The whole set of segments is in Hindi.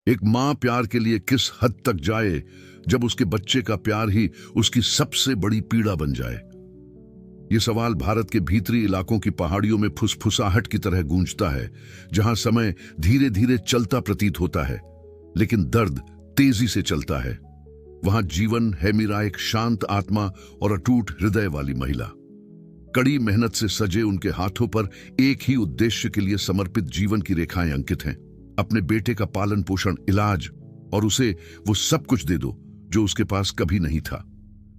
एक माँ प्यार के लिए किस हद तक जाए जब उसके बच्चे का प्यार ही उसकी सबसे बड़ी पीड़ा बन जाए। ये सवाल भारत के भीतरी इलाकों की पहाड़ियों में फुसफुसाहट की तरह गूंजता है, जहां समय धीरे धीरे चलता प्रतीत होता है लेकिन दर्द तेजी से चलता है। वहां जीवन है मीरा, एक शांत आत्मा और अटूट हृदय वाली महिला। कड़ी मेहनत से सजे उनके हाथों पर एक ही उद्देश्य के लिए समर्पित जीवन की रेखाएं अंकित हैं। अपने बेटे का पालन पोषण, इलाज और उसे वो सब कुछ दे दो जो उसके पास कभी नहीं था।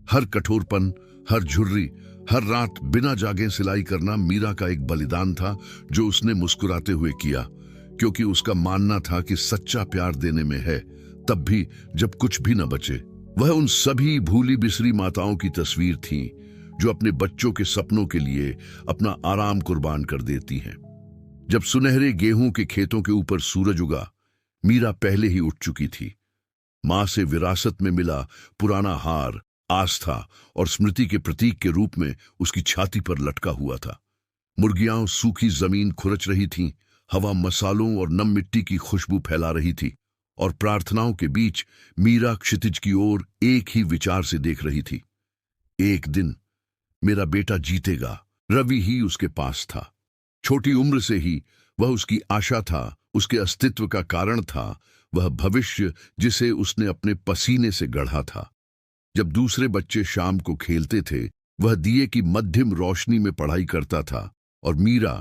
हर कठोरपन, हर झुर्री, हर रात बिना जागे सिलाई करना मीरा का एक बलिदान था जो उसने मुस्कुराते हुए किया, क्योंकि उसका मानना था कि सच्चा प्यार देने में है, तब भी जब कुछ भी न बचे। वह उन सभी भूली बिसरी माताओं की तस्वीर थी जो अपने बच्चों के सपनों के लिए अपना आराम कुर्बान कर देती हैं। जब सुनहरे गेहूं के खेतों के ऊपर सूरज उगा, मीरा पहले ही उठ चुकी थी। मां से विरासत में मिला पुराना हार आस्था और स्मृति के प्रतीक के रूप में उसकी छाती पर लटका हुआ था। मुर्गियां सूखी जमीन खुरच रही थीं, हवा मसालों और नम मिट्टी की खुशबू फैला रही थी, और प्रार्थनाओं के बीच मीरा क्षितिज की ओर एक ही विचार से देख रही थी। एक दिन मेरा बेटा जीतेगा। रवि ही उसके पास था। छोटी उम्र से ही वह उसकी आशा था, उसके अस्तित्व का कारण था, वह भविष्य जिसे उसने अपने पसीने से गढ़ा था। जब दूसरे बच्चे शाम को खेलते थे, वह दिए की मध्यम रोशनी में पढ़ाई करता था और मीरा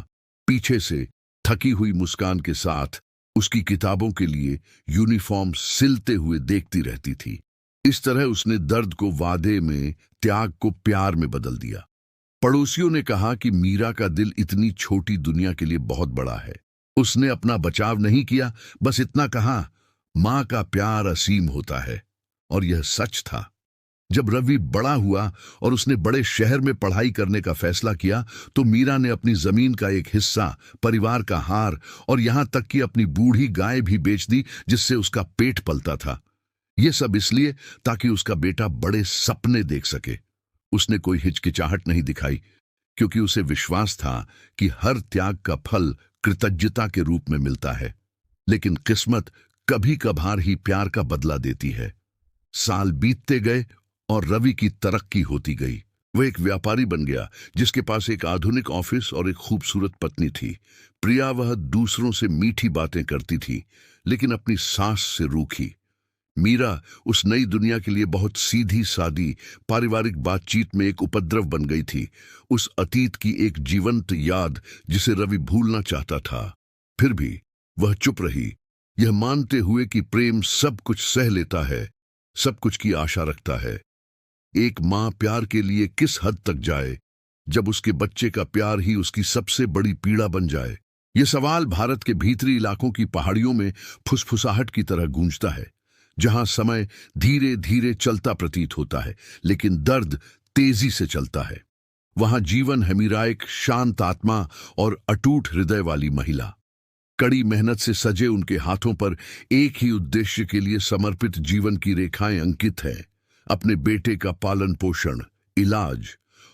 पीछे से थकी हुई मुस्कान के साथ उसकी किताबों के लिए यूनिफॉर्म सिलते हुए देखती रहती थी। इस तरह उसने दर्द को वादे में, त्याग को प्यार में बदल दिया। पड़ोसियों ने कहा कि मीरा का दिल इतनी छोटी दुनिया के लिए बहुत बड़ा है। उसने अपना बचाव नहीं किया, बस इतना कहा, मां का प्यार असीम होता है। और यह सच था। जब रवि बड़ा हुआ और उसने बड़े शहर में पढ़ाई करने का फैसला किया, तो मीरा ने अपनी जमीन का एक हिस्सा, परिवार का हार और यहां तक कि अपनी बूढ़ी गाय भी बेच दी जिससे उसका पेट पलता था। यह सब इसलिए ताकि उसका बेटा बड़े सपने देख सके। उसने कोई हिचकिचाहट नहीं दिखाई, क्योंकि उसे विश्वास था कि हर त्याग का फल कृतज्ञता के रूप में मिलता है। लेकिन किस्मत कभी कभार ही प्यार का बदला देती है। साल बीतते गए और रवि की तरक्की होती गई। वह एक व्यापारी बन गया जिसके पास एक आधुनिक ऑफिस और एक खूबसूरत पत्नी थी। प्रिया वह दूसरों से मीठी बातें करती थी, लेकिन अपनी सास से रूखी। मीरा उस नई दुनिया के लिए बहुत सीधी सादी पारिवारिक बातचीत में एक उपद्रव बन गई थी, उस अतीत की एक जीवंत याद जिसे रवि भूलना चाहता था। फिर भी वह चुप रही, यह मानते हुए कि प्रेम सब कुछ सह लेता है, सब कुछ की आशा रखता है। एक मां प्यार के लिए किस हद तक जाए जब उसके बच्चे का प्यार ही उसकी सबसे बड़ी पीड़ा बन जाए। यह सवाल भारत के भीतरी इलाकों की पहाड़ियों में फुसफुसाहट की तरह गूंजता है, जहां समय धीरे धीरे चलता प्रतीत होता है लेकिन दर्द तेजी से चलता है। वहां जीवन है मीरा, एक शांत आत्मा और अटूट हृदय वाली महिला। कड़ी मेहनत से सजे उनके हाथों पर एक ही उद्देश्य के लिए समर्पित जीवन की रेखाएं अंकित हैं। अपने बेटे का पालन पोषण, इलाज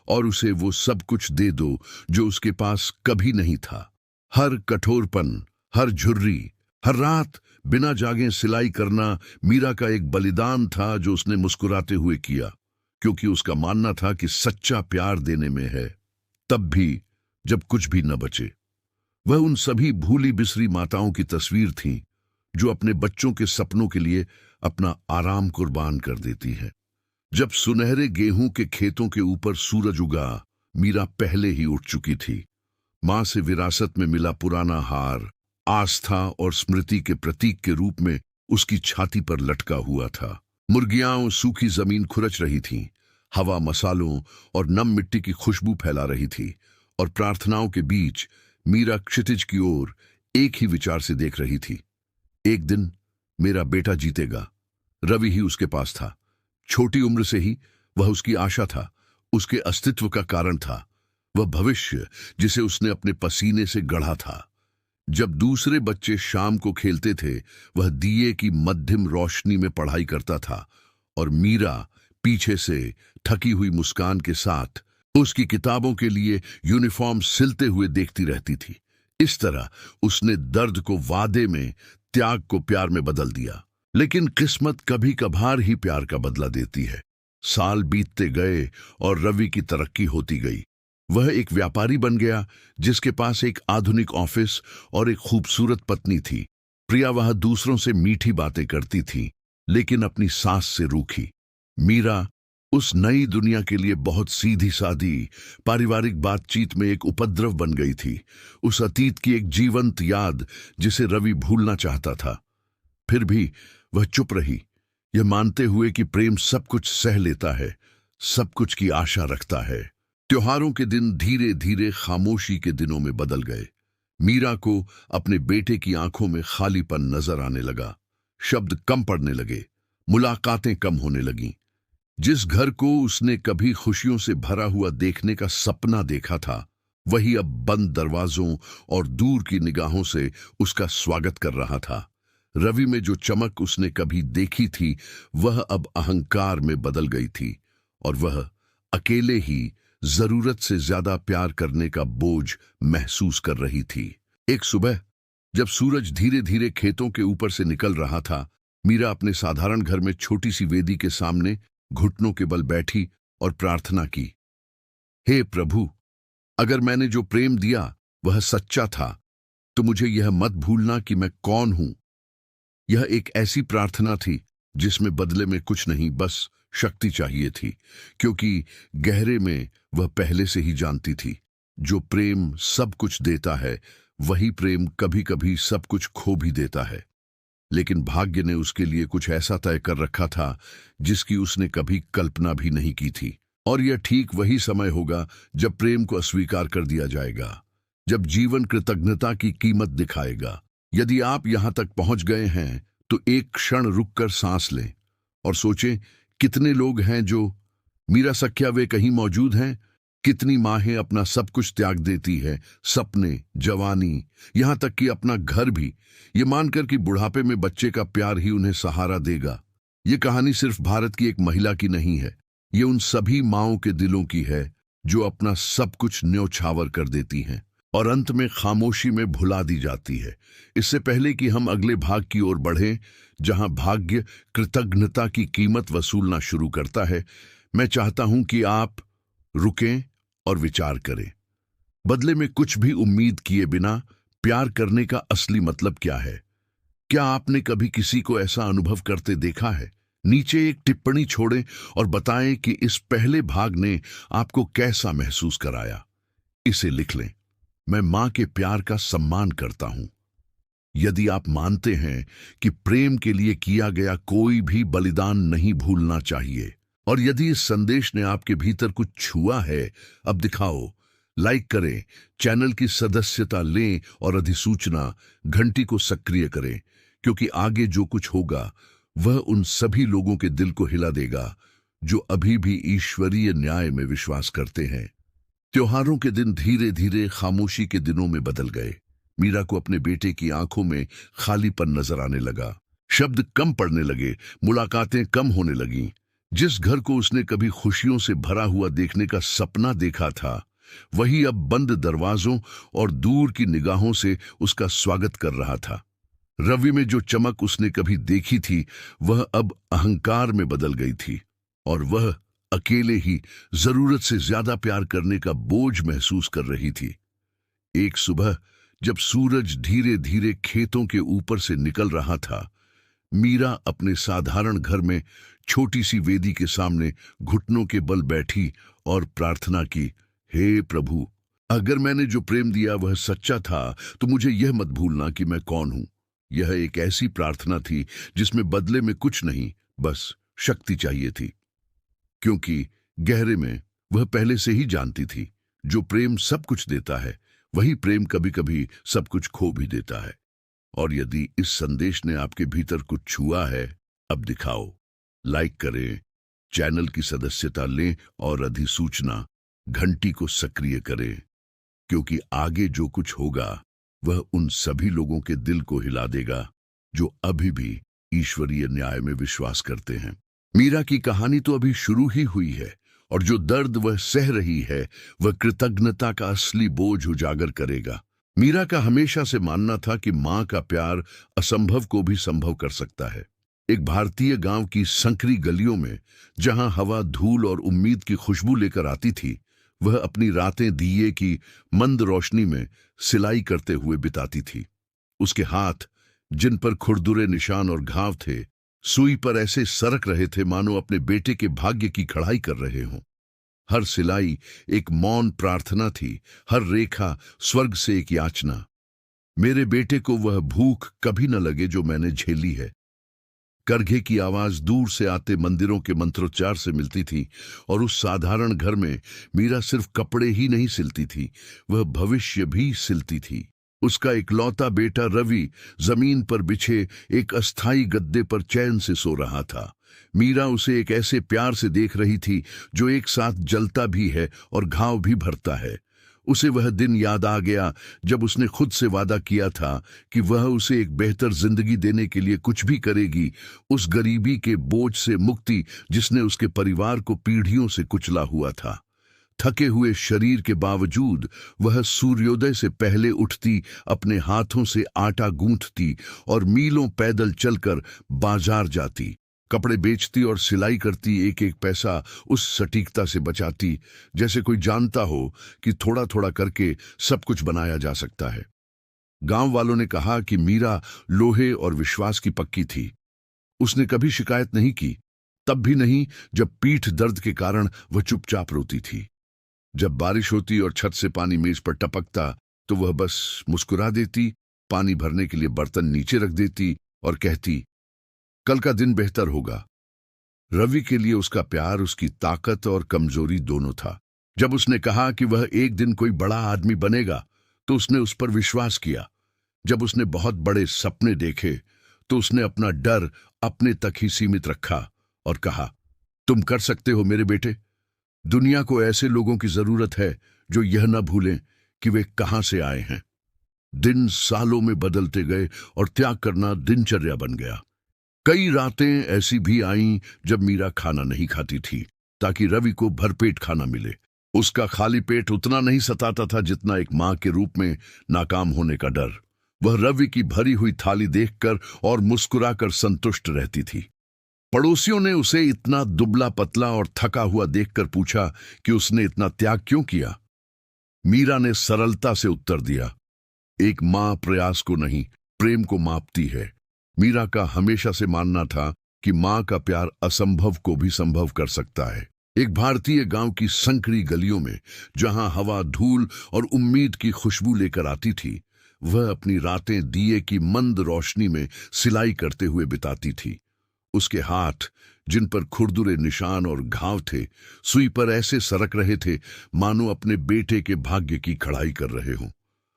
और उसे वो सब कुछ दे दो जो उसके पास कभी नहीं था। हर कठोरपन, हर झुर्री, हर रात बिना जागे सिलाई करना मीरा का एक बलिदान था जो उसने मुस्कुराते हुए किया, क्योंकि उसका मानना था कि सच्चा प्यार देने में है, तब भी जब कुछ भी न बचे। वह उन सभी भूली बिसरी माताओं की तस्वीर थी जो अपने बच्चों के सपनों के लिए अपना आराम कुर्बान कर देती हैं। जब सुनहरे गेहूं के खेतों के ऊपर सूरज उगा, मीरा पहले ही उठ चुकी थी। मां से विरासत में मिला पुराना हार आस्था और स्मृति के प्रतीक के रूप में उसकी छाती पर लटका हुआ था। मुर्गियां सूखी जमीन खुरच रही थीं, हवा मसालों और नम मिट्टी की खुशबू फैला रही थी, और प्रार्थनाओं के बीच मीरा क्षितिज की ओर एक ही विचार से देख रही थी। एक दिन मेरा बेटा जीतेगा। रवि ही उसके पास था। छोटी उम्र से ही वह उसकी आशा था, उसके अस्तित्व का कारण था, वह भविष्य जिसे उसने अपने पसीने से गढ़ा था। जब दूसरे बच्चे शाम को खेलते थे, वह दिए की मध्यम रोशनी में पढ़ाई करता था, और मीरा पीछे से थकी हुई मुस्कान के साथ उसकी किताबों के लिए यूनिफॉर्म सिलते हुए देखती रहती थी। इस तरह उसने दर्द को वादे में, त्याग को प्यार में बदल दिया। लेकिन किस्मत कभी कभार ही प्यार का बदला देती है। साल बीतते गए और रवि की तरक्की होती गई। वह एक व्यापारी बन गया जिसके पास एक आधुनिक ऑफिस और एक खूबसूरत पत्नी थी। प्रिया वह दूसरों से मीठी बातें करती थी, लेकिन अपनी सास से रूखी। मीरा उस नई दुनिया के लिए बहुत सीधी सादी पारिवारिक बातचीत में एक उपद्रव बन गई थी, उस अतीत की एक जीवंत याद जिसे रवि भूलना चाहता था। फिर भी वह चुप रही, यह मानते हुए कि प्रेम सब कुछ सह लेता है, सब कुछ की आशा रखता है। त्योहारों के दिन धीरे धीरे खामोशी के दिनों में बदल गए। मीरा को अपने बेटे की आंखों में खालीपन नजर आने लगा। शब्द कम पड़ने लगे, मुलाकातें कम होने लगीं। जिस घर को उसने कभी खुशियों से भरा हुआ देखने का सपना देखा था, वही अब बंद दरवाजों और दूर की निगाहों से उसका स्वागत कर रहा था। रवि में जो चमक उसने कभी देखी थी, वह अब अहंकार में बदल गई थी, और वह अकेले ही जरूरत से ज्यादा प्यार करने का बोझ महसूस कर रही थी। एक सुबह जब सूरज धीरे धीरे खेतों के ऊपर से निकल रहा था, मीरा अपने साधारण घर में छोटी सी वेदी के सामने घुटनों के बल बैठी और प्रार्थना की। हे प्रभु, अगर मैंने जो प्रेम दिया वह सच्चा था, तो मुझे यह मत भूलना कि मैं कौन हूं। यह एक ऐसी प्रार्थना थी जिसमें बदले में कुछ नहीं, बस शक्ति चाहिए थी, क्योंकि गहरे में वह पहले से ही जानती थी, जो प्रेम सब कुछ देता है, वही प्रेम कभी कभी सब कुछ खो भी देता है। लेकिन भाग्य ने उसके लिए कुछ ऐसा तय कर रखा था जिसकी उसने कभी कल्पना भी नहीं की थी। और यह ठीक वही समय होगा जब प्रेम को अस्वीकार कर दिया जाएगा, जब जीवन कृतज्ञता की कीमत दिखाएगा। यदि आप यहां तक पहुंच गए हैं तो एक क्षण रुककर सांस लें और सोचें, कितने लोग हैं जो मीरा सख्या वे कहीं मौजूद हैं। कितनी माहें अपना सब कुछ त्याग देती है, सपने, जवानी, यहां तक कि अपना घर भी, ये मानकर कि बुढ़ापे में बच्चे का प्यार ही उन्हें सहारा देगा। ये कहानी सिर्फ भारत की एक महिला की नहीं है, ये उन सभी माओं के दिलों की है जो अपना सब कुछ न्योछावर कर देती हैं और अंत में खामोशी में भुला दी जाती है। इससे पहले कि हम अगले भाग की ओर बढ़ें, जहां भाग्य कृतज्ञता की कीमत वसूलना शुरू करता है, मैं चाहता हूं कि आप रुकें और विचार करें। बदले में कुछ भी उम्मीद किए बिना प्यार करने का असली मतलब क्या है? क्या आपने कभी किसी को ऐसा अनुभव करते देखा है? नीचे एक टिप्पणी छोड़ें और बताएं कि इस पहले भाग ने आपको कैसा महसूस कराया। इसे लिख लें, मैं मां के प्यार का सम्मान करता हूं। यदि आप मानते हैं कि प्रेम के लिए किया गया कोई भी बलिदान नहीं भूलना चाहिए, और यदि इस संदेश ने आपके भीतर कुछ छुआ है, अब दिखाओ, लाइक करें, चैनल की सदस्यता लें और अधिसूचना घंटी को सक्रिय करें, क्योंकि आगे जो कुछ होगा वह उन सभी लोगों के दिल को हिला देगा जो अभी भी ईश्वरीय न्याय में विश्वास करते हैं। त्योहारों के दिन धीरे धीरे खामोशी के दिनों में बदल गए। मीरा को अपने बेटे की आंखों में खालीपन नजर आने लगा। शब्द कम पड़ने लगे, मुलाकातें कम होने लगीं। जिस घर को उसने कभी खुशियों से भरा हुआ देखने का सपना देखा था, वही अब बंद दरवाजों और दूर की निगाहों से उसका स्वागत कर रहा था। रवि में जो चमक उसने कभी देखी थी, वह अब अहंकार में बदल गई थी, और वह अकेले ही जरूरत से ज्यादा प्यार करने का बोझ महसूस कर रही थी। एक सुबह जब सूरज धीरे धीरे खेतों के ऊपर से निकल रहा था, मीरा अपने साधारण घर में छोटी सी वेदी के सामने घुटनों के बल बैठी और प्रार्थना की। हे प्रभु, अगर मैंने जो प्रेम दिया वह सच्चा था, तो मुझे यह मत भूलना कि मैं कौन हूं। यह एक ऐसी प्रार्थना थी जिसमें बदले में कुछ नहीं, बस शक्ति चाहिए थी, क्योंकि गहरे में वह पहले से ही जानती थी, जो प्रेम सब कुछ देता है, वही प्रेम कभी कभी सब कुछ खो भी देता है। और यदि इस संदेश ने आपके भीतर कुछ छुआ है, अब दिखाओ, लाइक करें, चैनल की सदस्यता लें और अधिसूचना घंटी को सक्रिय करें, क्योंकि आगे जो कुछ होगा वह उन सभी लोगों के दिल को हिला देगा जो अभी भी ईश्वरीय न्याय में विश्वास करते हैं। मीरा की कहानी तो अभी शुरू ही हुई है, और जो दर्द वह सह रही है, वह कृतज्ञता का असली बोझ उजागर करेगा। मीरा का हमेशा से मानना था कि मां का प्यार असंभव को भी संभव कर सकता है। एक भारतीय गांव की संकरी गलियों में, जहां हवा धूल और उम्मीद की खुशबू लेकर आती थी, वह अपनी रातें दिए की मंद रोशनी में सिलाई करते हुए बिताती थी। उसके हाथ, जिन पर खुरदुरे निशान और घाव थे, सुई पर ऐसे सरक रहे थे मानो अपने बेटे के भाग्य की कढ़ाई कर रहे हों। हर सिलाई एक मौन प्रार्थना थी, हर रेखा स्वर्ग से एक याचना। मेरे बेटे को वह भूख कभी न लगे जो मैंने झेली है। करघे की आवाज दूर से आते मंदिरों के मंत्रोच्चार से मिलती थी, और उस साधारण घर में मीरा सिर्फ कपड़े ही नहीं सिलती थी, वह भविष्य भी सिलती थी। उसका इकलौता बेटा रवि जमीन पर बिछे एक अस्थाई गद्दे पर चैन से सो रहा था। मीरा उसे एक ऐसे प्यार से देख रही थी जो एक साथ जलता भी है और घाव भी भरता है। उसे वह दिन याद आ गया जब उसने खुद से वादा किया था कि वह उसे एक बेहतर जिंदगी देने के लिए कुछ भी करेगी, उस गरीबी के बोझ से मुक्ति जिसने उसके परिवार को पीढ़ियों से कुचला हुआ था। थके हुए शरीर के बावजूद वह सूर्योदय से पहले उठती, अपने हाथों से आटा गूंथती और मीलों पैदल चलकर बाजार जाती, कपड़े बेचती और सिलाई करती, एक एक पैसा उस सटीकता से बचाती जैसे कोई जानता हो कि थोड़ा थोड़ा करके सब कुछ बनाया जा सकता है। गांव वालों ने कहा कि मीरा लोहे और विश्वास की पक्की थी। उसने कभी शिकायत नहीं की, तब भी नहीं जब पीठ दर्द के कारण वह चुपचाप रोती थी। जब बारिश होती और छत से पानी मेज पर टपकता तो वह बस मुस्कुरा देती, पानी भरने के लिए बर्तन नीचे रख देती और कहती, कल का दिन बेहतर होगा। रवि के लिए उसका प्यार उसकी ताकत और कमजोरी दोनों था। जब उसने कहा कि वह एक दिन कोई बड़ा आदमी बनेगा तो उसने उस पर विश्वास किया। जब उसने बहुत बड़े सपने देखे तो उसने अपना डर अपने तक ही सीमित रखा और कहा, तुम कर सकते हो मेरे बेटे। दुनिया को ऐसे लोगों की जरूरत है जो यह न भूलें कि वे कहां से आए हैं। दिन सालों में बदलते गए और त्याग करना दिनचर्या बन गया। कई रातें ऐसी भी आईं जब मीरा खाना नहीं खाती थी ताकि रवि को भरपेट खाना मिले। उसका खाली पेट उतना नहीं सताता था जितना एक मां के रूप में नाकाम होने का डर। वह रवि की भरी हुई थाली देखकर और मुस्कुराकर संतुष्ट रहती थी। पड़ोसियों ने उसे इतना दुबला पतला और थका हुआ देखकर पूछा कि उसने इतना त्याग क्यों किया। मीरा ने सरलता से उत्तर दिया, एक मां प्रयास को नहीं, प्रेम को मापती है। मीरा का हमेशा से मानना था कि मां का प्यार असंभव को भी संभव कर सकता है। एक भारतीय गांव की संकरी गलियों में, जहां हवा धूल और उम्मीद की खुशबू लेकर आती थी, वह अपनी रातें दिए की मंद रोशनी में सिलाई करते हुए बिताती थी। उसके हाथ, जिन पर खुरदुरे निशान और घाव थे, सुई पर ऐसे सरक रहे थे मानो अपने बेटे के भाग्य की कढ़ाई कर रहे हों।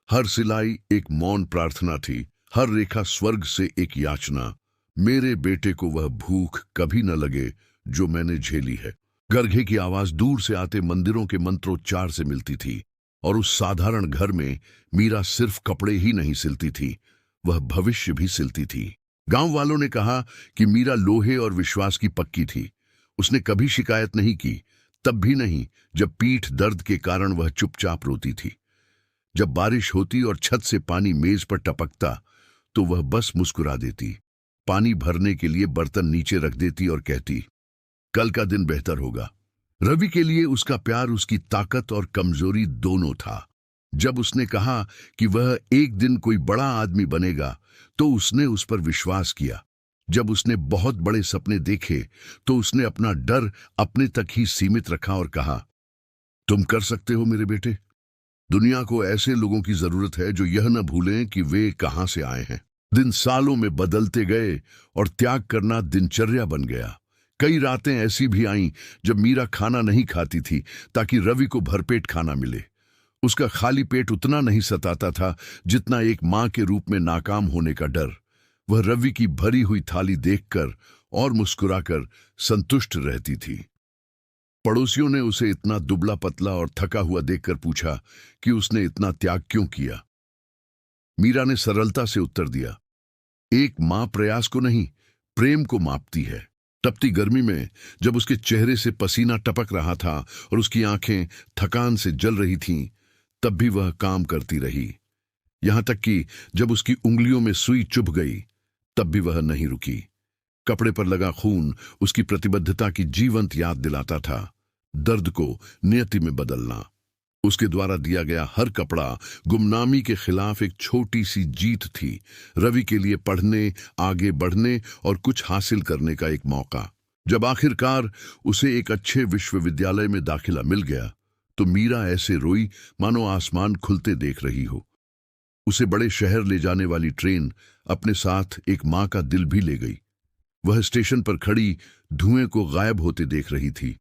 हर सिलाई एक मौन प्रार्थना थी, हर रेखा स्वर्ग से एक याचना। मेरे बेटे को वह भूख कभी न लगे जो मैंने झेली है। करघे की आवाज दूर से आते मंदिरों के मंत्रोच्चार से मिलती थी, और उस साधारण घर में मीरा सिर्फ कपड़े ही नहीं सिलती थी, वह भविष्य भी सिलती थी। गांव वालों ने कहा कि मीरा लोहे और विश्वास की पक्की थी। उसने कभी शिकायत नहीं की, तब भी नहीं जब पीठ दर्द के कारण वह चुपचाप रोती थी। जब बारिश होती और छत से पानी मेज पर टपकता तो वह बस मुस्कुरा देती, पानी भरने के लिए बर्तन नीचे रख देती और कहती, कल का दिन बेहतर होगा। रवि के लिए उसका प्यार उसकी ताकत और कमजोरी दोनों था। जब उसने कहा कि वह एक दिन कोई बड़ा आदमी बनेगा तो उसने उस पर विश्वास किया। जब उसने बहुत बड़े सपने देखे तो उसने अपना डर अपने तक ही सीमित रखा और कहा, तुम कर सकते हो मेरे बेटे। दुनिया को ऐसे लोगों की जरूरत है जो यह न भूलें कि वे कहां से आए हैं। दिन सालों में बदलते गए और त्याग करना दिनचर्या बन गया। कई रातें ऐसी भी आईं जब मीरा खाना नहीं खाती थी ताकि रवि को भरपेट खाना मिले। उसका खाली पेट उतना नहीं सताता था जितना एक मां के रूप में नाकाम होने का डर। वह रवि की भरी हुई थाली देखकर और मुस्कुराकर संतुष्ट रहती थी। पड़ोसियों ने उसे इतना दुबला पतला और थका हुआ देखकर पूछा कि उसने इतना त्याग क्यों किया। मीरा ने सरलता से उत्तर दिया, एक मां प्रयास को नहीं, प्रेम को मापती है। तपती गर्मी में जब उसके चेहरे से पसीना टपक रहा था और उसकी आंखें थकान से जल रही थीं, तब भी वह काम करती रही। यहां तक कि जब उसकी उंगलियों में सुई चुभ गई तब भी वह नहीं रुकी। कपड़े पर लगा खून उसकी प्रतिबद्धता की जीवंत याद दिलाता था, दर्द को नियति में बदलना। उसके द्वारा दिया गया हर कपड़ा गुमनामी के खिलाफ एक छोटी सी जीत थी, रवि के लिए पढ़ने, आगे बढ़ने और कुछ हासिल करने का एक मौका। जब आखिरकार उसे एक अच्छे विश्वविद्यालय में दाखिला मिल गया तो मीरा ऐसे रोई मानो आसमान खुलते देख रही हो। उसे बड़े शहर ले जाने वाली ट्रेन अपने साथ एक माँ का दिल भी ले गई। वह स्टेशन पर खड़ी धुएं को गायब होते देख रही थी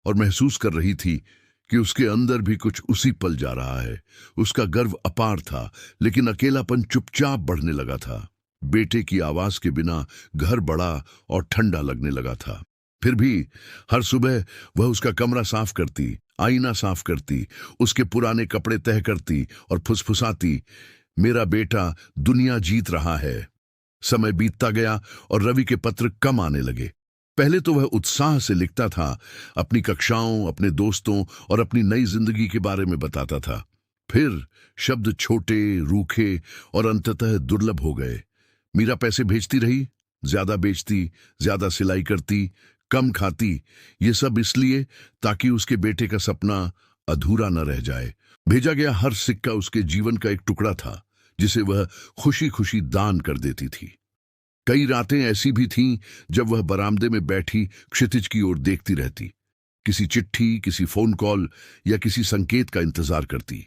और महसूस कर रही थी कि उसके अंदर भी कुछ उसी पल जा रहा है। उसका गर्व अपार था, लेकिन अकेलापन चुपचाप बढ़ने लगा था। बेटे की आवाज के बिना घर बड़ा और ठंडा लगने लगा था। फिर भी हर सुबह वह उसका कमरा साफ करती, आईना साफ करती, उसके पुराने कपड़े तह करती और फुसफुसाती, मेरा बेटा दुनिया जीत रहा है। समय बीतता गया और रवि के पत्र कम आने लगे। पहले तो वह उत्साह से लिखता था, अपनी कक्षाओं, अपने दोस्तों और अपनी नई जिंदगी के बारे में बताता था। फिर शब्द छोटे, रूखे और अंततः दुर्लभ हो गए। मीरा पैसे भेजती रही, ज्यादा बेचती, ज्यादा सिलाई करती, कम खाती, ये सब इसलिए ताकि उसके बेटे का सपना अधूरा न रह जाए। भेजा गया हर सिक्का उसके जीवन का एक टुकड़ा था जिसे वह खुशी खुशी दान कर देती थी। कई रातें ऐसी भी थीं जब वह बरामदे में बैठी क्षितिज की ओर देखती रहती, किसी चिट्ठी, किसी फोन कॉल या किसी संकेत का इंतजार करती।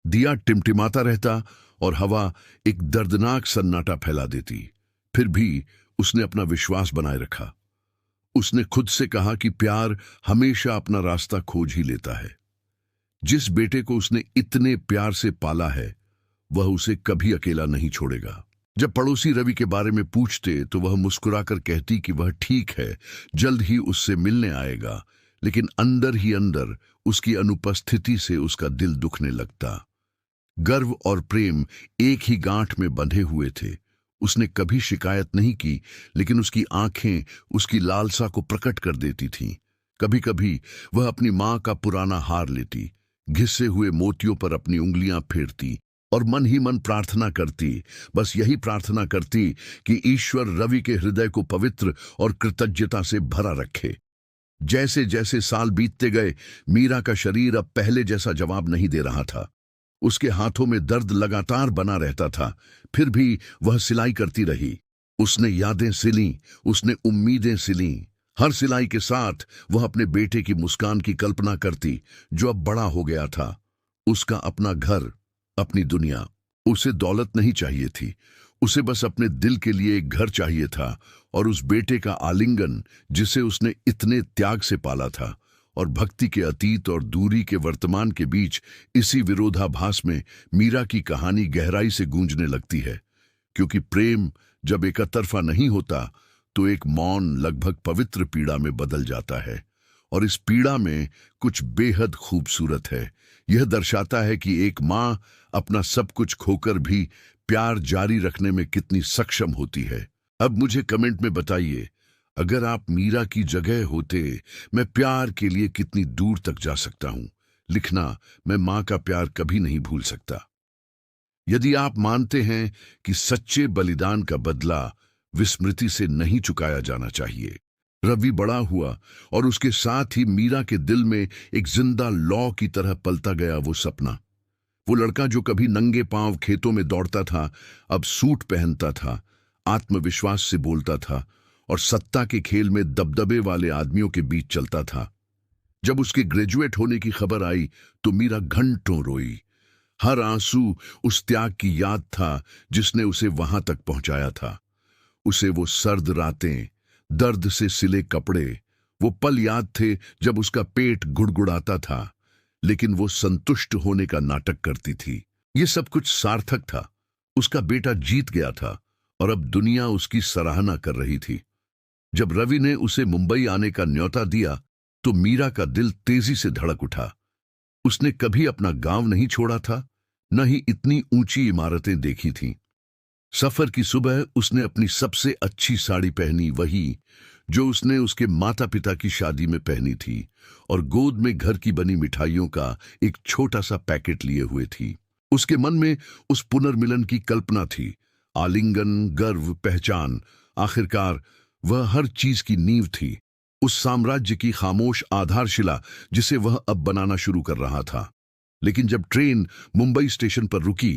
दिया टिमटिमाता रहता और हवा एक दर्दनाक सन्नाटा फैला देती। फिर भी उसने अपना विश्वास बनाए रखा। उसने खुद से कहा कि प्यार हमेशा अपना रास्ता खोज ही लेता है। जिस बेटे को उसने इतने प्यार से पाला है वह उसे कभी अकेला नहीं छोड़ेगा। जब पड़ोसी रवि के बारे में पूछते तो वह मुस्कुराकर कहती कि वह ठीक है, जल्द ही उससे मिलने आएगा, लेकिन अंदर ही अंदर उसकी अनुपस्थिति से उसका दिल दुखने लगता। गर्व और प्रेम एक ही गांठ में बंधे हुए थे। उसने कभी शिकायत नहीं की, लेकिन उसकी आंखें उसकी लालसा को प्रकट कर देती थीं। कभी कभी वह अपनी मां का पुराना हार लेती, घिसे हुए मोतियों पर अपनी उंगलियां फेरती और मन ही मन प्रार्थना करती, बस यही प्रार्थना करती कि ईश्वर रवि के हृदय को पवित्र और कृतज्ञता से भरा रखे। जैसे जैसे साल बीतते गए, मीरा का शरीर अब पहले जैसा जवाब नहीं दे रहा था। उसके हाथों में दर्द लगातार बना रहता था, फिर भी वह सिलाई करती रही। उसने यादें सिलीं, उसने उम्मीदें सिलीं। हर सिलाई के साथ वह अपने बेटे की मुस्कान की कल्पना करती, जो अब बड़ा हो गया था। उसका अपना घर, अपनी दुनिया। उसे दौलत नहीं चाहिए थी, उसे बस अपने दिल के लिए एक घर चाहिए था और उस बेटे का आलिंगन जिसे उसने इतने त्याग से पाला था। और भक्ति के अतीत और दूरी के वर्तमान के बीच इसी विरोधाभास में मीरा की कहानी गहराई से गूंजने लगती है, क्योंकि प्रेम जब एकतरफा नहीं होता तो एक मौन, लगभग पवित्र पीड़ा में बदल जाता है। और इस पीड़ा में कुछ बेहद खूबसूरत है। यह दर्शाता है कि एक माँ अपना सब कुछ खोकर भी प्यार जारी रखने में कितनी सक्षम होती है। अब मुझे कमेंट में बताइए, अगर आप मीरा की जगह होते, मैं प्यार के लिए कितनी दूर तक जा सकता हूं। लिखना, मैं मां का प्यार कभी नहीं भूल सकता। यदि आप मानते हैं कि सच्चे बलिदान का बदला विस्मृति से नहीं चुकाया जाना चाहिए। रवि बड़ा हुआ और उसके साथ ही मीरा के दिल में एक जिंदा लौ की तरह पलता गया वो सपना। वो लड़का जो कभी नंगे पांव खेतों में दौड़ता था, अब सूट पहनता था, आत्मविश्वास से बोलता था और सत्ता के खेल में दबदबे वाले आदमियों के बीच चलता था। जब उसके ग्रेजुएट होने की खबर आई तो मीरा घंटों रोई। हर आंसू उस त्याग की याद था जिसने उसे वहां तक पहुंचाया था। उसे वो सर्द रातें, दर्द से सिले कपड़े, वो पल याद थे जब उसका पेट गुड़गुड़ाता था, लेकिन वो संतुष्ट होने का नाटक करती थी। ये सब कुछ सार्थक था। उसका बेटा जीत गया था और अब दुनिया उसकी सराहना कर रही थी। जब रवि ने उसे मुंबई आने का न्योता दिया तो मीरा का दिल तेजी से धड़क उठा। उसने कभी अपना गांव नहीं छोड़ा था, न ही इतनी ऊंची इमारतें देखी थीं। सफर की सुबह उसने अपनी सबसे अच्छी साड़ी पहनी, वही जो उसने उसके माता पिता की शादी में पहनी थी, और गोद में घर की बनी मिठाइयों का एक छोटा सा पैकेट लिए हुए थी। उसके मन में उस पुनर्मिलन की कल्पना थी। आलिंगन, गर्व, पहचान, आखिरकार वह हर चीज की नींव थी, उस साम्राज्य की खामोश आधारशिला जिसे वह अब बनाना शुरू कर रहा था। लेकिन जब ट्रेन मुंबई स्टेशन पर रुकी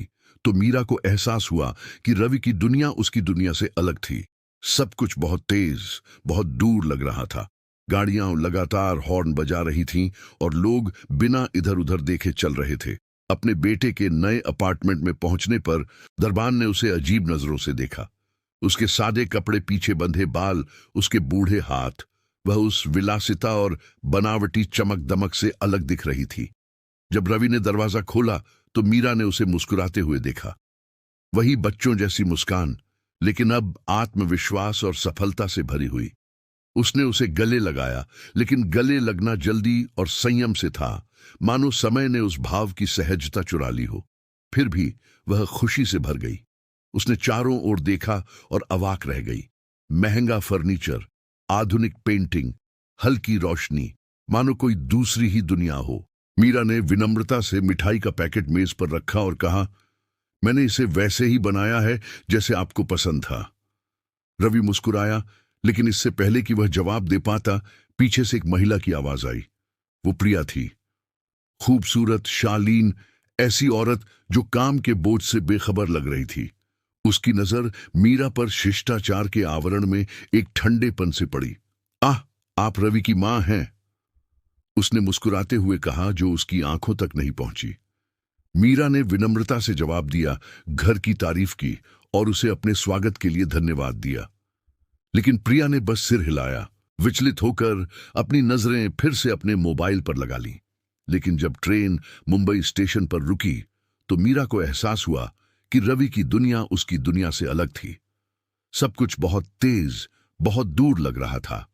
तो मीरा को एहसास हुआ कि रवि की दुनिया उसकी दुनिया से अलग थी। सब कुछ बहुत तेज, बहुत दूर लग रहा था। गाड़ियां लगातार हॉर्न बजा रही थीं और लोग बिना इधर उधर देखे चल रहे थे। अपने बेटे के नए अपार्टमेंट में पहुंचने पर दरबान ने उसे अजीब नजरों से देखा। उसके सादे कपड़े, पीछे बंधे बाल, उसके बूढ़े हाथ, वह उस विलासिता और बनावटी चमक दमक से अलग दिख रही थी। जब रवि ने दरवाजा खोला तो मीरा ने उसे मुस्कुराते हुए देखा। वही बच्चों जैसी मुस्कान, लेकिन अब आत्मविश्वास और सफलता से भरी हुई। उसने उसे गले लगाया, लेकिन गले लगना जल्दी और संयम से था, मानो समय ने उस भाव की सहजता चुरा ली हो। फिर भी वह खुशी से भर गई। उसने चारों ओर देखा और अवाक रह गई। महंगा फर्नीचर, आधुनिक पेंटिंग, हल्की रोशनी, मानो कोई दूसरी ही दुनिया हो। मीरा ने विनम्रता से मिठाई का पैकेट मेज पर रखा और कहा, मैंने इसे वैसे ही बनाया है जैसे आपको पसंद था। रवि मुस्कुराया, लेकिन इससे पहले कि वह जवाब दे पाता, पीछे से एक महिला की आवाज आई। वो प्रिया थी। खूबसूरत, शालीन, ऐसी औरत जो काम के बोझ से बेखबर लग रही थी। उसकी नजर मीरा पर शिष्टाचार के आवरण में एक ठंडेपन से पड़ी। आह, आप रवि की मां हैं, उसने मुस्कुराते हुए कहा, जो उसकी आंखों तक नहीं पहुंची। मीरा ने विनम्रता से जवाब दिया, घर की तारीफ की और उसे अपने स्वागत के लिए धन्यवाद दिया। लेकिन प्रिया ने बस सिर हिलाया, विचलित होकर अपनी नजरें फिर से अपने मोबाइल पर लगा लीं। लेकिन जब ट्रेन मुंबई स्टेशन पर रुकी तो मीरा को एहसास हुआ कि रवि की दुनिया उसकी दुनिया से अलग थी। सब कुछ बहुत तेज, बहुत दूर लग रहा था।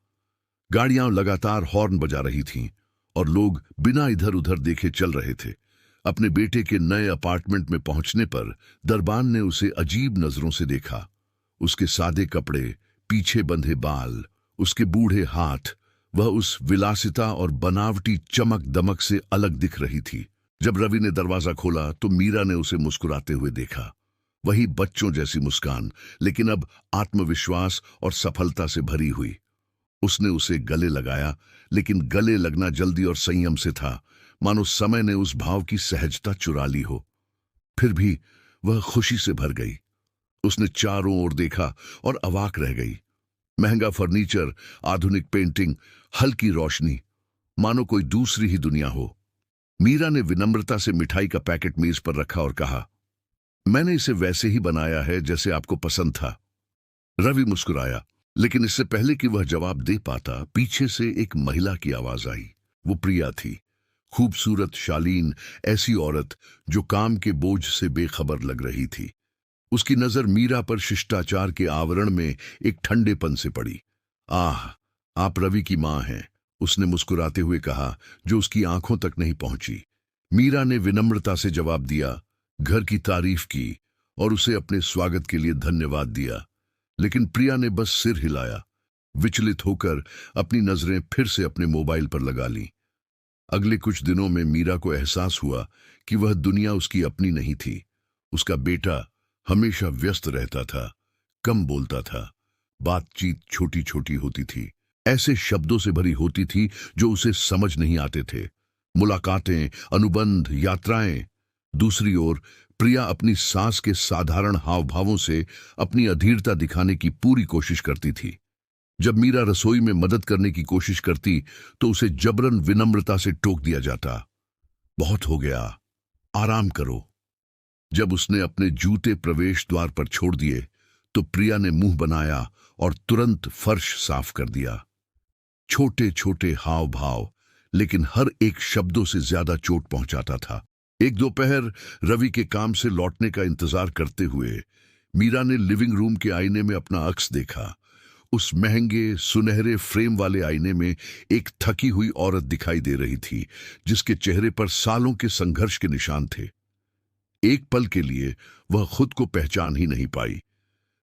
गाड़ियां लगातार हॉर्न बजा रही थीं और लोग बिना इधर उधर देखे चल रहे थे। अपने बेटे के नए अपार्टमेंट में पहुंचने पर दरबान ने उसे अजीब नजरों से देखा। उसके सादे कपड़े, पीछे बंधे बाल, उसके बूढ़े हाथ, वह उस विलासिता और बनावटी चमक दमक से अलग दिख रही थी। जब रवि ने दरवाजा खोला तो मीरा ने उसे मुस्कुराते हुए देखा। वही बच्चों जैसी मुस्कान, लेकिन अब आत्मविश्वास और सफलता से भरी हुई। उसने उसे गले लगाया, लेकिन गले लगना जल्दी और संयम से था, मानो समय ने उस भाव की सहजता चुरा ली हो। फिर भी वह खुशी से भर गई। उसने चारों ओर देखा और अवाक रह गई। महंगा फर्नीचर, आधुनिक पेंटिंग, हल्की रोशनी, मानो कोई दूसरी ही दुनिया हो। मीरा ने विनम्रता से मिठाई का पैकेट मेज पर रखा और कहा, मैंने इसे वैसे ही बनाया है जैसे आपको पसंद था। रवि मुस्कुराया, लेकिन इससे पहले कि वह जवाब दे पाता, पीछे से एक महिला की आवाज आई। वो प्रिया थी। खूबसूरत, शालीन, ऐसी औरत जो काम के बोझ से बेखबर लग रही थी। उसकी नजर मीरा पर शिष्टाचार के आवरण में एक ठंडेपन से पड़ी। आह, आप रवि की मां हैं, उसने मुस्कुराते हुए कहा, जो उसकी आंखों तक नहीं पहुंची। मीरा ने विनम्रता से जवाब दिया, घर की तारीफ की और उसे अपने स्वागत के लिए धन्यवाद दिया। लेकिन प्रिया ने बस सिर हिलाया, विचलित होकर अपनी नजरें फिर से अपने मोबाइल पर लगा लीं। अगले कुछ दिनों में मीरा को एहसास हुआ कि वह दुनिया उसकी अपनी नहीं थी। उसका बेटा हमेशा व्यस्त रहता था, कम बोलता था, बातचीत छोटी छोटी होती थी, ऐसे शब्दों से भरी होती थी जो उसे समझ नहीं आते थे। मुलाकातें, अनुबंध, यात्राएं। दूसरी ओर प्रिया अपनी सास के साधारण हाव भावों से अपनी अधीरता दिखाने की पूरी कोशिश करती थी। जब मीरा रसोई में मदद करने की कोशिश करती तो उसे जबरन विनम्रता से टोक दिया जाता। बहुत हो गया, आराम करो। जब उसने अपने जूते प्रवेश द्वार पर छोड़ दिए तो प्रिया ने मुंह बनाया और तुरंत फर्श साफ कर दिया। छोटे छोटे हाव भाव, लेकिन हर एक शब्दों से ज्यादा चोट पहुंचाता था। एक दोपहर रवि के काम से लौटने का इंतजार करते हुए मीरा ने लिविंग रूम के आईने में अपना अक्स देखा। उस महंगे सुनहरे फ्रेम वाले आईने में एक थकी हुई औरत दिखाई दे रही थी, जिसके चेहरे पर सालों के संघर्ष के निशान थे। एक पल के लिए वह खुद को पहचान ही नहीं पाई।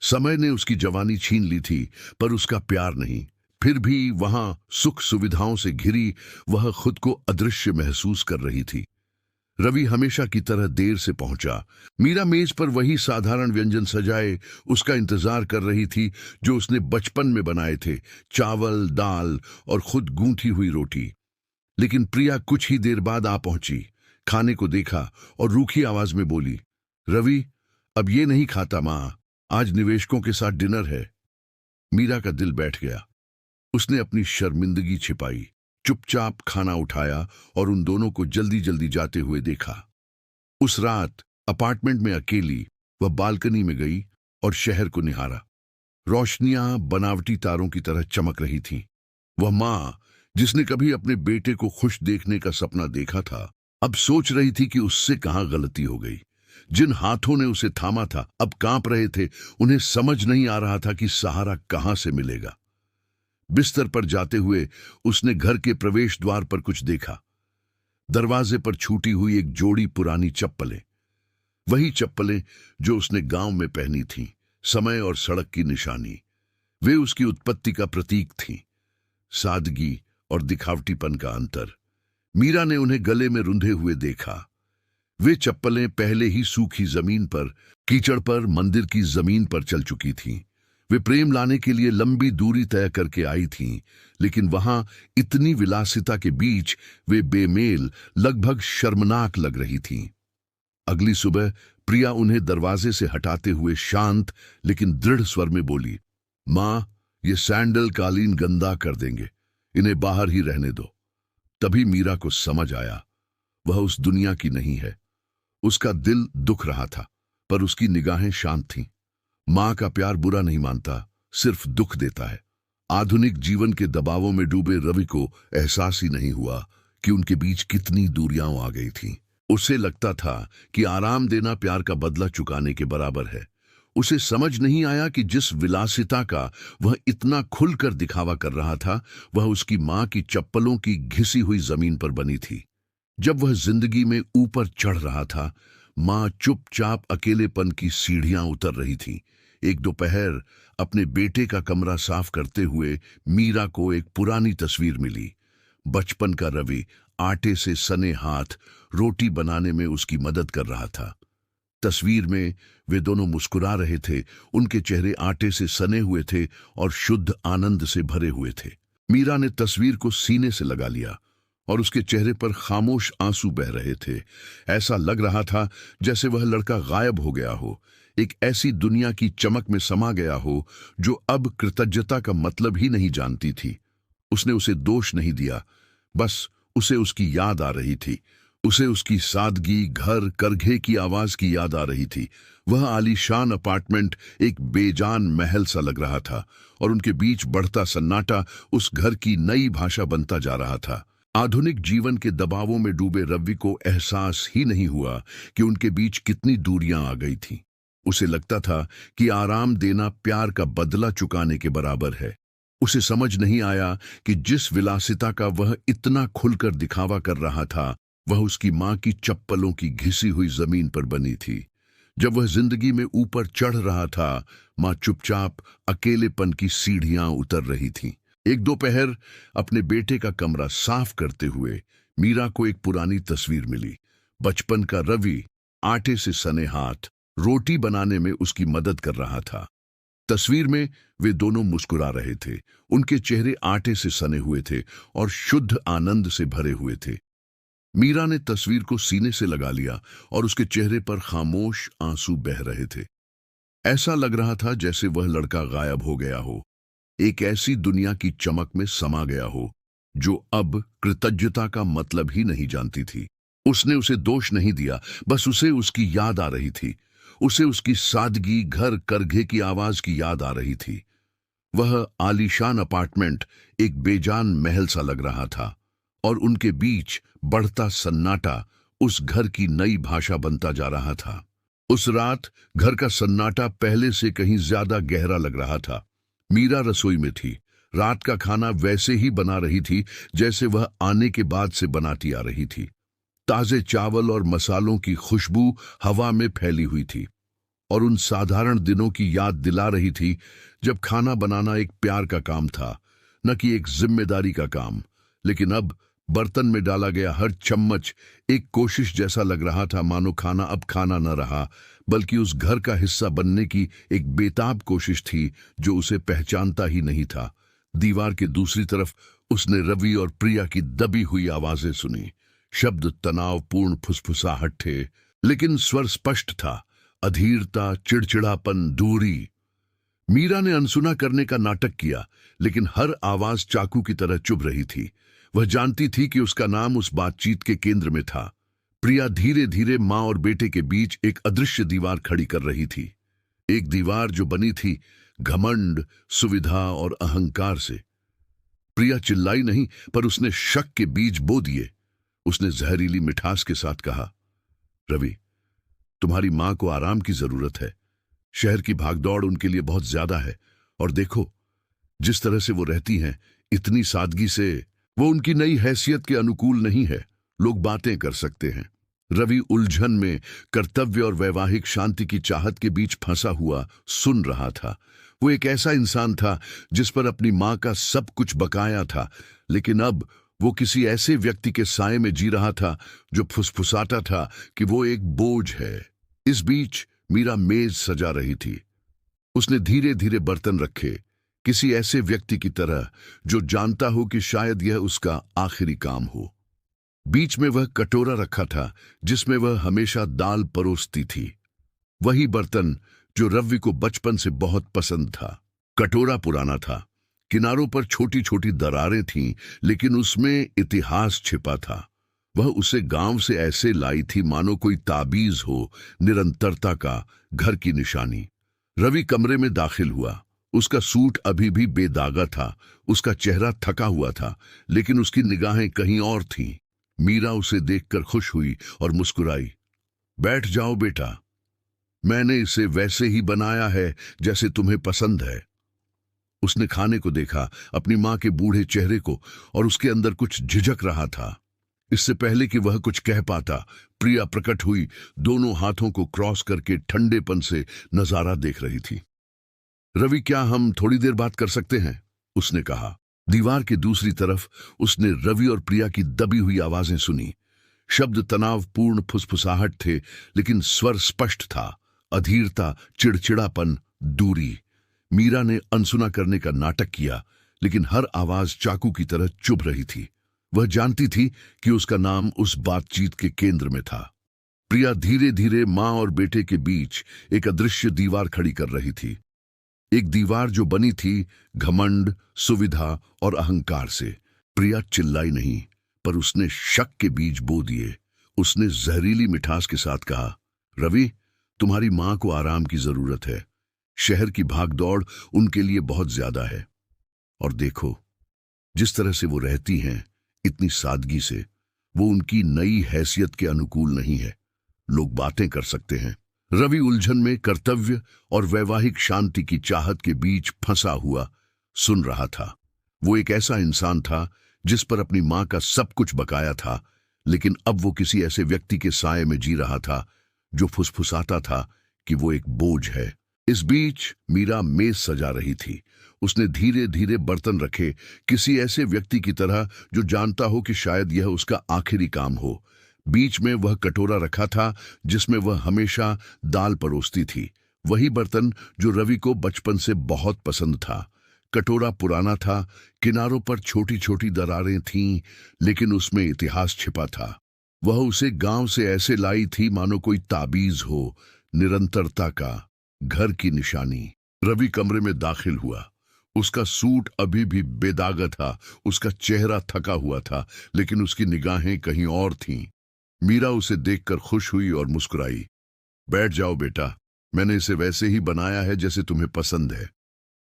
समय ने उसकी जवानी छीन ली थी, पर उसका प्यार नहीं। फिर भी वहां सुख सुविधाओं से घिरी वह खुद को अदृश्य महसूस कर रही थी। रवि हमेशा की तरह देर से पहुंचा। मीरा मेज पर वही साधारण व्यंजन सजाए उसका इंतजार कर रही थी जो उसने बचपन में बनाए थे, चावल, दाल और खुद गूंथी हुई रोटी। लेकिन प्रिया कुछ ही देर बाद आ पहुंची, खाने को देखा और रूखी आवाज में बोली, रवि, अब ये नहीं खाता मां, आज निवेशकों के साथ डिनर है। मीरा का दिल बैठ गया। उसने अपनी शर्मिंदगी छिपाई, चुपचाप खाना उठाया और उन दोनों को जल्दी जल्दी जाते हुए देखा। उस रात अपार्टमेंट में अकेली वह बालकनी में गई और शहर को निहारा। रोशनियां बनावटी तारों की तरह चमक रही थीं। वह मां, जिसने कभी अपने बेटे को खुश देखने का सपना देखा था, अब सोच रही थी कि उससे कहां गलती हो गई। जिन हाथों ने उसे थामा था अब कांप रहे थे। उन्हें समझ नहीं आ रहा था कि सहारा कहां से मिलेगा। बिस्तर पर जाते हुए उसने घर के प्रवेश द्वार पर कुछ देखा। दरवाजे पर छूटी हुई एक जोड़ी पुरानी चप्पलें, वही चप्पलें जो उसने गांव में पहनी थीं, समय और सड़क की निशानी। वे उसकी उत्पत्ति का प्रतीक थीं। सादगी और दिखावटीपन का अंतर। मीरा ने उन्हें गले में रुंधे हुए देखा। वे चप्पलें पहले ही सूखी जमीन पर, कीचड़ पर, मंदिर की जमीन पर चल चुकी थीं। वे प्रेम लाने के लिए लंबी दूरी तय करके आई थीं, लेकिन वहां इतनी विलासिता के बीच वे बेमेल, लगभग शर्मनाक लग रही थीं। अगली सुबह प्रिया उन्हें दरवाजे से हटाते हुए शांत लेकिन दृढ़ स्वर में बोली, मां, ये सैंडल कालीन गंदा कर देंगे, इन्हें बाहर ही रहने दो। तभी मीरा को समझ आया, वह उस दुनिया की नहीं है। उसका दिल दुख रहा था, पर उसकी निगाहें शांत थीं। मां का प्यार बुरा नहीं मानता, सिर्फ दुख देता है। आधुनिक जीवन के दबावों में डूबे रवि को एहसास ही नहीं हुआ कि उनके बीच कितनी दूरियां आ गई थीं। उसे लगता था कि आराम देना प्यार का बदला चुकाने के बराबर है। उसे समझ नहीं आया कि जिस विलासिता का वह इतना खुलकर दिखावा कर रहा था, वह उसकी मां की चप्पलों की घिसी हुई जमीन पर बनी थी। जब वह जिंदगी में ऊपर चढ़ रहा था, मां चुपचाप अकेलेपन की सीढ़ियां उतर रही थी। एक दोपहर अपने बेटे का कमरा साफ करते हुए मीरा को एक पुरानी तस्वीर मिली। बचपन का रवि आटे से सने हाथ रोटी बनाने में उसकी मदद कर रहा था। तस्वीर में वे दोनों मुस्कुरा रहे थे, उनके चेहरे आटे से सने हुए थे और शुद्ध आनंद से भरे हुए थे। मीरा ने तस्वीर को सीने से लगा लिया और उसके चेहरे पर खामोश आंसू बह रहे थे। ऐसा लग रहा था जैसे वह लड़का गायब हो गया हो, एक ऐसी दुनिया की चमक में समा गया हो जो अब कृतज्ञता का मतलब ही नहीं जानती थी। उसने उसे दोष नहीं दिया, बस उसे उसकी याद आ रही थी। उसे उसकी सादगी, घर, करघे की आवाज की याद आ रही थी। वह आलीशान अपार्टमेंट एक बेजान महल सा लग रहा था और उनके बीच बढ़ता सन्नाटा उस घर की नई भाषा बनता जा रहा था। आधुनिक जीवन के दबावों में डूबे रवि को एहसास ही नहीं हुआ कि उनके बीच कितनी दूरियां आ गई थीं। उसे लगता था कि आराम देना प्यार का बदला चुकाने के बराबर है। उसे समझ नहीं आया कि जिस विलासिता का वह इतना खुलकर दिखावा कर रहा था, वह उसकी मां की चप्पलों की घिसी हुई जमीन पर बनी थी। जब वह जिंदगी में ऊपर चढ़ रहा था, मां चुपचाप अकेलेपन की सीढ़ियां उतर रही थी। एक दोपहर अपने बेटे का कमरा साफ करते हुए मीरा को एक पुरानी तस्वीर मिली। बचपन का रवि आटे से सने हाथ रोटी बनाने में उसकी मदद कर रहा था। तस्वीर में वे दोनों मुस्कुरा रहे थे, उनके चेहरे आटे से सने हुए थे और शुद्ध आनंद से भरे हुए थे। मीरा ने तस्वीर को सीने से लगा लिया और उसके चेहरे पर खामोश आंसू बह रहे थे। ऐसा लग रहा था जैसे वह लड़का गायब हो गया हो, एक ऐसी दुनिया की चमक में समा गया हो जो अब कृतज्ञता का मतलब ही नहीं जानती थी। उसने उसे दोष नहीं दिया, बस उसे उसकी याद आ रही थी। उसे उसकी सादगी, घर, करघे की आवाज की याद आ रही थी। वह आलीशान अपार्टमेंट एक बेजान महल सा लग रहा था और उनके बीच बढ़ता सन्नाटा उस घर की नई भाषा बनता जा रहा था। उस रात घर का सन्नाटा पहले से कहीं ज्यादा गहरा लग रहा था। मीरा रसोई में थी। रात का खाना वैसे ही बना रही थी जैसे वह आने के बाद से बनाती आ रही थी। ताजे चावल और मसालों की खुशबू हवा में फैली हुई थी और उन साधारण दिनों की याद दिला रही थी जब खाना बनाना एक प्यार का काम था, न कि एक जिम्मेदारी का काम। लेकिन अब बर्तन में डाला गया हर चम्मच एक कोशिश जैसा लग रहा था, मानो खाना अब खाना न रहा बल्कि उस घर का हिस्सा बनने की एक बेताब कोशिश थी जो उसे पहचानता ही नहीं था। दीवार के दूसरी तरफ उसने रवि और प्रिया की दबी हुई आवाजें सुनी। शब्द तनावपूर्ण फुसफुसाहट थे, लेकिन स्वर स्पष्ट था। अधीरता, चिड़चिड़ापन, दूरी। मीरा ने अनसुना करने का नाटक किया, लेकिन हर आवाज चाकू की तरह चुभ रही थी। वह जानती थी कि उसका नाम उस बातचीत के केंद्र में था। प्रिया धीरे धीरे मां और बेटे के बीच एक अदृश्य दीवार खड़ी कर रही थी। एक दीवार जो बनी थी घमंड, सुविधा और अहंकार से। प्रिया चिल्लाई नहीं, पर उसने शक के बीज बो दिए। उसने जहरीली मिठास के साथ कहा, रवि, तुम्हारी मां को आराम की जरूरत है। शहर की भागदौड़ उनके लिए बहुत ज्यादा है। और देखो, जिस तरह से वो रहती हैं, इतनी सादगी से, वो उनकी नई हैसियत के अनुकूल नहीं है। लोग बातें कर सकते हैं। रवि उलझन में कर्तव्य और वैवाहिक शांति की चाहत के बीच फंसा हुआ सुन रहा था। वो एक ऐसा इंसान था जिस पर अपनी मां का सब कुछ बकाया था, लेकिन अब वो किसी ऐसे व्यक्ति के साए में जी रहा था जो फुसफुसाता था कि वो एक बोझ है। इस बीच मीरा मेज सजा रही थी। उसने धीरे धीरे बर्तन रखे, किसी ऐसे व्यक्ति की तरह जो जानता हो कि शायद यह उसका आखिरी काम हो। बीच में वह कटोरा रखा था जिसमें वह हमेशा दाल परोसती थी। वही बर्तन जो रवि को बचपन से बहुत पसंद था। कटोरा पुराना था, किनारों पर छोटी छोटी दरारें थीं, लेकिन उसमें इतिहास छिपा था। वह उसे गांव से ऐसे लाई थी मानो कोई ताबीज हो, निरंतरता का, घर की निशानी। रवि कमरे में दाखिल हुआ। उसका सूट अभी भी बेदागा था, उसका चेहरा थका हुआ था, लेकिन उसकी निगाहें कहीं और थीं। मीरा उसे देखकर खुश हुई और मुस्कुराई। बैठ जाओ बेटा, मैंने इसे वैसे ही बनाया है जैसे तुम्हें पसंद है। उसने खाने को देखा, अपनी मां के बूढ़े चेहरे को, और उसके अंदर कुछ झिझक रहा था। इससे पहले कि वह कुछ कह पाता, प्रिया प्रकट हुई, दोनों हाथों को क्रॉस करके ठंडेपन से नजारा देख रही थी। रवि, क्या हम थोड़ी देर बात कर सकते हैं? उसने कहा। दीवार के दूसरी तरफ उसने रवि और प्रिया की दबी हुई आवाजें सुनी। शब्द तनावपूर्ण फुसफुसाहट थे, लेकिन स्वर स्पष्ट था। अधीरता, चिड़चिड़ापन, दूरी। मीरा ने अनसुना करने का नाटक किया, लेकिन हर आवाज चाकू की तरह चुभ रही थी। वह जानती थी कि उसका नाम उस बातचीत के केंद्र में था। प्रिया धीरे धीरे मां और बेटे के बीच एक अदृश्य दीवार खड़ी कर रही थी। एक दीवार जो बनी थी घमंड, सुविधा और अहंकार से। प्रिया चिल्लाई नहीं, पर उसने शक के बीज बो दिए। उसने जहरीली मिठास के साथ कहा, रवि, तुम्हारी मां को आराम की जरूरत है। शहर की भागदौड़ उनके लिए बहुत ज्यादा है। और देखो, जिस तरह से वो रहती हैं, इतनी सादगी से, वो उनकी नई हैसियत के अनुकूल नहीं है। लोग बातें कर सकते हैं। रवि उलझन में कर्तव्य और वैवाहिक शांति की चाहत के बीच फंसा हुआ सुन रहा था। वो एक ऐसा इंसान था जिस पर अपनी मां का सब कुछ बकाया था, लेकिन अब वो किसी ऐसे व्यक्ति के साए में जी रहा था जो फुसफुसाता था कि वो एक बोझ है। इस बीच मीरा मेज सजा रही थी। उसने धीरे धीरे बर्तन रखे, किसी ऐसे व्यक्ति की तरह जो जानता हो कि शायद यह उसका आखिरी काम हो। बीच में वह कटोरा रखा था जिसमें वह हमेशा दाल परोसती थी। वही बर्तन जो रवि को बचपन से बहुत पसंद था। कटोरा पुराना था, किनारों पर छोटी छोटी दरारें थीं, लेकिन उसमें इतिहास छिपा था। वह उसे गांव से ऐसे लाई थी मानो कोई ताबीज हो, निरंतरता का, घर की निशानी। रवि कमरे में दाखिल हुआ। उसका सूट अभी भी बेदागा था, उसका चेहरा थका हुआ था, लेकिन उसकी निगाहें कहीं और थीं। मीरा उसे देखकर खुश हुई और मुस्कुराई। बैठ जाओ बेटा, मैंने इसे वैसे ही बनाया है जैसे तुम्हें पसंद है।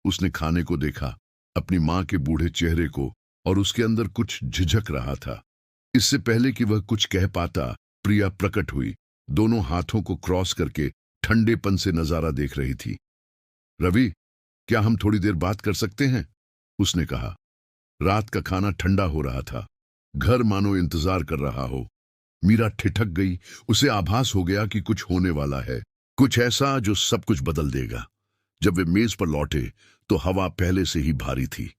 उसने खाने को देखा, अपनी मां के बूढ़े चेहरे को, और उसके अंदर कुछ झिझक रहा था। इससे पहले कि वह कुछ कह पाता, प्रिया प्रकट हुई, दोनों हाथों को क्रॉस करके ठंडेपन से नजारा देख रही थी। रवि, क्या हम थोड़ी देर बात कर सकते हैं? उसने कहा। रात का खाना ठंडा हो रहा था, घर मानो इंतजार कर रहा हो। मीरा ठिठक गई। उसे आभास हो गया कि कुछ होने वाला है, कुछ ऐसा जो सब कुछ बदल देगा। जब वे मेज पर लौटे तो हवा पहले से ही भारी थी।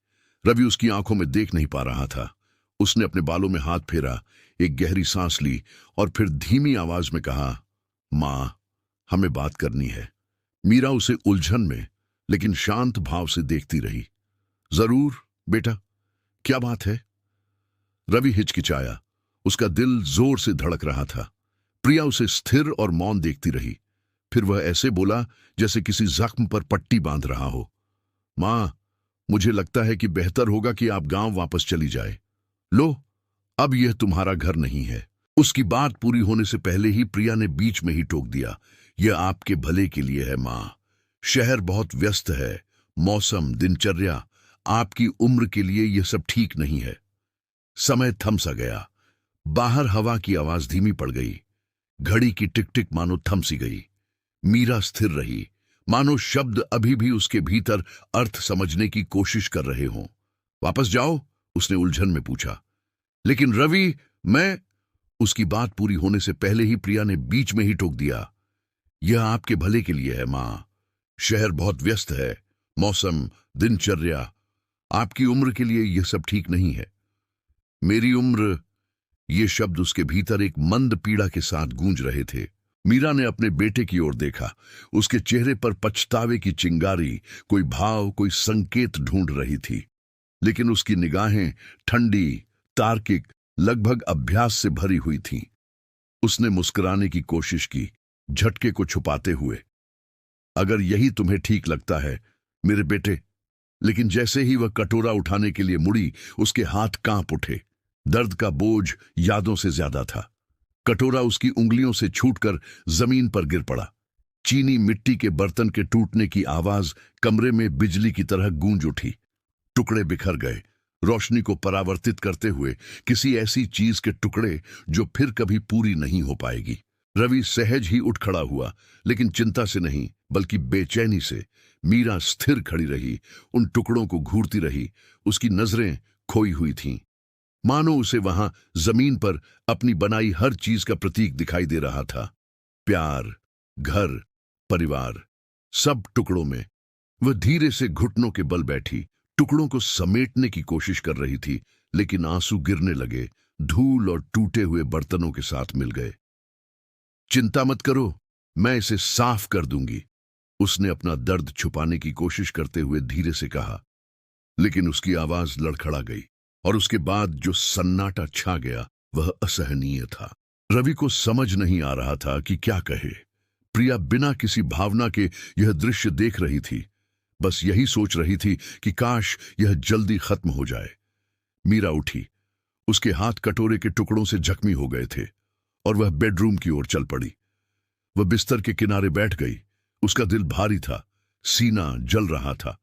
रवि उसकी आंखों में देख नहीं पा रहा था। उसने अपने बालों में हाथ फेरा, एक गहरी सांस ली और फिर धीमी आवाज में कहा, मां, हमें बात करनी है। मीरा उसे उलझन में लेकिन शांत भाव से देखती रही। जरूर बेटा, क्या बात है? रवि हिचकिचाया, उसका दिल जोर से धड़क रहा था। प्रिया उसे स्थिर और मौन देखती रही। फिर वह ऐसे बोला जैसे किसी जख्म पर पट्टी बांध रहा हो, मां, मुझे लगता है कि बेहतर होगा कि आप गांव वापस चली जाए। लो, अब यह तुम्हारा घर नहीं है। उसकी बात पूरी होने से पहले ही प्रिया ने बीच में ही टोक दिया, यह आपके भले के लिए है मां। शहर बहुत व्यस्त है, मौसम, दिनचर्या, आपकी उम्र के लिए यह सब ठीक नहीं है। समय थम सा गया। बाहर हवा की आवाज धीमी पड़ गई। घड़ी की टिक टिक मानो थम सी गई। मीरा स्थिर रही, मानो शब्द अभी भी उसके भीतर अर्थ समझने की कोशिश कर रहे हों। वापस जाओ? उसने उलझन में पूछा। लेकिन रवि, मैं... उसकी बात पूरी होने से पहले ही प्रिया ने बीच में ही टोक दिया, यह आपके भले के लिए है मां। शहर बहुत व्यस्त है, मौसम, दिनचर्या, आपकी उम्र के लिए यह सब ठीक नहीं है। मेरी उम्र... ये शब्द उसके भीतर एक मंद पीड़ा के साथ गूंज रहे थे। मीरा ने अपने बेटे की ओर देखा। उसके चेहरे पर पछतावे की चिंगारी, कोई भाव, कोई संकेत ढूंढ रही थी। लेकिन उसकी निगाहें ठंडी, तार्किक, लगभग अभ्यास से भरी हुई थीं। उसने मुस्कुराने की कोशिश की, झटके को छुपाते हुए। अगर यही तुम्हें ठीक लगता है मेरे बेटे। लेकिन जैसे ही वह कटोरा उठाने के लिए मुड़ी, उसके हाथ कांप उठे। दर्द का बोझ यादों से ज्यादा था। कटोरा उसकी उंगलियों से छूटकर जमीन पर गिर पड़ा। चीनी मिट्टी के बर्तन के टूटने की आवाज कमरे में बिजली की तरह गूंज उठी। टुकड़े बिखर गए, रोशनी को परावर्तित करते हुए किसी ऐसी चीज के टुकड़े जो फिर कभी पूरी नहीं हो पाएगी। रवि सहज ही उठ खड़ा हुआ, लेकिन चिंता से नहीं बल्कि बेचैनी से। मीरा स्थिर खड़ी रही, उन टुकड़ों को घूरती रही। उसकी नजरें खोई हुई थीं, मानो उसे वहां जमीन पर अपनी बनाई हर चीज का प्रतीक दिखाई दे रहा था। प्यार, घर, परिवार, सब टुकड़ों में। वह धीरे से घुटनों के बल बैठी, टुकड़ों को समेटने की कोशिश कर रही थी, लेकिन आंसू गिरने लगे, धूल और टूटे हुए बर्तनों के साथ मिल गए। चिंता मत करो, मैं इसे साफ कर दूंगी, उसने अपना दर्द छुपाने की कोशिश करते हुए धीरे से कहा। लेकिन उसकी आवाज लड़खड़ा गई और उसके बाद जो सन्नाटा छा गया वह असहनीय था। रवि को समझ नहीं आ रहा था कि क्या कहे। प्रिया बिना किसी भावना के यह दृश्य देख रही थी, बस यही सोच रही थी कि काश यह जल्दी खत्म हो जाए। मीरा उठी, उसके हाथ कटोरे के टुकड़ों से जख्मी हो गए थे और वह बेडरूम की ओर चल पड़ी। वह बिस्तर के किनारे बैठ गई। उसका दिल भारी था, सीना जल रहा था।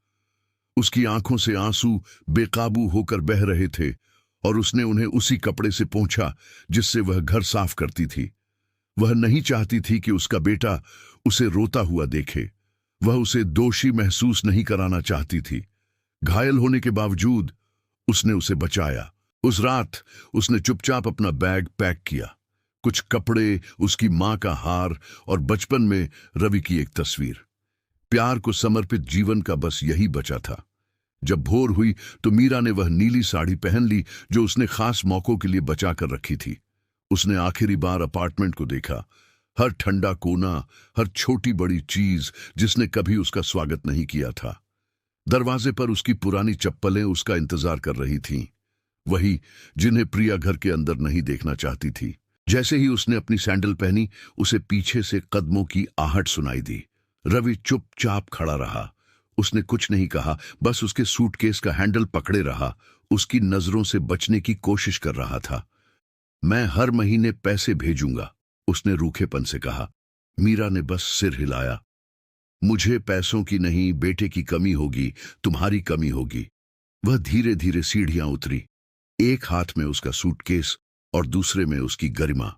उसकी आंखों से आंसू बेकाबू होकर बह रहे थे और उसने उन्हें उसी कपड़े से पोंछा जिससे वह घर साफ करती थी। वह नहीं चाहती थी कि उसका बेटा उसे रोता हुआ देखे। वह उसे दोषी महसूस नहीं कराना चाहती थी। घायल होने के बावजूद उसने उसे बचाया। उस रात उसने चुपचाप अपना बैग पैक किया, कुछ कपड़े, उसकी मां का हार और बचपन में रवि की एक तस्वीर। प्यार को समर्पित जीवन का बस यही बचा था। जब भोर हुई तो मीरा ने वह नीली साड़ी पहन ली जो उसने खास मौकों के लिए बचा कर रखी थी। उसने आखिरी बार अपार्टमेंट को देखा, हर ठंडा कोना, हर छोटी बड़ी चीज जिसने कभी उसका स्वागत नहीं किया था। दरवाजे पर उसकी पुरानी चप्पलें उसका इंतजार कर रही थीं, वही जिन्हें प्रिया घर के अंदर नहीं देखना चाहती थी। जैसे ही उसने अपनी सैंडल पहनी, उसे पीछे से कदमों की आहट सुनाई दी। रवि चुपचाप खड़ा रहा। उसने कुछ नहीं कहा, बस उसके सूटकेस का हैंडल पकड़े रहा। उसकी नजरों से बचने की कोशिश कर रहा था। मैं हर महीने पैसे भेजूंगा, उसने रूखेपन से कहा। मीरा ने बस सिर हिलाया। मुझे पैसों की नहीं, बेटे की कमी होगी, तुम्हारी कमी होगी। वह धीरे धीरे सीढ़ियां उतरी, एक हाथ में उसका सूटकेस और दूसरे में उसकी गरिमा।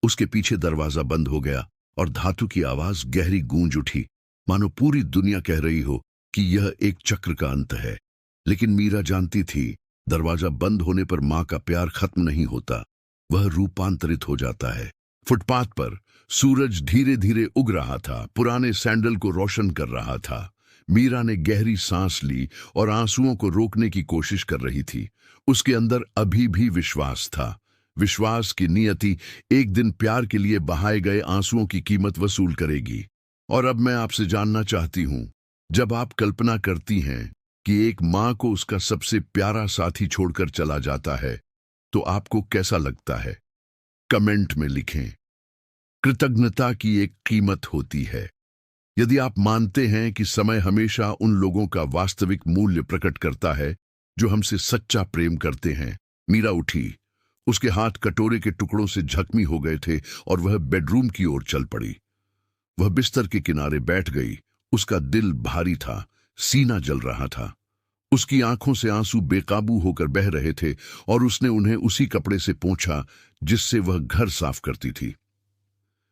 उसके पीछे दरवाजा बंद हो गया और धातु की आवाज गहरी गूंज उठी, मानो पूरी दुनिया कह रही हो कि यह एक चक्र का अंत है। लेकिन मीरा जानती थी, दरवाजा बंद होने पर मां का प्यार खत्म नहीं होता, वह रूपांतरित हो जाता है। फुटपाथ पर सूरज धीरे धीरे उग रहा था, पुराने सैंडल को रोशन कर रहा था। मीरा ने गहरी सांस ली और आंसुओं को रोकने की कोशिश कर रही थी। उसके अंदर अभी भी विश्वास था, विश्वास की नियति एक दिन प्यार के लिए बहाए गए आंसुओं की कीमत वसूल करेगी। और अब मैं आपसे जानना चाहती हूं, जब आप कल्पना करती हैं कि एक मां को उसका सबसे प्यारा साथी छोड़कर चला जाता है, तो आपको कैसा लगता है? कमेंट में लिखें। कृतज्ञता की एक कीमत होती है। यदि आप मानते हैं कि समय हमेशा उन लोगों का वास्तविक मूल्य प्रकट करता है जो हमसे सच्चा प्रेम करते हैं। मीरा उठी। उसके हाथ कटोरे के टुकड़ों से जख्मी हो गए थे और वह बेडरूम की ओर चल पड़ी। वह बिस्तर के किनारे बैठ गई। उसका दिल भारी था, सीना जल रहा था। उसकी आंखों से आंसू बेकाबू होकर बह रहे थे और उसने उन्हें उसी कपड़े से पोंछा जिससे वह घर साफ करती थी।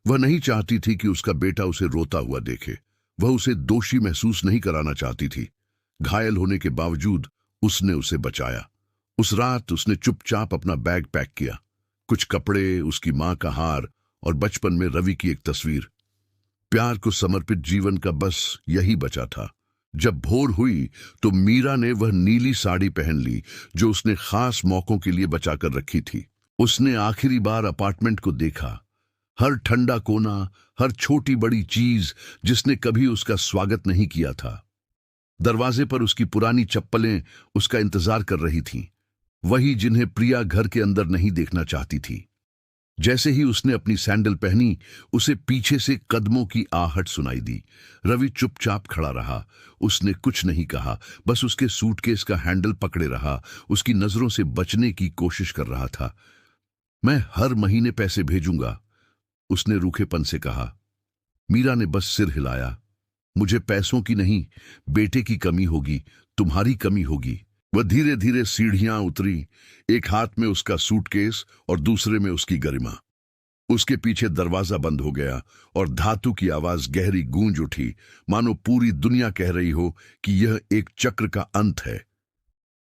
वह नहीं चाहती थी कि उसका बेटा उसे रोता हुआ देखे। वह उसे दोषी महसूस नहीं कराना चाहती थी। घायल होने के बावजूद उसने उसे बचाया। उस रात उसने चुपचाप अपना बैग पैक किया। कुछ कपड़े, उसकी मां का हार और बचपन में रवि की एक तस्वीर। प्यार को समर्पित जीवन का बस यही बचा था। जब भोर हुई तो मीरा ने वह नीली साड़ी पहन ली जो उसने खास मौकों के लिए बचाकर रखी थी। उसने आखिरी बार अपार्टमेंट को देखा। हर ठंडा कोना, हर छोटी बड़ी चीज जिसने कभी उसका स्वागत नहीं किया था। दरवाजे पर उसकी पुरानी चप्पलें उसका इंतजार कर रही थीं, वही जिन्हें प्रिया घर के अंदर नहीं देखना चाहती थी। जैसे ही उसने अपनी सैंडल पहनी, उसे पीछे से कदमों की आहट सुनाई दी। रवि चुपचाप खड़ा रहा। उसने कुछ नहीं कहा, बस उसके सूटकेस का हैंडल पकड़े रहा। उसकी नजरों से बचने की कोशिश कर रहा था। मैं हर महीने पैसे भेजूंगा, उसने रूखेपन से कहा। मीरा ने बस सिर हिलाया। मुझे पैसों की नहीं, बेटे की कमी होगी, तुम्हारी कमी होगी। वह धीरे धीरे सीढ़ियां उतरी, एक हाथ में उसका सूटकेस और दूसरे में उसकी गरिमा। उसके पीछे दरवाजा बंद हो गया और धातु की आवाज गहरी गूंज उठी, मानो पूरी दुनिया कह रही हो कि यह एक चक्र का अंत है।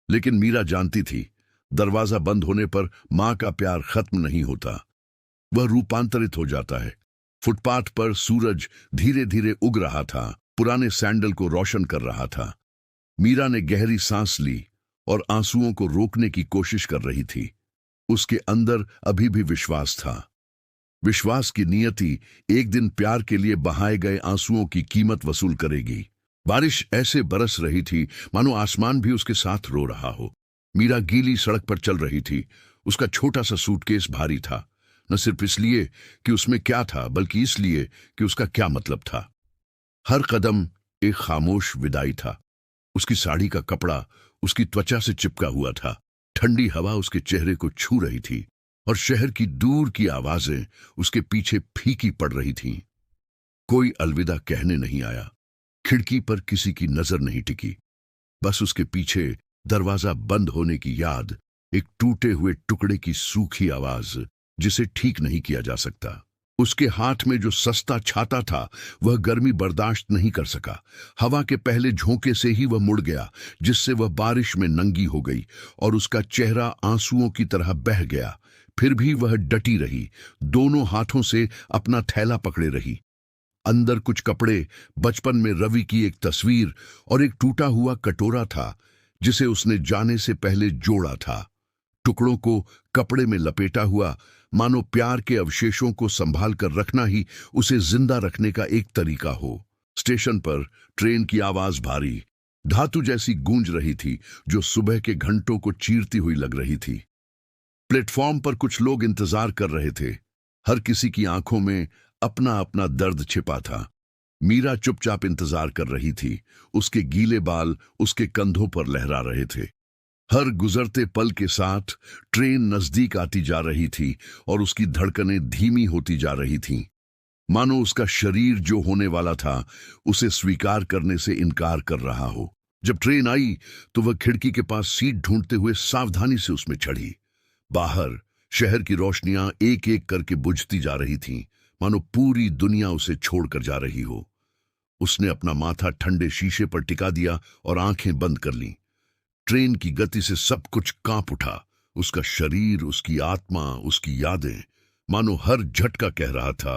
लेकिन मीरा जानती थी, दरवाजा बंद होने पर मां का प्यार खत्म नहीं होता, वह रूपांतरित हो जाता है। फुटपाथ पर सूरज धीरे धीरे उग रहा था, पुराने सैंडल को रोशन कर रहा था। मीरा ने गहरी सांस ली और आंसुओं को रोकने की कोशिश कर रही थी। उसके अंदर अभी भी विश्वास था, विश्वास की नियति एक दिन प्यार के लिए बहाए गए आंसुओं की कीमत वसूल करेगी। बारिश ऐसे बरस रही थी मानो आसमान भी उसके साथ रो रहा हो। मीरा गीली सड़क पर चल रही थी। उसका छोटा सा सूटकेस भारी था, न सिर्फ इसलिए कि उसमें क्या था, बल्कि इसलिए कि उसका क्या मतलब था। हर कदम एक खामोश विदाई था। उसकी साड़ी का कपड़ा उसकी त्वचा से चिपका हुआ था। ठंडी हवा उसके चेहरे को छू रही थी और शहर की दूर की आवाजें उसके पीछे फीकी पड़ रही थीं। कोई अलविदा कहने नहीं आया। खिड़की पर किसी की नजर नहीं टिकी। बस उसके पीछे दरवाजा बंद होने की याद, एक टूटे हुए टुकड़े की सूखी आवाज जिसे ठीक नहीं किया जा सकता। उसके हाथ में जो सस्ता छाता था वह गर्मी बर्दाश्त नहीं कर सका। हवा के पहले झोंके से ही वह मुड़ गया, जिससे वह बारिश में नंगी हो गई और उसका चेहरा आंसुओं की तरह बह गया। फिर भी वह डटी रही, दोनों हाथों से अपना थैला पकड़े रही। अंदर कुछ कपड़े, बचपन में रवि की एक तस्वीर और एक टूटा हुआ कटोरा था जिसे उसने जाने से पहले जोड़ा था। टुकड़ों को कपड़े में लपेटा हुआ, मानो प्यार के अवशेषों को संभाल कर रखना ही उसे जिंदा रखने का एक तरीका हो। स्टेशन पर ट्रेन की आवाज भारी, धातु जैसी गूंज रही थी जो सुबह के घंटों को चीरती हुई लग रही थी। प्लेटफॉर्म पर कुछ लोग इंतजार कर रहे थे। हर किसी की आंखों में अपना अपना दर्द छिपा था। मीरा चुपचाप इंतजार कर रही थी। उसके गीले बाल उसके कंधों पर लहरा रहे थे। हर गुजरते पल के साथ ट्रेन नजदीक आती जा रही थी और उसकी धड़कनें धीमी होती जा रही थीं। मानो उसका शरीर जो होने वाला था उसे स्वीकार करने से इनकार कर रहा हो। जब ट्रेन आई तो वह खिड़की के पास सीट ढूंढते हुए सावधानी से उसमें चढ़ी। बाहर शहर की रोशनियां एक एक करके बुझती जा रही थीं, मानो पूरी दुनिया उसे छोड़कर जा रही हो। उसने अपना माथा ठंडे शीशे पर टिका दिया और आंखें बंद कर लीं। ट्रेन की गति से सब कुछ कांप उठा, उसका शरीर, उसकी आत्मा, उसकी यादें। मानो हर झटका कह रहा था,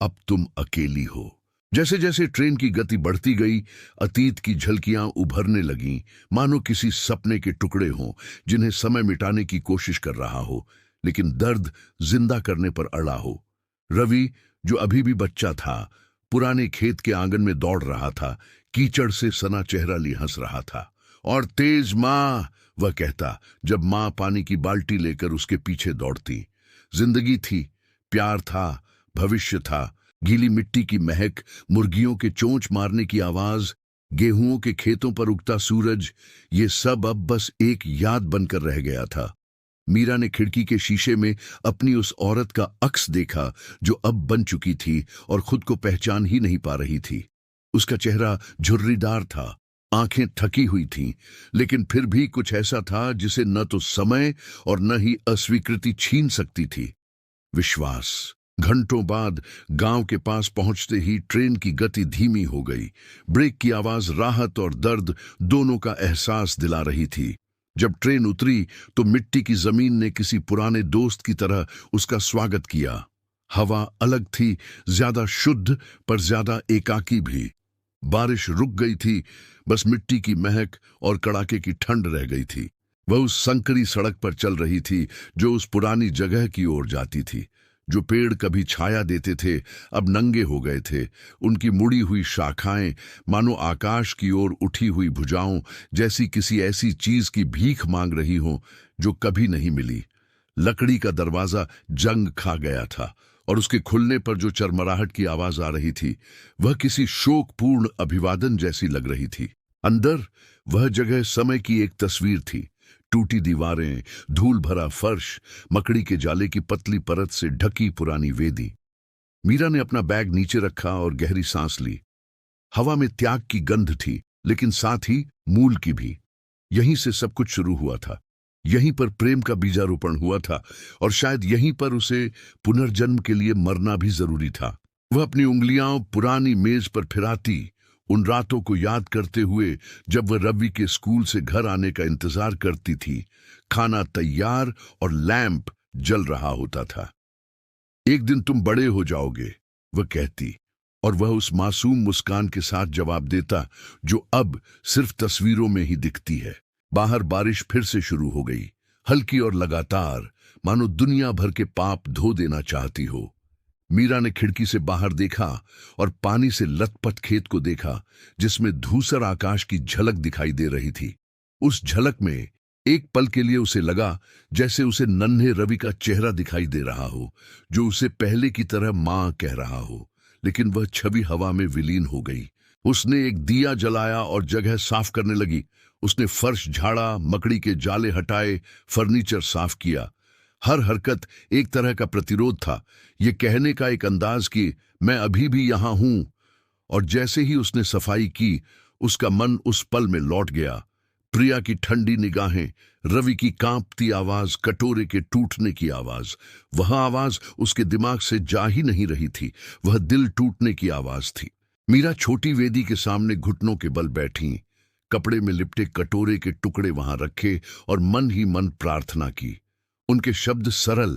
अब तुम अकेली हो। जैसे जैसे ट्रेन की गति बढ़ती गई, अतीत की झलकियां उभरने लगीं, मानो किसी सपने के टुकड़े हों जिन्हें समय मिटाने की कोशिश कर रहा हो, लेकिन दर्द जिंदा करने पर अड़ा हो। रवि, जो अभी भी बच्चा था, पुराने खेत के आंगन में दौड़ रहा था, कीचड़ से सना चेहरा लिए हंस रहा था। और तेज माँ, वह कहता, जब माँ पानी की बाल्टी लेकर उसके पीछे दौड़ती। जिंदगी थी, प्यार था, भविष्य था, गीली मिट्टी की महक, मुर्गियों के चोंच मारने की आवाज, गेहूंों के खेतों पर उगता सूरज, ये सब अब बस एक याद बनकर रह गया था। मीरा ने खिड़की के शीशे में अपनी उस औरत का अक्स देखा जो अब बन चुकी थी और खुद को पहचान ही नहीं पा रही थी। उसका चेहरा झुर्रीदार था, आंखें थकी हुई थीं, लेकिन फिर भी कुछ ऐसा था जिसे न तो समय और न ही अस्वीकृति छीन सकती थी। विश्वास। घंटों बाद गांव के पास पहुंचते ही ट्रेन की गति धीमी हो गई। ब्रेक की आवाज राहत और दर्द दोनों का एहसास दिला रही थी। जब ट्रेन उतरी तो मिट्टी की जमीन ने किसी पुराने दोस्त की तरह उसका स्वागत किया। हवा अलग थी, ज्यादा शुद्ध पर ज्यादा एकाकी भी। बारिश रुक गई थी, बस मिट्टी की महक और कड़ाके की ठंड रह गई थी। वह उस संकरी सड़क पर चल रही थी जो उस पुरानी जगह की ओर जाती थी। जो पेड़ कभी छाया देते थे अब नंगे हो गए थे, उनकी मुड़ी हुई शाखाएं मानो आकाश की ओर उठी हुई भुजाओं जैसी किसी ऐसी चीज की भीख मांग रही हो जो कभी नहीं मिली। लकड़ी का दरवाजा जंग खा गया था और उसके खुलने पर जो चरमराहट की आवाज आ रही थी वह किसी शोकपूर्ण अभिवादन जैसी लग रही थी। अंदर वह जगह समय की एक तस्वीर थी। टूटी दीवारें, धूल भरा फर्श, मकड़ी के जाले की पतली परत से ढकी पुरानी वेदी। मीरा ने अपना बैग नीचे रखा और गहरी सांस ली। हवा में त्याग की गंध थी, लेकिन साथ ही मूल की भी। यहीं से सब कुछ शुरू हुआ था, यहीं पर प्रेम का बीजारोपण हुआ था और शायद यहीं पर उसे पुनर्जन्म के लिए मरना भी जरूरी था। वह अपनी उंगलियां पुरानी मेज पर फिराती, उन रातों को याद करते हुए जब वह रवि के स्कूल से घर आने का इंतजार करती थी। खाना तैयार और लैंप जल रहा होता था। एक दिन तुम बड़े हो जाओगे, वह कहती, और वह उस मासूम मुस्कान के साथ जवाब देता जो अब सिर्फ तस्वीरों में ही दिखती है। बाहर बारिश फिर से शुरू हो गई, हल्की और लगातार, मानो दुनिया भर के पाप धो देना चाहती हो। मीरा ने खिड़की से बाहर देखा और पानी से लथपथ खेत को देखा जिसमें धूसर आकाश की झलक दिखाई दे रही थी। उस झलक में एक पल के लिए उसे लगा जैसे उसे नन्हे रवि का चेहरा दिखाई दे रहा हो जो उसे पहले की तरह मां कह रहा हो, लेकिन वह छवि हवा में विलीन हो गई। उसने एक दिया जलाया और जगह साफ करने लगी। उसने फर्श झाड़ा, मकड़ी के जाले हटाए, फर्नीचर साफ किया। हर हरकत एक तरह का प्रतिरोध था, ये कहने का एक अंदाज कि मैं अभी भी यहां हूं। और जैसे ही उसने सफाई की, उसका मन उस पल में लौट गया। प्रिया की ठंडी निगाहें, रवि की कांपती आवाज, कटोरे के टूटने की आवाज। वह आवाज उसके दिमाग से जा ही नहीं रही थी, वह दिल टूटने की आवाज थी। मीरा छोटी वेदी के सामने घुटनों के बल बैठी, कपड़े में लिपटे कटोरे के टुकड़े वहां रखे और मन ही मन प्रार्थना की। उनके शब्द सरल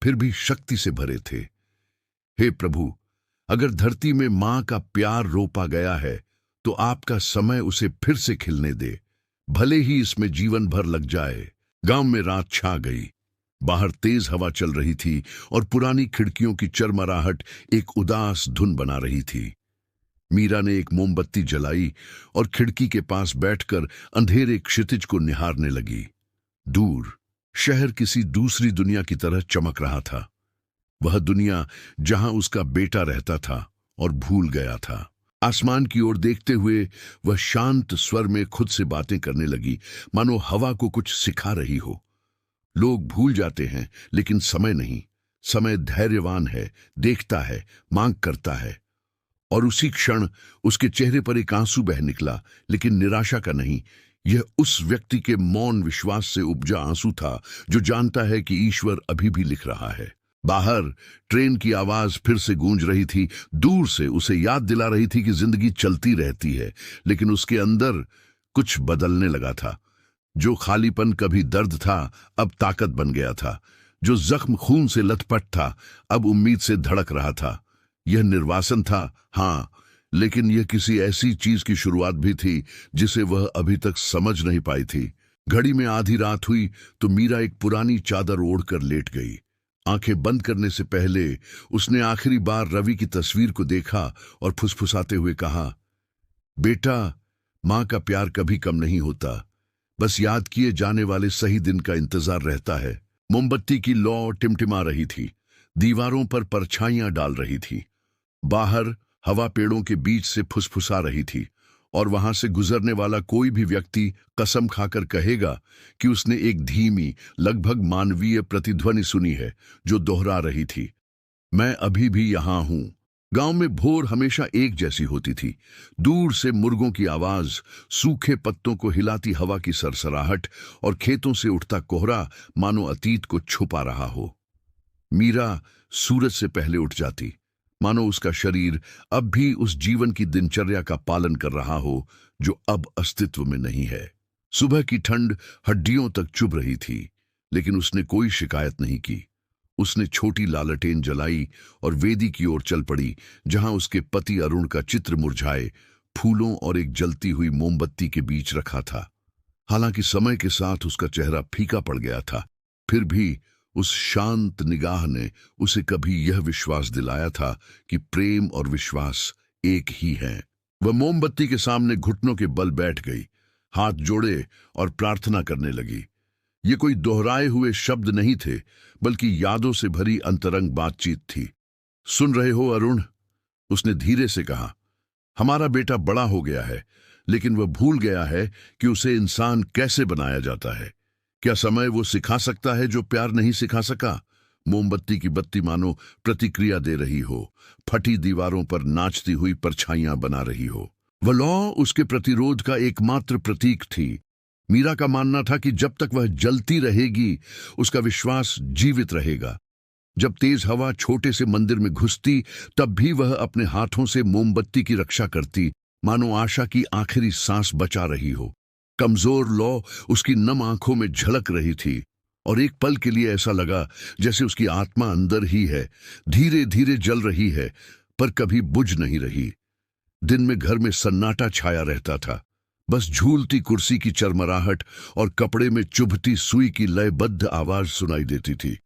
फिर भी शक्ति से भरे थे। हे प्रभु, अगर धरती में मां का प्यार रोपा गया है तो आपका समय उसे फिर से खिलने दे, भले ही इसमें जीवन भर लग जाए। गांव में रात छा गई। बाहर तेज हवा चल रही थी और पुरानी खिड़कियों की चरमराहट एक उदास धुन बना रही थी। मीरा ने एक मोमबत्ती जलाई और खिड़की के पास बैठकर अंधेरे क्षितिज को निहारने लगी। दूर शहर किसी दूसरी दुनिया की तरह चमक रहा था, वह दुनिया जहां उसका बेटा रहता था और भूल गया था। आसमान की ओर देखते हुए वह शांत स्वर में खुद से बातें करने लगी, मानो हवा को कुछ सिखा रही हो। लोग भूल जाते हैं, लेकिन समय नहीं। समय धैर्यवान है, देखता है, मांग करता है। और उसी क्षण उसके चेहरे पर एक आंसू बह निकला, लेकिन निराशा का नहीं। यह उस व्यक्ति के मौन विश्वास से उपजा आंसू था जो जानता है कि ईश्वर अभी भी लिख रहा है। बाहर ट्रेन की आवाज फिर से गूंज रही थी, दूर से उसे याद दिला रही थी कि जिंदगी चलती रहती है, लेकिन उसके अंदर कुछ बदलने लगा था। जो खालीपन कभी दर्द था अब ताकत बन गया था। जो जख्म खून से लथपथ था अब उम्मीद से धड़क रहा था। यह निर्वासन था, हाँ, लेकिन यह किसी ऐसी चीज की शुरुआत भी थी जिसे वह अभी तक समझ नहीं पाई थी। घड़ी में आधी रात हुई तो मीरा एक पुरानी चादर ओढ़कर लेट गई। आंखें बंद करने से पहले उसने आखिरी बार रवि की तस्वीर को देखा और फुसफुसाते हुए कहा, बेटा, मां का प्यार कभी कम नहीं होता, बस याद किए जाने वाले सही दिन का इंतजार रहता है। मोमबत्ती की लौ टिमटिमा रही थी, दीवारों पर परछाइयां डाल रही थी। बाहर हवा पेड़ों के बीच से फुसफुसा रही थी और वहां से गुजरने वाला कोई भी व्यक्ति कसम खाकर कहेगा कि उसने एक धीमी, लगभग मानवीय प्रतिध्वनि सुनी है जो दोहरा रही थी, मैं अभी भी यहां हूं। गांव में भोर हमेशा एक जैसी होती थी। दूर से मुर्गों की आवाज, सूखे पत्तों को हिलाती हवा की सरसराहट और खेतों से उठता कोहरा मानो अतीत को छुपा रहा हो। मीरा सूरज से पहले उठ जाती, मानो उसका शरीर अब भी उस जीवन की दिनचर्या का पालन कर रहा हो जो अब अस्तित्व में नहीं है। सुबह की ठंड हड्डियों तक चुभ रही थी, लेकिन उसने कोई शिकायत नहीं की। उसने छोटी लालटेन जलाई और वेदी की ओर चल पड़ी, जहां उसके पति अरुण का चित्र मुरझाए फूलों और एक जलती हुई मोमबत्ती के बीच रखा था। हालांकि समय के साथ उसका चेहरा फीका पड़ गया था, फिर भी उस शांत निगाह ने उसे कभी यह विश्वास दिलाया था कि प्रेम और विश्वास एक ही हैं। वह मोमबत्ती के सामने घुटनों के बल बैठ गई, हाथ जोड़े और प्रार्थना करने लगी। ये कोई दोहराए हुए शब्द नहीं थे, बल्कि यादों से भरी अंतरंग बातचीत थी। सुन रहे हो अरुण? उसने धीरे से कहा। हमारा बेटा बड़ा हो गया है, लेकिन वह भूल गया है कि उसे इंसान कैसे बनाया जाता है। क्या समय वो सिखा सकता है जो प्यार नहीं सिखा सका? मोमबत्ती की बत्ती मानो प्रतिक्रिया दे रही हो, फटी दीवारों पर नाचती हुई परछाइयां बना रही हो। वह लौ उसके प्रतिरोध का एकमात्र प्रतीक थी। मीरा का मानना था कि जब तक वह जलती रहेगी, उसका विश्वास जीवित रहेगा। जब तेज हवा छोटे से मंदिर में घुसती, तब भी वह अपने हाथों से मोमबत्ती की रक्षा करती, मानो आशा की आखिरी सांस बचा रही हो। कमजोर लौ उसकी नम आंखों में झलक रही थी और एक पल के लिए ऐसा लगा जैसे उसकी आत्मा अंदर ही है, धीरे धीरे जल रही है, पर कभी बुझ नहीं रही। दिन में घर में सन्नाटा छाया रहता था, बस झूलती कुर्सी की चरमराहट और कपड़े में चुभती सुई की लयबद्ध आवाज सुनाई देती थी।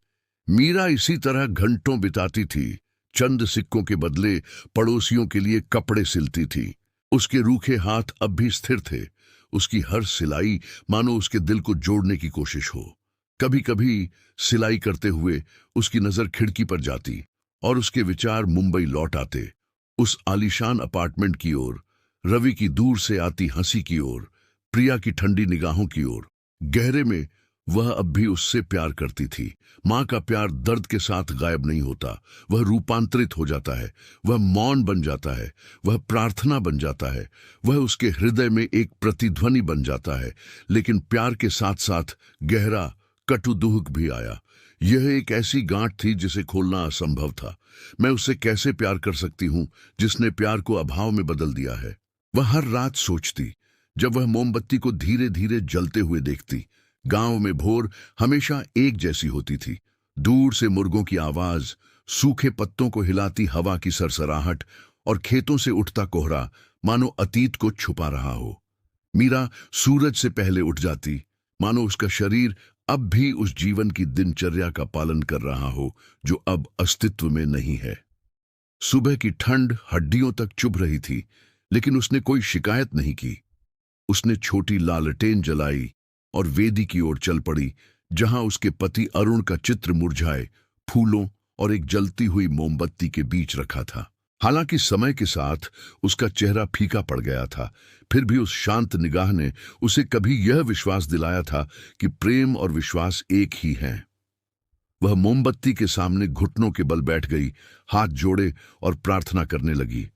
मीरा इसी तरह घंटों बिताती थी, चंद सिक्कों के बदले पड़ोसियों के लिए कपड़े सिलती थी। उसके रूखे हाथ अब भी स्थिर थे, उसकी हर सिलाई मानो उसके दिल को जोड़ने की कोशिश हो। कभी कभी सिलाई करते हुए उसकी नजर खिड़की पर जाती और उसके विचार मुंबई लौट आते, उस आलीशान अपार्टमेंट की ओर, रवि की दूर से आती हंसी की ओर, प्रिया की ठंडी निगाहों की ओर। गहरे में वह अब भी उससे प्यार करती थी। मां का प्यार दर्द के साथ गायब नहीं होता, वह रूपांतरित हो जाता है, वह मौन बन जाता है, वह प्रार्थना बन जाता है, वह उसके हृदय में एक प्रतिध्वनि बन जाता है। लेकिन प्यार के साथ साथ गहरा कटु दुख भी आया। यह एक ऐसी गांठ थी जिसे खोलना असंभव था। मैं उससे कैसे प्यार कर सकती हूं जिसने प्यार को अभाव में बदल दिया है? वह हर रात सोचती, जब वह मोमबत्ती को धीरे धीरे जलते हुए देखती। गांव में भोर हमेशा एक जैसी होती थी। दूर से मुर्गों की आवाज, सूखे पत्तों को हिलाती हवा की सरसराहट और खेतों से उठता कोहरा मानो अतीत को छुपा रहा हो। मीरा सूरज से पहले उठ जाती, मानो उसका शरीर अब भी उस जीवन की दिनचर्या का पालन कर रहा हो जो अब अस्तित्व में नहीं है। सुबह की ठंड हड्डियों तक चुभ रही थी, लेकिन उसने कोई शिकायत नहीं की। उसने छोटी लालटेन जलाई और वेदी की ओर चल पड़ी, जहां उसके पति अरुण का चित्र मुरझाए फूलों और एक जलती हुई मोमबत्ती के बीच रखा था। हालांकि समय के साथ उसका चेहरा फीका पड़ गया था, फिर भी उस शांत निगाह ने उसे कभी यह विश्वास दिलाया था कि प्रेम और विश्वास एक ही हैं। वह मोमबत्ती के सामने घुटनों के बल बैठ गई, हाथ जोड़े और प्रार्थना करने लगी।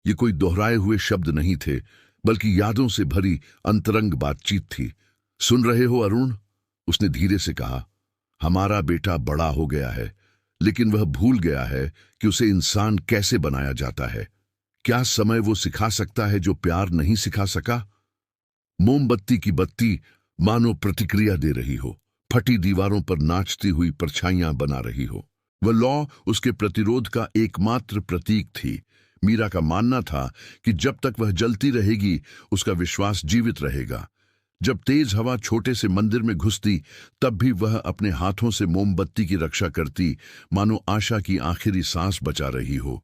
ये कोई दोहराए हुए शब्द नहीं थे, बल्कि यादों से भरी अंतरंग बातचीत थी। सुन रहे हो अरुण? उसने धीरे से कहा। हमारा बेटा बड़ा हो गया है, लेकिन वह भूल गया है कि उसे इंसान कैसे बनाया जाता है। क्या समय वो सिखा सकता है जो प्यार नहीं सिखा सका? मोमबत्ती की बत्ती मानो प्रतिक्रिया दे रही हो, फटी दीवारों पर नाचती हुई परछाइयां बना रही हो। वह लौ उसके प्रतिरोध का एकमात्र प्रतीक थी। मीरा का मानना था कि जब तक वह जलती रहेगी उसका विश्वास जीवित रहेगा। जब तेज हवा छोटे से मंदिर में घुसती तब भी वह अपने हाथों से मोमबत्ती की रक्षा करती, मानो आशा की आखिरी सांस बचा रही हो।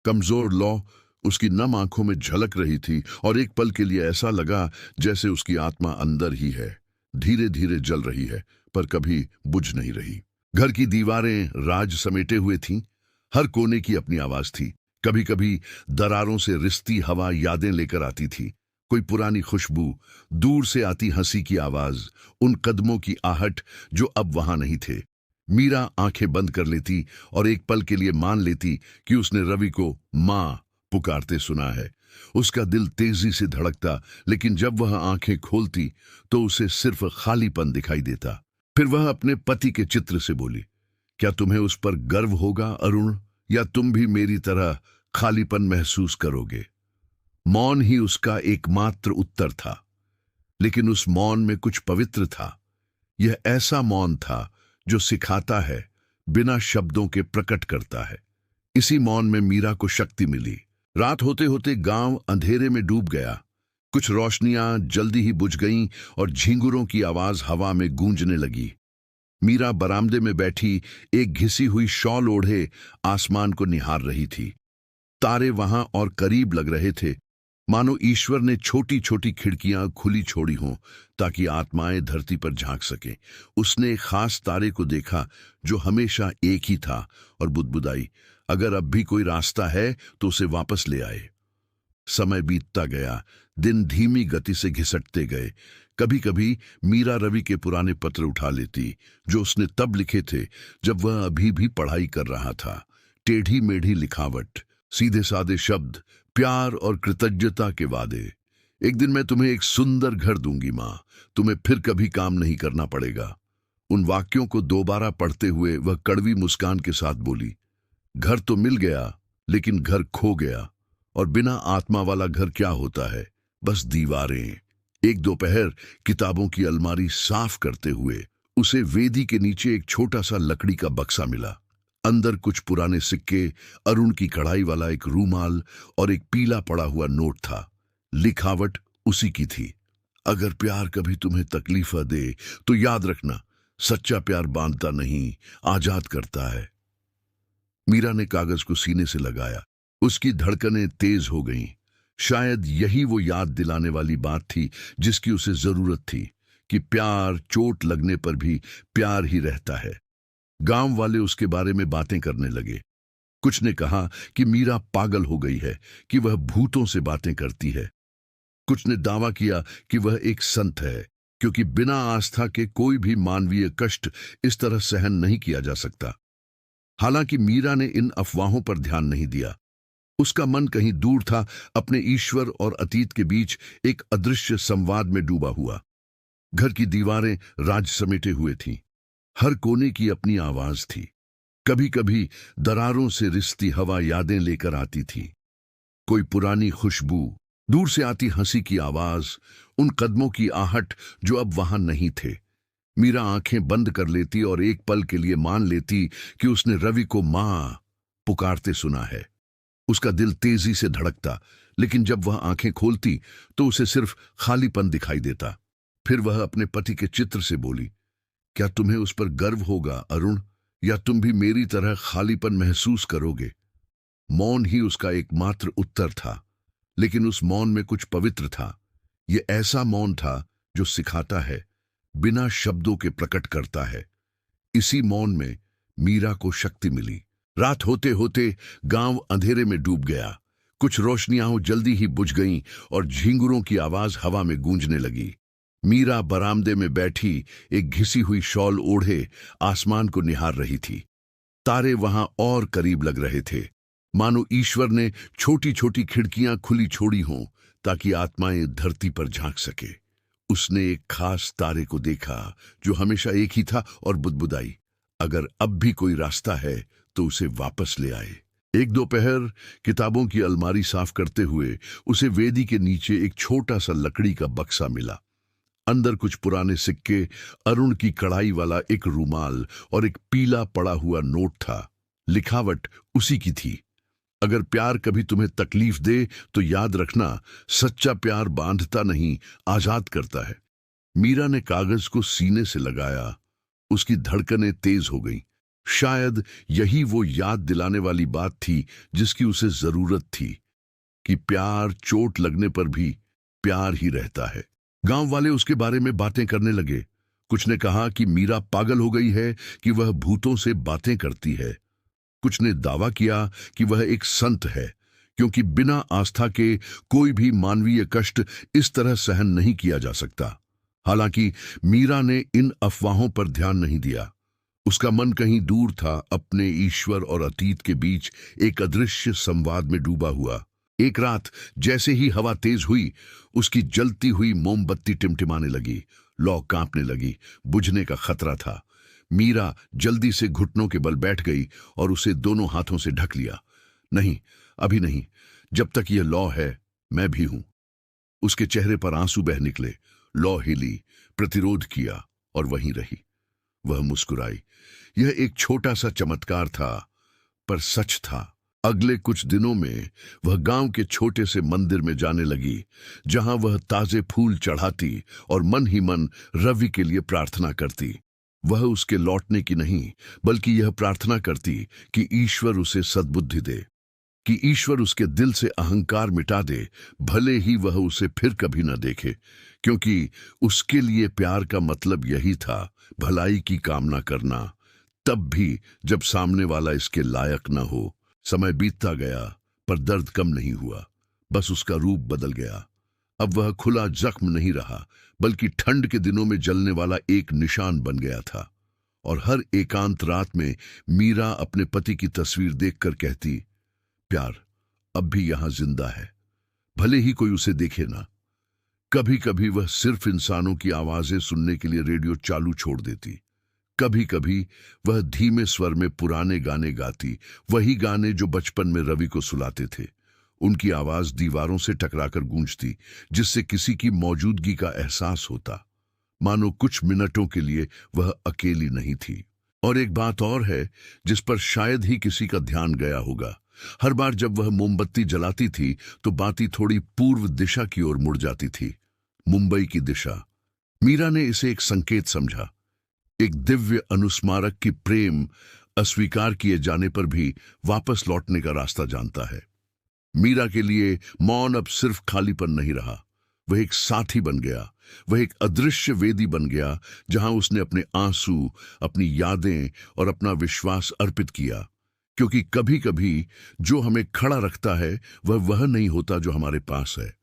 कमजोर लौ उसकी नम आंखों में झलक रही थी और एक पल के लिए ऐसा लगा जैसे उसकी आत्मा अंदर ही है, धीरे धीरे जल रही है पर कभी बुझ नहीं रही। घर की दीवारें राज समेटे हुए थीं, हर कोने की अपनी आवाज थी। कभी कभी दरारों से रिसती हवा यादें लेकर आती थी, कोई पुरानी खुशबू, दूर से आती हंसी की आवाज, उन कदमों की आहट जो अब वहां नहीं थे। मीरा आंखें बंद कर लेती और एक पल के लिए मान लेती कि उसने रवि को मां पुकारते सुना है। उसका दिल तेजी से धड़कता, लेकिन जब वह आंखें खोलती तो उसे सिर्फ खालीपन दिखाई देता। फिर वह अपने पति के चित्र से बोली, क्या तुम्हें उस पर गर्व होगा अरुण, या तुम भी मेरी तरह खालीपन महसूस करोगे? मौन ही उसका एकमात्र उत्तर था, लेकिन उस मौन में कुछ पवित्र था। यह ऐसा मौन था जो सिखाता है, बिना शब्दों के प्रकट करता है। इसी मौन में मीरा को शक्ति मिली। रात होते होते गांव अंधेरे में डूब गया। कुछ रोशनियां जल्दी ही बुझ गईं और झींगुरों की आवाज हवा में गूंजने लगी। मीरा बरामदे में बैठी एक घिसी हुई शॉल ओढ़े आसमान को निहार रही थी। तारे वहां और करीब लग रहे थे, मानो ईश्वर ने छोटी छोटी खिड़कियां खुली छोड़ी हों ताकि आत्माएं धरती पर झांक सकें। उसने एक खास तारे को देखा जो हमेशा एक ही था और बुदबुदाई, अगर अब भी कोई रास्ता है तो उसे वापस ले आए। समय बीतता गया, दिन धीमी गति से घिसटते गए। कभी कभी मीरा रवि के पुराने पत्र उठा लेती जो उसने तब लिखे थे जब वह अभी भी पढ़ाई कर रहा था। टेढ़ी मेढ़ी लिखावट, सीधे साधे शब्द, प्यार और कृतज्ञता के वादे। एक दिन मैं तुम्हें एक सुंदर घर दूंगी मां, तुम्हें फिर कभी काम नहीं करना पड़ेगा। उन वाक्यों को दोबारा पढ़ते हुए वह कड़वी मुस्कान के साथ बोली, घर तो मिल गया लेकिन घर खो गया, और बिना आत्मा वाला घर क्या होता है, बस दीवारें। एक दोपहर किताबों की अलमारी साफ करते हुए उसे वेदी के नीचे एक छोटा सा लकड़ी का बक्सा मिला। अंदर कुछ पुराने सिक्के, अरुण की कढ़ाई वाला एक रूमाल और एक पीला पड़ा हुआ नोट था। लिखावट उसी की थी, अगर प्यार कभी तुम्हें तकलीफ दे तो याद रखना, सच्चा प्यार बांधता नहीं, आजाद करता है। मीरा ने कागज को सीने से लगाया। उसकी धड़कनें तेज हो गईं। शायद यही वो याद दिलाने वाली बात थी जिसकी उसे जरूरत थी, कि प्यार चोट लगने पर भी प्यार ही रहता है। गांव वाले उसके बारे में बातें करने लगे। कुछ ने कहा कि मीरा पागल हो गई है, कि वह भूतों से बातें करती है। कुछ ने दावा किया कि वह एक संत है, क्योंकि बिना आस्था के कोई भी मानवीय कष्ट इस तरह सहन नहीं किया जा सकता। हालांकि मीरा ने इन अफवाहों पर ध्यान नहीं दिया। उसका मन कहीं दूर था, अपने ईश्वर और अतीत के बीच एक अदृश्य संवाद में डूबा हुआ। घर की दीवारें राज समेटे हुए थीं, हर कोने की अपनी आवाज थी। कभी कभी दरारों से रिसती हवा यादें लेकर आती थी, कोई पुरानी खुशबू, दूर से आती हंसी की आवाज, उन कदमों की आहट जो अब वहां नहीं थे। मीरा आंखें बंद कर लेती और एक पल के लिए मान लेती कि उसने रवि को मां पुकारते सुना है। उसका दिल तेजी से धड़कता, लेकिन जब वह आंखें खोलती तो उसे सिर्फ खालीपन दिखाई देता। फिर वह अपने पति के चित्र से बोली, क्या तुम्हें उस पर गर्व होगा अरुण, या तुम भी मेरी तरह खालीपन महसूस करोगे? मौन ही उसका एकमात्र उत्तर था, लेकिन उस मौन में कुछ पवित्र था। यह ऐसा मौन था जो सिखाता है, बिना शब्दों के प्रकट करता है। इसी मौन में मीरा को शक्ति मिली। रात होते होते गांव अंधेरे में डूब गया। कुछ रोशनियां जल्दी ही बुझ गईं और झींगुरों की आवाज हवा में गूंजने लगी। मीरा बरामदे में बैठी एक घिसी हुई शॉल ओढ़े आसमान को निहार रही थी। तारे वहां और करीब लग रहे थे, मानो ईश्वर ने छोटी छोटी खिड़कियां खुली छोड़ी हों ताकि आत्माएं धरती पर झांक सके। उसने एक खास तारे को देखा जो हमेशा एक ही था और बुदबुदाई, अगर अब भी कोई रास्ता है तो उसे वापस ले आए। एक दोपहर किताबों की अलमारी साफ करते हुए उसे वेदी के नीचे एक छोटा सा लकड़ी का बक्सा मिला। अंदर कुछ पुराने सिक्के, अरुण की कढ़ाई वाला एक रूमाल और एक पीला पड़ा हुआ नोट था। लिखावट उसी की थी, अगर प्यार कभी तुम्हें तकलीफ दे तो याद रखना, सच्चा प्यार बांधता नहीं, आजाद करता है। मीरा ने कागज को सीने से लगाया। उसकी धड़कनें तेज हो गईं। शायद यही वो याद दिलाने वाली बात थी जिसकी उसे जरूरत थी, कि प्यार चोट लगने पर भी प्यार ही रहता है। गांव वाले उसके बारे में बातें करने लगे। कुछ ने कहा कि मीरा पागल हो गई है, कि वह भूतों से बातें करती है। कुछ ने दावा किया कि वह एक संत है, क्योंकि बिना आस्था के कोई भी मानवीय कष्ट इस तरह सहन नहीं किया जा सकता। हालांकि मीरा ने इन अफवाहों पर ध्यान नहीं दिया। उसका मन कहीं दूर था, अपने ईश्वर और अतीत के बीच एक अदृश्य संवाद में डूबा हुआ। एक रात जैसे ही हवा तेज हुई, उसकी जलती हुई मोमबत्ती टिमटिमाने लगी। लौ कांपने लगी। बुझने का खतरा था। मीरा जल्दी से घुटनों के बल बैठ गई और उसे दोनों हाथों से ढक लिया। नहीं, अभी नहीं। जब तक यह लौ है, मैं भी हूं। उसके चेहरे पर आंसू बह निकले। लौ हिली, प्रतिरोध किया और वहीं रही। वह मुस्कुराई। यह एक छोटा सा चमत्कार था, पर सच था। अगले कुछ दिनों में वह गांव के छोटे से मंदिर में जाने लगी, जहां वह ताजे फूल चढ़ाती और मन ही मन रवि के लिए प्रार्थना करती। वह उसके लौटने की नहीं, बल्कि यह प्रार्थना करती कि ईश्वर उसे सद्बुद्धि दे, कि ईश्वर उसके दिल से अहंकार मिटा दे, भले ही वह उसे फिर कभी न देखे। क्योंकि उसके लिए प्यार का मतलब यही था, भलाई की कामना करना, तब भी जब सामने वाला इसके लायक न हो। समय बीतता गया, पर दर्द कम नहीं हुआ, बस उसका रूप बदल गया। अब वह खुला जख्म नहीं रहा, बल्कि ठंड के दिनों में जलने वाला एक निशान बन गया था। और हर एकांत रात में मीरा अपने पति की तस्वीर देखकर कहती, प्यार अब भी यहां जिंदा है, भले ही कोई उसे देखे ना। कभी कभी वह सिर्फ इंसानों की आवाजें सुनने के लिए रेडियो चालू छोड़ देती। कभी कभी वह धीमे स्वर में पुराने गाने गाती, वही गाने जो बचपन में रवि को सुलाते थे। उनकी आवाज दीवारों से टकराकर गूंजती, जिससे किसी की मौजूदगी का एहसास होता, मानो कुछ मिनटों के लिए वह अकेली नहीं थी। और एक बात और है जिस पर शायद ही किसी का ध्यान गया होगा। हर बार जब वह मोमबत्ती जलाती थी तो बाती थोड़ी पूर्व दिशा की ओर मुड़ जाती थी, मुंबई की दिशा। मीरा ने इसे एक संकेत समझा, एक दिव्य अनुस्मारक की प्रेम अस्वीकार किए जाने पर भी वापस लौटने का रास्ता जानता है। मीरा के लिए मौन अब सिर्फ खालीपन नहीं रहा, वह एक साथी बन गया। वह एक अदृश्य वेदी बन गया, जहां उसने अपने आंसू, अपनी यादें और अपना विश्वास अर्पित किया। क्योंकि कभी कभी जो हमें खड़ा रखता है वह नहीं होता जो हमारे पास है,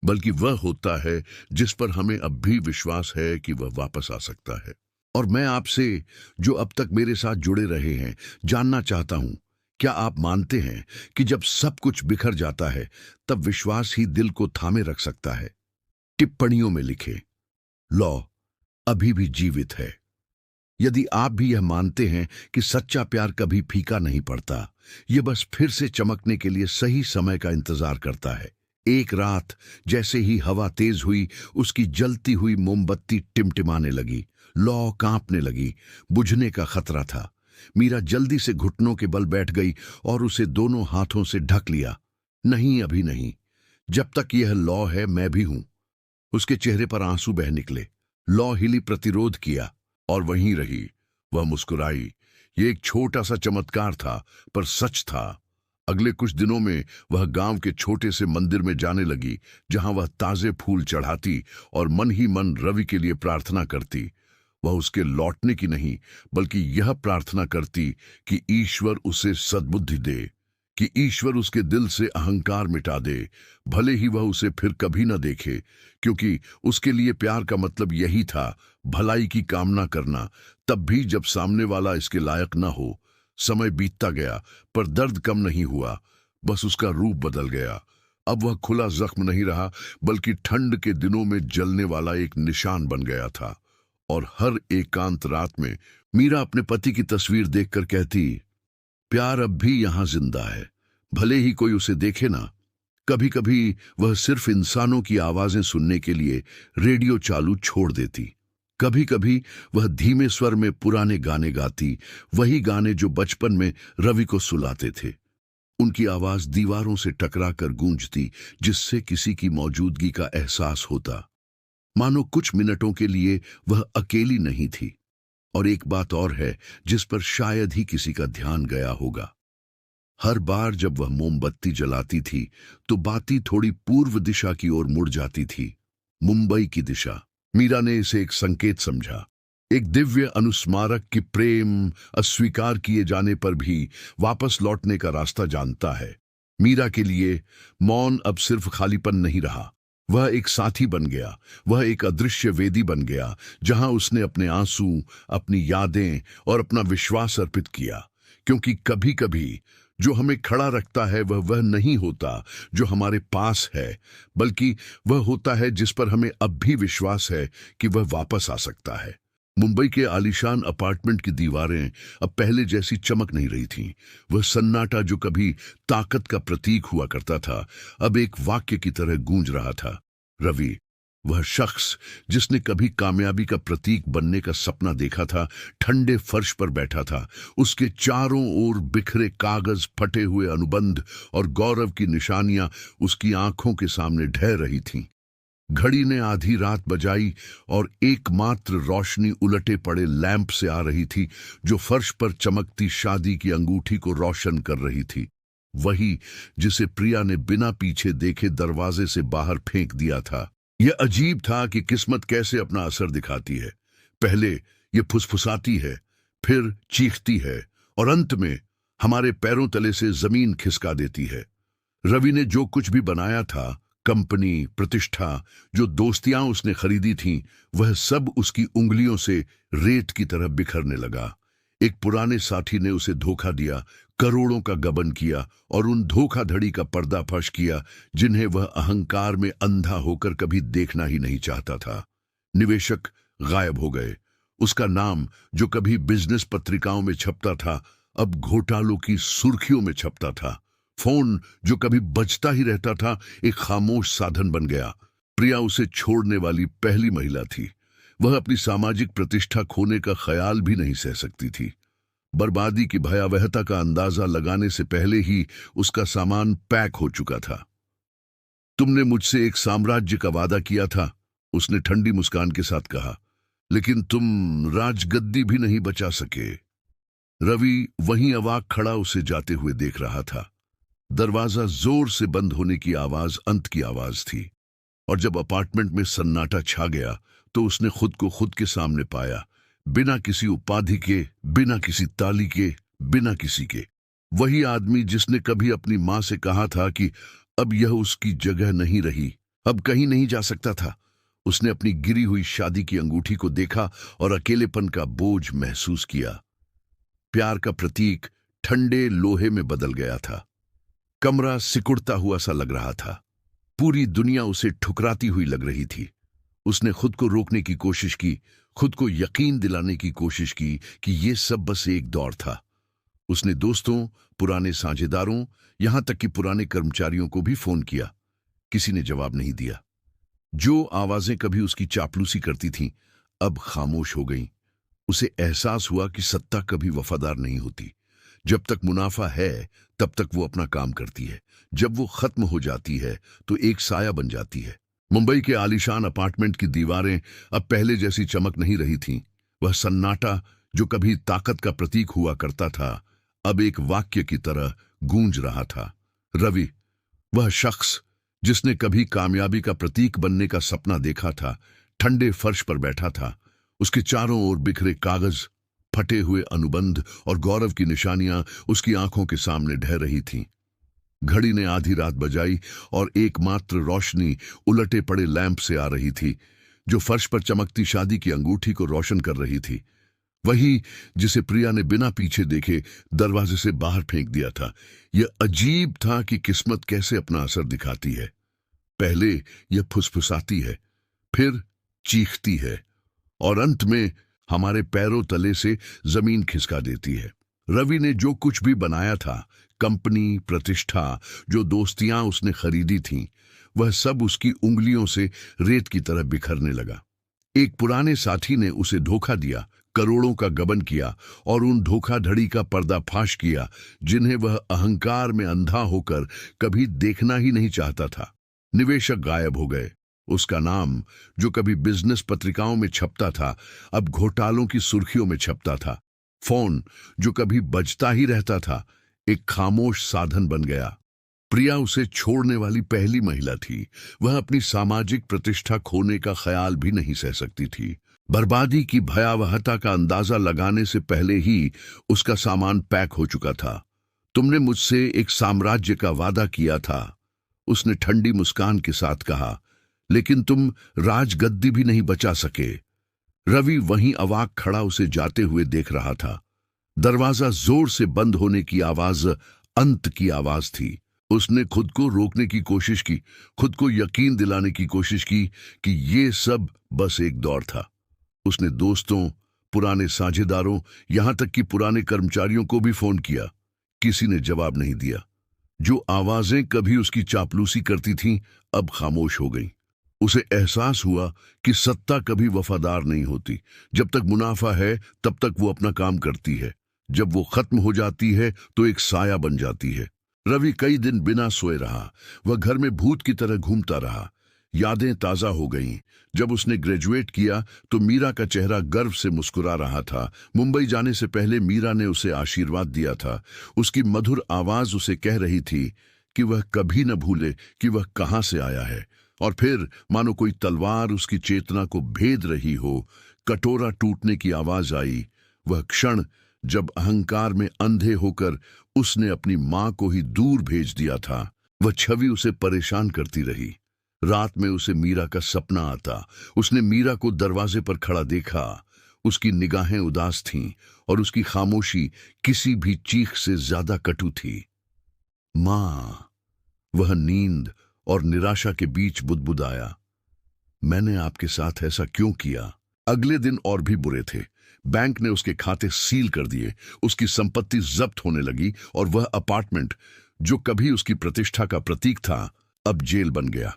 बल्कि वह होता है जिस पर हमें अब भी विश्वास है कि वह वापस आ सकता है। और मैं आपसे, जो अब तक मेरे साथ जुड़े रहे हैं, जानना चाहता हूं, क्या आप मानते हैं कि जब सब कुछ बिखर जाता है तब विश्वास ही दिल को थामे रख सकता है? टिप्पणियों में लिखें, लौ अभी भी जीवित है। यदि आप भी यह मानते हैं कि सच्चा प्यार कभी फीका नहीं पड़ता, यह बस फिर से चमकने के लिए सही समय का इंतजार करता है। एक रात जैसे ही हवा तेज हुई, उसकी जलती हुई मोमबत्ती टिमटिमाने लगी। लौ कांपने लगी। बुझने का खतरा था। मीरा जल्दी से घुटनों के बल बैठ गई और उसे दोनों हाथों से ढक लिया। नहीं, अभी नहीं। जब तक यह लौ है, मैं भी हूं। उसके चेहरे पर आंसू बह निकले। लौ हिली, प्रतिरोध किया और वहीं रही। वह मुस्कुराई। यह एक छोटा सा चमत्कार था, पर सच था। अगले कुछ दिनों में वह गांव के छोटे से मंदिर में जाने लगी, जहां वह ताजे फूल चढ़ाती और मन ही मन रवि के लिए प्रार्थना करती। वह उसके लौटने की नहीं, बल्कि यह प्रार्थना करती कि ईश्वर उसे सद्बुद्धि दे, कि ईश्वर उसके दिल से अहंकार मिटा दे, भले ही वह उसे फिर कभी न देखे। क्योंकि उसके लिए प्यार का मतलब यही था, भलाई की कामना करना, तब भी जब सामने वाला इसके लायक न हो। समय बीतता गया, पर दर्द कम नहीं हुआ, बस उसका रूप बदल गया। अब वह खुला जख्म नहीं रहा, बल्कि ठंड के दिनों में जलने वाला एक निशान बन गया था। और हर एकांत रात में मीरा अपने पति की तस्वीर देखकर कहती, प्यार अब भी यहां जिंदा है, भले ही कोई उसे देखे ना। कभी कभी वह सिर्फ इंसानों की आवाजें सुनने के लिए रेडियो चालू छोड़ देती। कभी कभी वह धीमे स्वर में पुराने गाने गाती, वही गाने जो बचपन में रवि को सुलाते थे। उनकी आवाज दीवारों से टकराकर गूंजती, जिससे किसी की मौजूदगी का एहसास होता। मानो कुछ मिनटों के लिए वह अकेली नहीं थी। और एक बात और है जिस पर शायद ही किसी का ध्यान गया होगा। हर बार जब वह मोमबत्ती जलाती थी तो बाती थोड़ी पूर्व दिशा की ओर मुड़ जाती थी, मुंबई की दिशा। मीरा ने इसे एक संकेत समझा, एक दिव्य अनुस्मारक कि प्रेम अस्वीकार किए जाने पर भी वापस लौटने का रास्ता जानता है। मीरा के लिए मौन अब सिर्फ खालीपन नहीं रहा, वह एक साथी बन गया, वह एक अदृश्य वेदी बन गया जहां उसने अपने आंसू, अपनी यादें और अपना विश्वास अर्पित किया। क्योंकि कभी कभी जो हमें खड़ा रखता है वह नहीं होता जो हमारे पास है, बल्कि वह होता है जिस पर हमें अब भी विश्वास है कि वह वापस आ सकता है। मुंबई के आलीशान अपार्टमेंट की दीवारें अब पहले जैसी चमक नहीं रही थीं। वह सन्नाटा जो कभी ताकत का प्रतीक हुआ करता था, अब एक वाक्य की तरह गूंज रहा था। रवि, वह शख्स जिसने कभी कामयाबी का प्रतीक बनने का सपना देखा था, ठंडे फर्श पर बैठा था। उसके चारों ओर बिखरे कागज, फटे हुए अनुबंध और गौरव की निशानियां उसकी आंखों के सामने ढह रही थीं। घड़ी ने आधी रात बजाई और एकमात्र रोशनी उलटे पड़े लैंप से आ रही थी, जो फर्श पर चमकती शादी की अंगूठी को रोशन कर रही थी। वही जिसे प्रिया ने बिना पीछे देखे दरवाजे से बाहर फेंक दिया था। यह अजीब था कि किस्मत कैसे अपना असर दिखाती है। पहले ये फुसफुसाती है, फिर चीखती है और अंत में हमारे पैरों तले से जमीन खिसका देती है। रवि ने जो कुछ भी बनाया था, कंपनी, प्रतिष्ठा, जो दोस्तियां उसने खरीदी थीं, वह सब उसकी उंगलियों से रेत की तरह बिखरने लगा। एक पुराने साथी ने उसे धोखा दिया, करोड़ों का गबन किया और उन धोखाधड़ी का पर्दाफाश किया जिन्हें वह अहंकार में अंधा होकर कभी देखना ही नहीं चाहता था। निवेशक गायब हो गए। उसका नाम जो कभी बिजनेस पत्रिकाओं में छपता था, अब घोटालों की सुर्खियों में छपता था। फोन जो कभी बजता ही रहता था, एक खामोश साधन बन गया। प्रिया उसे छोड़ने वाली पहली महिला थी। वह अपनी सामाजिक प्रतिष्ठा खोने का ख्याल भी नहीं सह सकती थी। बर्बादी की भयावहता का अंदाजा लगाने से पहले ही उसका सामान पैक हो चुका था। तुमने मुझसे एक साम्राज्य का वादा किया था, उसने ठंडी मुस्कान के साथ कहा, लेकिन तुम राजगद्दी भी नहीं बचा सके। रवि वहीं अवाक खड़ा उसे जाते हुए देख रहा था। दरवाजा जोर से बंद होने की आवाज अंत की आवाज थी, और जब अपार्टमेंट में सन्नाटा छा गया तो उसने खुद को खुद के सामने पाया, बिना किसी उपाधि के, बिना किसी ताली के, बिना किसी के। वही आदमी जिसने कभी अपनी मां से कहा था कि अब यह उसकी जगह नहीं रही, अब कहीं नहीं जा सकता था। उसने अपनी गिरी हुई शादी की अंगूठी को देखा और अकेलेपन का बोझ महसूस किया। प्यार का प्रतीक ठंडे लोहे में बदल गया था। कमरा सिकुड़ता हुआ सा लग रहा था। पूरी दुनिया उसे ठुकराती हुई लग रही थी। उसने खुद को रोकने की कोशिश की, खुद को यकीन दिलाने की कोशिश की कि यह सब बस एक दौर था। उसने दोस्तों, पुराने साझेदारों, यहां तक कि पुराने कर्मचारियों को भी फोन किया। किसी ने जवाब नहीं दिया। जो आवाजें कभी उसकी चापलूसी करती थीं, अब खामोश हो गईं। उसे एहसास हुआ कि सत्ता कभी वफादार नहीं होती। जब तक मुनाफा है तब तक वो अपना काम करती है, जब वो खत्म हो जाती है तो एक साया बन जाती है। मुंबई के आलीशान अपार्टमेंट की दीवारें अब पहले जैसी चमक नहीं रही थीं। वह सन्नाटा जो कभी ताकत का प्रतीक हुआ करता था, अब एक वाक्य की तरह गूंज रहा था। रवि, वह शख्स जिसने कभी कामयाबी का प्रतीक बनने का सपना देखा था, ठंडे फर्श पर बैठा था। उसके चारों ओर बिखरे कागज, फटे हुए अनुबंध और गौरव की निशानियां उसकी आंखों के सामने ढह रही थीं। घड़ी ने आधी रात बजाई और एकमात्र रोशनी उलटे पड़े लैंप से आ रही थी, जो फर्श पर चमकती शादी की अंगूठी को रोशन कर रही थी। वही जिसे प्रिया ने बिना पीछे देखे दरवाजे से बाहर फेंक दिया था। यह अजीब था कि किस्मत कैसे अपना असर दिखाती है। पहले यह फुसफुसाती है, फिर चीखती है और अंत में हमारे पैरों तले से जमीन खिसका देती है। रवि ने जो कुछ भी बनाया था, कंपनी, प्रतिष्ठा, जो दोस्तियां उसने खरीदी थीं, वह सब उसकी उंगलियों से रेत की तरह बिखरने लगा। एक पुराने साथी ने उसे धोखा दिया, करोड़ों का गबन किया और उन धोखाधड़ी का पर्दाफाश किया जिन्हें वह अहंकार में अंधा होकर कभी देखना ही नहीं चाहता था। निवेशक गायब हो गए। उसका नाम, जो कभी बिजनेस पत्रिकाओं में छपता था, अब घोटालों की सुर्खियों में छपता था। फोन, जो कभी बजता ही रहता था, एक खामोश साधन बन गया। प्रिया उसे छोड़ने वाली पहली महिला थी। वह अपनी सामाजिक प्रतिष्ठा खोने का ख्याल भी नहीं सह सकती थी। बर्बादी की भयावहता का अंदाजा लगाने से पहले ही उसका सामान पैक हो चुका था। तुमने मुझसे एक साम्राज्य का वादा किया था, उसने ठंडी मुस्कान के साथ कहा, लेकिन तुम राजगद्दी भी नहीं बचा सके। रवि वहीं अवाक खड़ा उसे जाते हुए देख रहा था। दरवाजा जोर से बंद होने की आवाज अंत की आवाज थी। उसने खुद को रोकने की कोशिश की, खुद को यकीन दिलाने की कोशिश की कि ये सब बस एक दौर था। उसने दोस्तों, पुराने साझेदारों, यहां तक कि पुराने कर्मचारियों को भी फोन किया। किसी ने जवाब नहीं दिया। जो आवाजें कभी उसकी चापलूसी करती थीं, अब खामोश हो गईं। उसे एहसास हुआ कि सत्ता कभी वफादार नहीं होती। जब तक मुनाफा है तब तक वो अपना काम करती है, जब वो खत्म हो जाती है तो एक साया बन जाती है। रवि कई दिन बिना सोए रहा। वह घर में भूत की तरह घूमता रहा। यादें ताजा हो गईं। जब उसने ग्रेजुएट किया तो मीरा का चेहरा गर्व से मुस्कुरा रहा था। मुंबई जाने से पहले मीरा ने उसे आशीर्वाद दिया था। उसकी मधुर आवाज उसे कह रही थी कि वह कभी न भूले कि वह कहां से आया है। और फिर मानो कोई तलवार उसकी चेतना को भेद रही हो, कटोरा टूटने की आवाज आई। वह क्षण जब अहंकार में अंधे होकर उसने अपनी मां को ही दूर भेज दिया था। वह छवि उसे परेशान करती रही। रात में उसे मीरा का सपना आता। उसने मीरा को दरवाजे पर खड़ा देखा। उसकी निगाहें उदास थीं और उसकी खामोशी किसी भी चीख से ज्यादा कटु थी। मां, वह नींद और निराशा के बीच बुदबुदाया, मैंने आपके साथ ऐसा क्यों किया? अगले दिन और भी बुरे थे। बैंक ने उसके खाते सील कर दिए, उसकी संपत्ति जब्त होने लगी और वह अपार्टमेंट, जो कभी उसकी प्रतिष्ठा का प्रतीक था, अब जेल बन गया।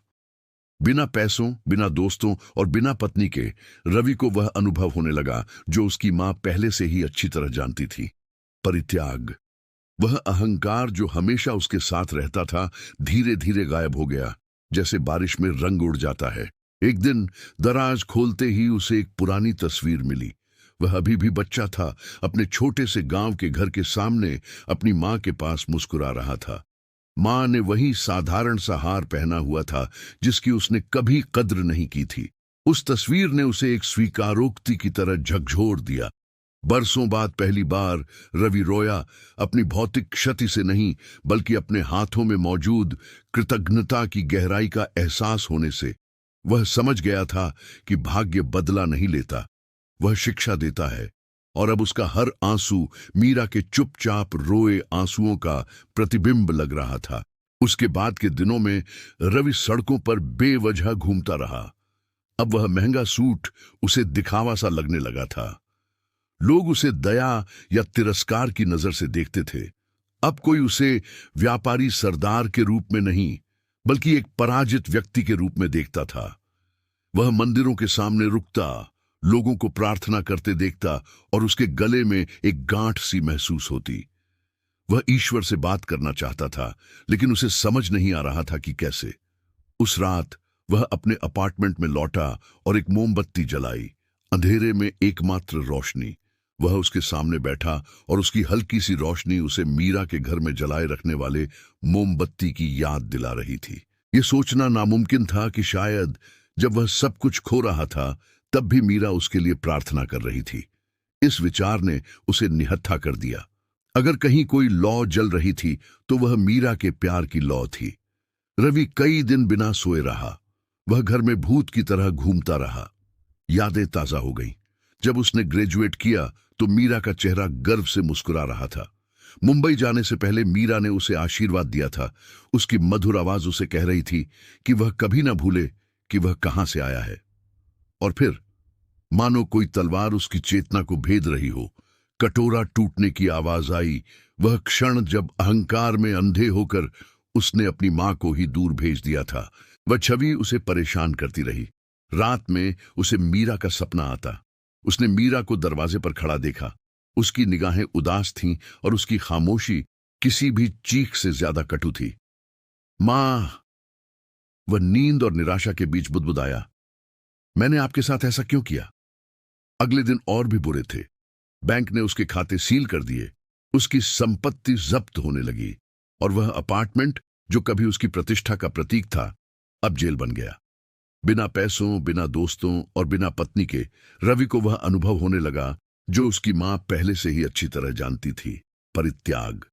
बिना पैसों, बिना दोस्तों और बिना पत्नी के रवि को वह अनुभव होने लगा जो उसकी मां पहले से ही अच्छी तरह जानती थी, परित्याग। वह अहंकार जो हमेशा उसके साथ रहता था, धीरे धीरे गायब हो गया, जैसे बारिश में रंग उड़ जाता है। एक दिन दराज खोलते ही उसे एक पुरानी तस्वीर मिली। वह अभी भी बच्चा था, अपने छोटे से गांव के घर के सामने अपनी मां के पास मुस्कुरा रहा था। मां ने वही साधारण सा हार पहना हुआ था जिसकी उसने कभी कद्र नहीं की थी। उस तस्वीर ने उसे एक स्वीकारोक्ति की तरह झकझोर दिया। बरसों बाद पहली बार रवि रोया, अपनी भौतिक क्षति से नहीं, बल्कि अपने हाथों में मौजूद कृतज्ञता की गहराई का एहसास होने से। वह समझ गया था कि भाग्य बदला नहीं लेता, वह शिक्षा देता है। और अब उसका हर आंसू मीरा के चुपचाप रोए आंसुओं का प्रतिबिंब लग रहा था। उसके बाद के दिनों में रवि सड़कों पर बेवजह घूमता रहा। अब वह महंगा सूट उसे दिखावा सा लगने लगा था। लोग उसे दया या तिरस्कार की नजर से देखते थे। अब कोई उसे व्यापारी सरदार के रूप में नहीं, बल्कि एक पराजित व्यक्ति के रूप में देखता था। वह मंदिरों के सामने रुकता, लोगों को प्रार्थना करते देखता और उसके गले में एक गांठ सी महसूस होती। वह ईश्वर से बात करना चाहता था, लेकिन उसे समझ नहीं आ रहा था कि कैसे। उस रात वह अपने अपार्टमेंट में लौटा और एक मोमबत्ती जलाई। अंधेरे में एकमात्र रोशनी। वह उसके सामने बैठा और उसकी हल्की सी रोशनी उसे मीरा के घर में जलाए रखने वाले मोमबत्ती की याद दिला रही थी। यह सोचना नामुमकिन था कि शायद जब वह सब कुछ खो रहा था, तब भी मीरा उसके लिए प्रार्थना कर रही थी। इस विचार ने उसे निहत्था कर दिया। अगर कहीं कोई लौ जल रही थी तो वह मीरा के प्यार की लौ थी। रवि कई दिन बिना सोए रहा। वह घर में भूत की तरह घूमता रहा। यादें ताजा हो गईं। जब उसने ग्रेजुएट किया तो मीरा का चेहरा गर्व से मुस्कुरा रहा था। मुंबई जाने से पहले मीरा ने उसे आशीर्वाद दिया था। उसकी मधुर आवाज उसे कह रही थी कि वह कभी ना भूले कि वह कहां से आया है। और फिर मानो कोई तलवार उसकी चेतना को भेद रही हो, कटोरा टूटने की आवाज आई। वह क्षण जब अहंकार में अंधे होकर उसने अपनी मां को ही दूर भेज दिया था। वह छवि उसे परेशान करती रही। रात में उसे मीरा का सपना आता। उसने मीरा को दरवाजे पर खड़ा देखा। उसकी निगाहें उदास थीं और उसकी खामोशी किसी भी चीख से ज्यादा कटु थी। मां, वह नींद और निराशा के बीच बुदबुदाया, मैंने आपके साथ ऐसा क्यों किया? अगले दिन और भी बुरे थे। बैंक ने उसके खाते सील कर दिए, उसकी संपत्ति जब्त होने लगी और वह अपार्टमेंट जो कभी उसकी प्रतिष्ठा का प्रतीक था, अब जेल बन गया। बिना पैसों, बिना दोस्तों और बिना पत्नी के रवि को वह अनुभव होने लगा जो उसकी मां पहले से ही अच्छी तरह जानती थी, परित्याग।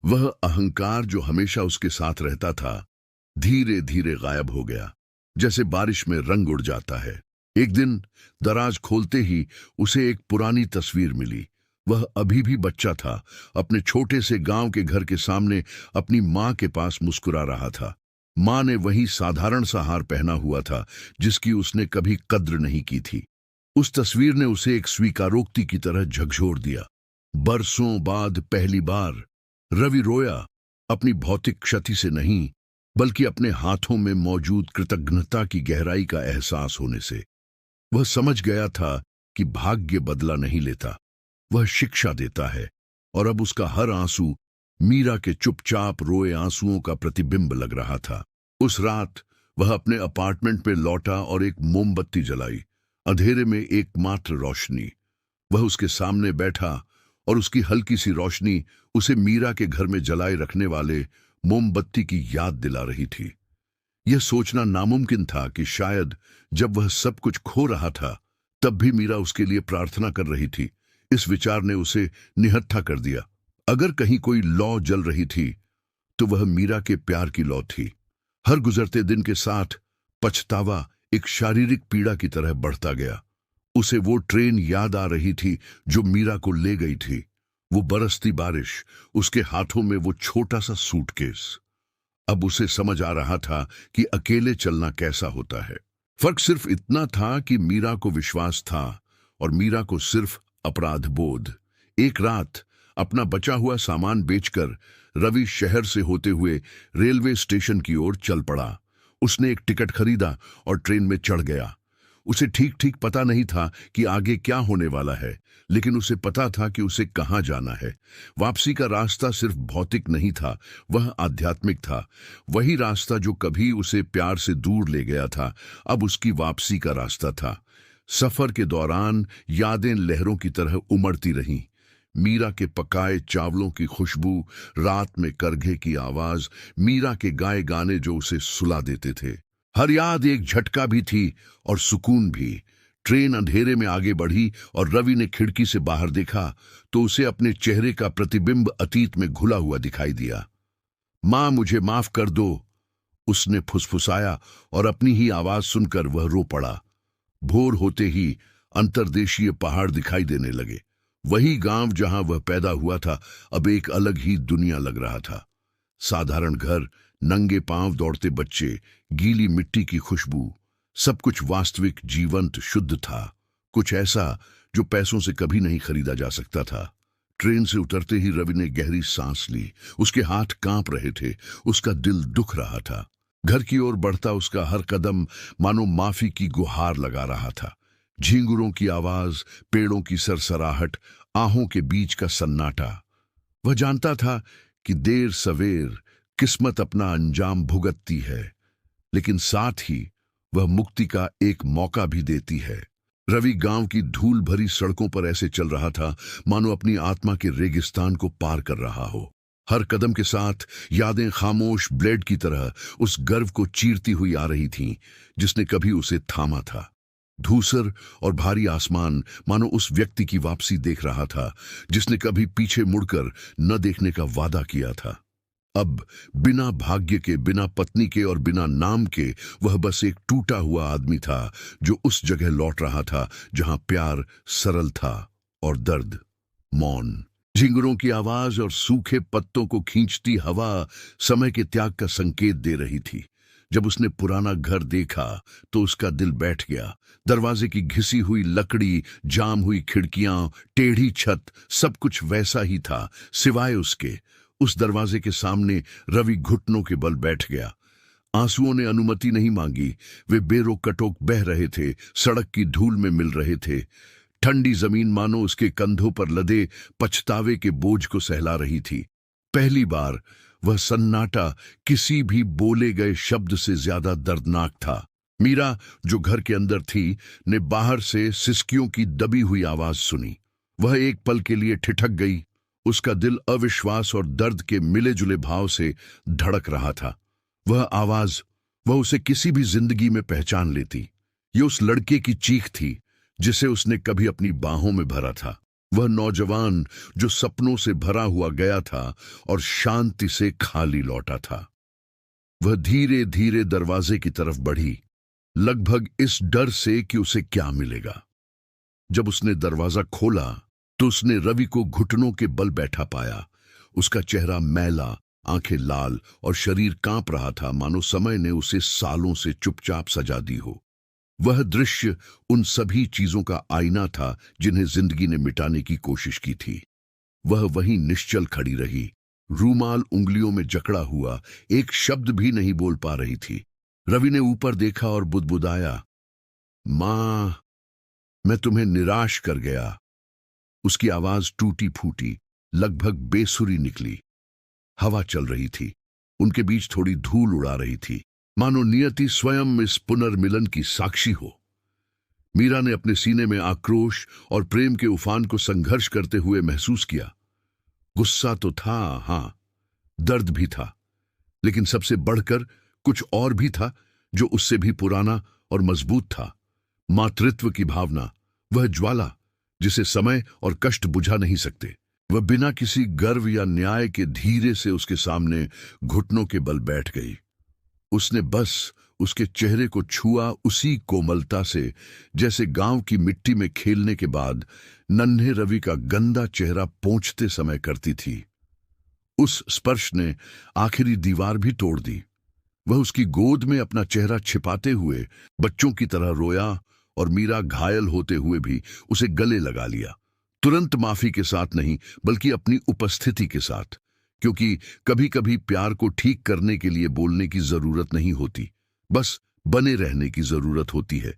वह अहंकार जो हमेशा उसके साथ रहता था, धीरे धीरे गायब हो गया, जैसे बारिश में रंग उड़ जाता है। एक दिन दराज खोलते ही उसे एक पुरानी तस्वीर मिली। वह अभी भी बच्चा था, अपने छोटे से गांव के घर के सामने अपनी मां के पास मुस्कुरा रहा था। मां ने वही साधारण सा हार पहना हुआ था जिसकी उसने कभी कद्र नहीं की थी। उस तस्वीर ने उसे एक स्वीकारोक्ति की तरह झकझोर दिया। बरसों बाद पहली बार रवि रोया, अपनी भौतिक क्षति से नहीं, बल्कि अपने हाथों में मौजूद कृतज्ञता की गहराई का एहसास होने से। वह समझ गया था कि भाग्य बदला नहीं लेता, वह शिक्षा देता है, और अब उसका हर आंसू मीरा के चुपचाप रोए आंसुओं का प्रतिबिंब लग रहा था। उस रात वह अपने अपार्टमेंट में लौटा और एक मोमबत्ती जलाई। अंधेरे में एकमात्र रोशनी। वह उसके सामने बैठा और उसकी हल्की सी रोशनी उसे मीरा के घर में जलाए रखने वाले मोमबत्ती की याद दिला रही थी। यह सोचना नामुमकिन था कि शायद जब वह सब कुछ खो रहा था, तब भी मीरा उसके लिए प्रार्थना कर रही थी। इस विचार ने उसे निहत्था कर दिया। अगर कहीं कोई लौ जल रही थी, तो वह मीरा के प्यार की लौ थी। हर गुजरते दिन के साथ पछतावा एक शारीरिक पीड़ा की तरह बढ़ता गया। उसे वो ट्रेन याद आ रही थी जो मीरा को ले गई थी, वो बरसती बारिश, उसके हाथों में वो छोटा सा सूटकेस। अब उसे समझ आ रहा था कि अकेले चलना कैसा होता है। फर्क सिर्फ इतना था कि मीरा को विश्वास था और मीरा को सिर्फ अपराध बोध। एक रात अपना बचा हुआ सामान बेचकर रवि शहर से होते हुए रेलवे स्टेशन की ओर चल पड़ा। उसने एक टिकट खरीदा और ट्रेन में चढ़ गया। उसे ठीक ठीक पता नहीं था कि आगे क्या होने वाला है, लेकिन उसे पता था कि उसे कहाँ जाना है। वापसी का रास्ता सिर्फ भौतिक नहीं था, वह आध्यात्मिक था। वही रास्ता जो कभी उसे प्यार से दूर ले गया था, अब उसकी वापसी का रास्ता था। सफर के दौरान यादें लहरों की तरह उमड़ती रहीं। मीरा के पकाए चावलों की खुशबू, रात में करघे की आवाज, मीरा के गाए गाने जो उसे सुला देते थे। हर याद एक झटका भी थी और सुकून भी। ट्रेन अंधेरे में आगे बढ़ी और रवि ने खिड़की से बाहर देखा तो उसे अपने चेहरे का प्रतिबिंब अतीत में घुला हुआ दिखाई दिया। मां, मुझे माफ कर दो, उसने फुसफुसाया और अपनी ही आवाज सुनकर वह रो पड़ा। भोर होते ही अंतर्देशीय पहाड़ दिखाई देने लगे। वही गांव जहां वह पैदा हुआ था अब एक अलग ही दुनिया लग रहा था। साधारण घर, नंगे पांव दौड़ते बच्चे, गीली मिट्टी की खुशबू, सब कुछ वास्तविक, जीवंत, शुद्ध था। कुछ ऐसा जो पैसों से कभी नहीं खरीदा जा सकता था। ट्रेन से उतरते ही रवि ने गहरी सांस ली। उसके हाथ कांप रहे थे, उसका दिल दुख रहा था। घर की ओर बढ़ता उसका हर कदम मानो माफी की गुहार लगा रहा था। झींगुरों की आवाज, पेड़ों की सरसराहट, आहों के बीच का सन्नाटा। वह जानता था कि देर सवेर किस्मत अपना अंजाम भुगतती है, लेकिन साथ ही वह मुक्ति का एक मौका भी देती है। रवि गांव की धूल भरी सड़कों पर ऐसे चल रहा था मानो अपनी आत्मा के रेगिस्तान को पार कर रहा हो। हर कदम के साथ यादें खामोश ब्लेड की तरह उस गर्व को चीरती हुई आ रही थीं जिसने कभी उसे थामा था। धूसर और भारी आसमान मानो उस व्यक्ति की वापसी देख रहा था जिसने कभी पीछे मुड़कर न देखने का वादा किया था। अब बिना भाग्य के, बिना पत्नी के और बिना नाम के वह बस एक टूटा हुआ आदमी था जो उस जगह लौट रहा था जहां प्यार सरल था और दर्द मौन। झिंगुरों की आवाज और सूखे पत्तों को खींचती हवा समय के त्याग का संकेत दे रही थी। जब उसने पुराना घर देखा तो उसका दिल बैठ गया। दरवाजे की घिसी हुई लकड़ी, जाम हुई खिड़कियां, टेढ़ी छत, सब कुछ वैसा ही था सिवाय उसके। उस दरवाजे के सामने रवि घुटनों के बल बैठ गया। आंसुओं ने अनुमति नहीं मांगी, वे बेरोक कटोक बह रहे थे, सड़क की धूल में मिल रहे थे। ठंडी जमीन मानो उसके कंधों पर लदे पछतावे के बोझ को सहला रही थी। पहली बार वह सन्नाटा किसी भी बोले गए शब्द से ज्यादा दर्दनाक था। मीरा, जो घर के अंदर थी, ने बाहर से सिसकियों की दबी हुई आवाज सुनी। वह एक पल के लिए ठिठक गई। उसका दिल अविश्वास और दर्द के मिले जुले भाव से धड़क रहा था। वह आवाज, वह उसे किसी भी जिंदगी में पहचान लेती। ये उस लड़के की चीख थी जिसे उसने कभी अपनी बाहों में भरा था। वह नौजवान जो सपनों से भरा हुआ गया था और शांति से खाली लौटा था। वह धीरे धीरे दरवाजे की तरफ बढ़ी, लगभग इस डर से कि उसे क्या मिलेगा। जब उसने दरवाजा खोला तो उसने रवि को घुटनों के बल बैठा पाया। उसका चेहरा मैला, आंखें लाल और शरीर कांप रहा था, मानो समय ने उसे सालों से चुपचाप सजा दी हो। वह दृश्य उन सभी चीजों का आईना था जिन्हें जिंदगी ने मिटाने की कोशिश की थी। वह वहीं निश्चल खड़ी रही, रूमाल उंगलियों में जकड़ा हुआ, एक शब्द भी नहीं बोल पा रही थी। रवि ने ऊपर देखा और बुदबुदाया, मां, मैं तुम्हें निराश कर गया। उसकी आवाज टूटी फूटी, लगभग बेसुरी निकली। हवा चल रही थी, उनके बीच थोड़ी धूल उड़ा रही थी, मानो नियति स्वयं इस पुनर्मिलन की साक्षी हो। मीरा ने अपने सीने में आक्रोश और प्रेम के उफान को संघर्ष करते हुए महसूस किया। गुस्सा तो था, हां, दर्द भी था, लेकिन सबसे बढ़कर कुछ और भी था जो उससे भी पुराना और मजबूत था। मातृत्व की भावना, वह ज्वाला जिसे समय और कष्ट बुझा नहीं सकते। वह बिना किसी गर्व या न्याय के धीरे से उसके सामने घुटनों के बल बैठ गई। उसने बस उसके चेहरे को छुआ, उसी कोमलता से जैसे गांव की मिट्टी में खेलने के बाद नन्हे रवि का गंदा चेहरा पोंछते समय करती थी। उस स्पर्श ने आखिरी दीवार भी तोड़ दी। वह उसकी गोद में अपना चेहरा छिपाते हुए बच्चों की तरह रोया और मीरा घायल होते हुए भी उसे गले लगा लिया। तुरंत माफी के साथ नहीं, बल्कि अपनी उपस्थिति के साथ, क्योंकि कभी कभी प्यार को ठीक करने के लिए बोलने की जरूरत नहीं होती, बस बने रहने की जरूरत होती है।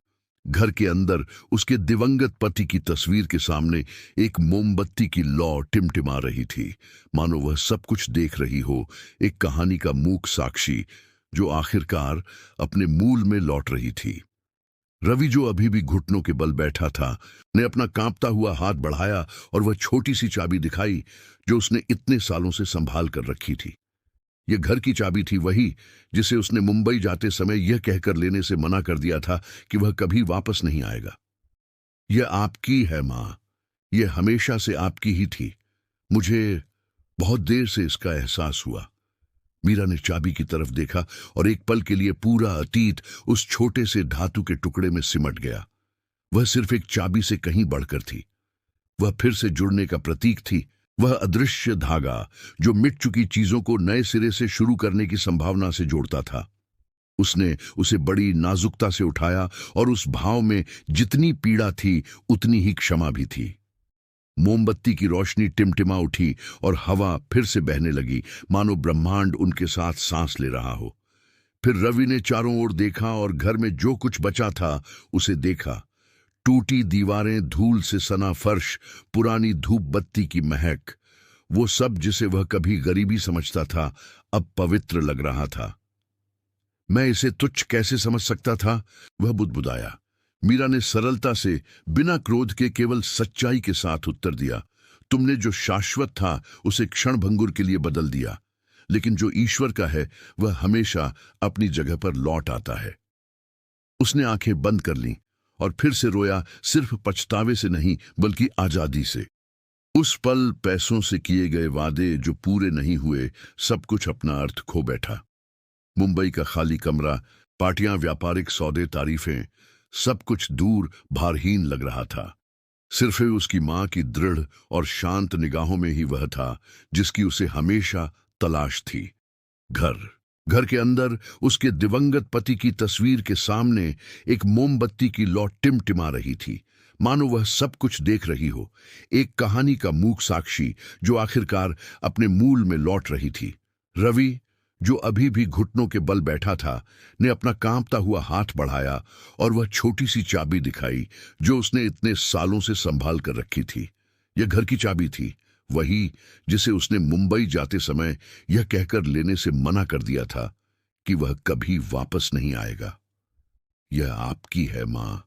घर के अंदर उसके दिवंगत पति की तस्वीर के सामने एक मोमबत्ती की लौ टिमटिमा रही थी, मानो वह सब कुछ देख रही हो, एक कहानी का मूक साक्षी जो आखिरकार अपने मूल में लौट रही थी। रवि, जो अभी भी घुटनों के बल बैठा था, ने अपना कांपता हुआ हाथ बढ़ाया और वह छोटी सी चाबी दिखाई जो उसने इतने सालों से संभाल कर रखी थी। यह घर की चाबी थी, वही जिसे उसने मुंबई जाते समय यह कहकर लेने से मना कर दिया था कि वह कभी वापस नहीं आएगा। यह आपकी है मां, यह हमेशा से आपकी ही थी। मुझे बहुत देर से इसका एहसास हुआ। मीरा ने चाबी की तरफ देखा और एक पल के लिए पूरा अतीत उस छोटे से धातु के टुकड़े में सिमट गया। वह सिर्फ एक चाबी से कहीं बढ़कर थी। वह फिर से जुड़ने का प्रतीक थी, वह अदृश्य धागा जो मिट चुकी चीजों को नए सिरे से शुरू करने की संभावना से जोड़ता था। उसने उसे बड़ी नाजुकता से उठाया और उस भाव में जितनी पीड़ा थी उतनी ही क्षमा भी थी। मोमबत्ती की रोशनी टिमटिमा उठी और हवा फिर से बहने लगी, मानो ब्रह्मांड उनके साथ सांस ले रहा हो। फिर रवि ने चारों ओर देखा और घर में जो कुछ बचा था उसे देखा। टूटी दीवारें, धूल से सना फर्श, पुरानी धूप बत्ती की महक, वो सब जिसे वह कभी गरीबी समझता था अब पवित्र लग रहा था। मैं इसे तुच्छ कैसे समझ सकता था, वह बुदबुदाया। मीरा ने सरलता से, बिना क्रोध के, केवल सच्चाई के साथ उत्तर दिया, तुमने जो शाश्वत था उसे क्षण भंगुर के लिए बदल दिया, लेकिन जो ईश्वर का है वह हमेशा अपनी जगह पर लौट आता है। उसने आंखें बंद कर लीं और फिर से रोया, सिर्फ पछतावे से नहीं बल्कि आजादी से। उस पल पैसों से किए गए वादे जो पूरे नहीं हुए, सब कुछ अपना अर्थ खो बैठा। मुंबई का खाली कमरा, पार्टियां, व्यापारिक सौदे, तारीफें, सब कुछ दूर, भारहीन लग रहा था। सिर्फ उसकी मां की दृढ़ और शांत निगाहों में ही वह था जिसकी उसे हमेशा तलाश थी। घर के अंदर उसके दिवंगत पति की तस्वीर के सामने एक मोमबत्ती की लौ टिमटिमा रही थी, मानो वह सब कुछ देख रही हो, एक कहानी का मूक साक्षी जो आखिरकार अपने मूल में लौट रही थी। रवि, जो अभी भी घुटनों के बल बैठा था, ने अपना कांपता हुआ हाथ बढ़ाया और वह छोटी सी चाबी दिखाई जो उसने इतने सालों से संभाल कर रखी थी। यह घर की चाबी थी, वही जिसे उसने मुंबई जाते समय यह कहकर लेने से मना कर दिया था कि वह कभी वापस नहीं आएगा। यह आपकी है मां,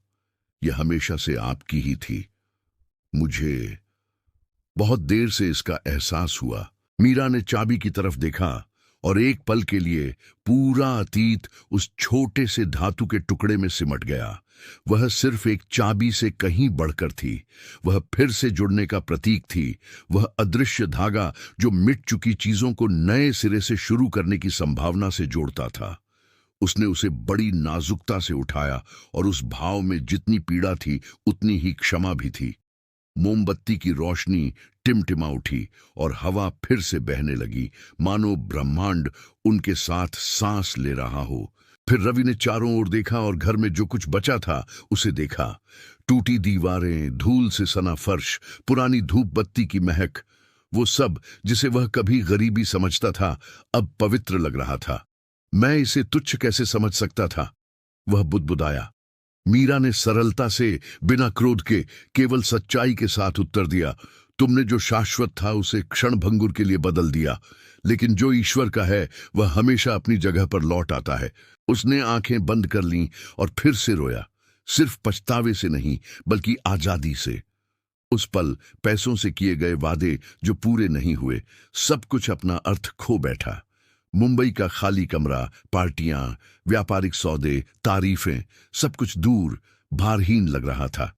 यह हमेशा से आपकी ही थी। मुझे बहुत देर से इसका एहसास हुआ। मीरा ने चाबी की तरफ देखा और एक पल के लिए पूरा अतीत उस छोटे से धातु के टुकड़े में सिमट गया। वह सिर्फ एक चाबी से कहीं बढ़कर थी। वह फिर से जुड़ने का प्रतीक थी, वह अदृश्य धागा जो मिट चुकी चीजों को नए सिरे से शुरू करने की संभावना से जोड़ता था। उसने उसे बड़ी नाजुकता से उठाया और उस भाव में जितनी पीड़ा थी उतनी ही क्षमा भी थी। मोमबत्ती की रोशनी टिमटिमा उठी और हवा फिर से बहने लगी, मानो ब्रह्मांड उनके साथ सांस ले रहा हो। फिर रवि ने चारों ओर देखा और घर में जो कुछ बचा था उसे देखा। टूटी दीवारें, धूल से सना फर्श, पुरानी धूप बत्ती की महक, वो सब जिसे वह कभी गरीबी समझता था अब पवित्र लग रहा था। मैं इसे तुच्छ कैसे समझ सकता था, वह बुदबुदाया। मीरा ने सरलता से, बिना क्रोध के, केवल सच्चाई के साथ उत्तर दिया, तुमने जो शाश्वत था उसे क्षण भंगुर के लिए बदल दिया, लेकिन जो ईश्वर का है वह हमेशा अपनी जगह पर लौट आता है। उसने आंखें बंद कर लीं और फिर से रोया, सिर्फ पछतावे से नहीं बल्कि आजादी से। उस पल पैसों से किए गए वादे जो पूरे नहीं हुए, सब कुछ अपना अर्थ खो बैठा। मुंबई का खाली कमरा, पार्टियां, व्यापारिक सौदे, तारीफें, सब कुछ दूर, भारहीन लग रहा था।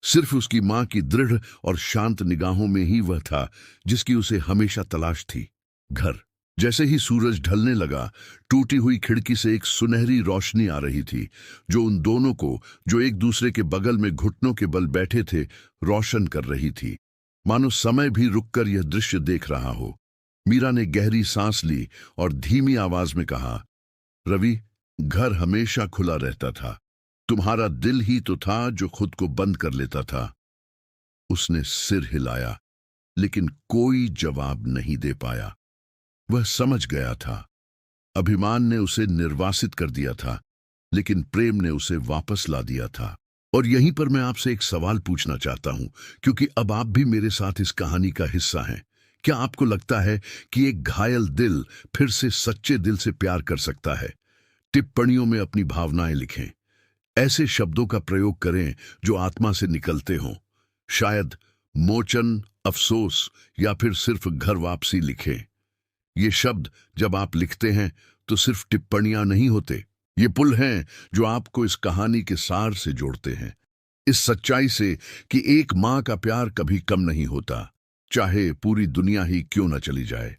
सिर्फ उसकी मां की दृढ़ और शांत निगाहों में ही वह था जिसकी उसे हमेशा तलाश थी, घर। जैसे ही सूरज ढलने लगा, टूटी हुई खिड़की से एक सुनहरी रोशनी आ रही थी जो उन दोनों को, जो एक दूसरे के बगल में घुटनों के बल बैठे थे, रोशन कर रही थी। मानो समय भी रुककर यह दृश्य देख रहा हो। मीरा ने गहरी सांस ली और धीमी आवाज में कहा, रवि, घर हमेशा खुला रहता था, तुम्हारा दिल ही तो था जो खुद को बंद कर लेता था। उसने सिर हिलाया, लेकिन कोई जवाब नहीं दे पाया। वह समझ गया था, अभिमान ने उसे निर्वासित कर दिया था, लेकिन प्रेम ने उसे वापस ला दिया था। और यहीं पर मैं आपसे एक सवाल पूछना चाहता हूं, क्योंकि अब आप भी मेरे साथ इस कहानी का हिस्सा हैं। क्या आपको लगता है कि एक घायल दिल फिर से सच्चे दिल से प्यार कर सकता है? टिप्पणियों में अपनी भावनाएं लिखें। ऐसे शब्दों का प्रयोग करें जो आत्मा से निकलते हों। शायद मोचन, अफसोस या फिर सिर्फ घर वापसी लिखें। ये शब्द जब आप लिखते हैं तो सिर्फ टिप्पणियां नहीं होते, ये पुल हैं जो आपको इस कहानी के सार से जोड़ते हैं, इस सच्चाई से कि एक मां का प्यार कभी कम नहीं होता, चाहे पूरी दुनिया ही क्यों न चली जाए।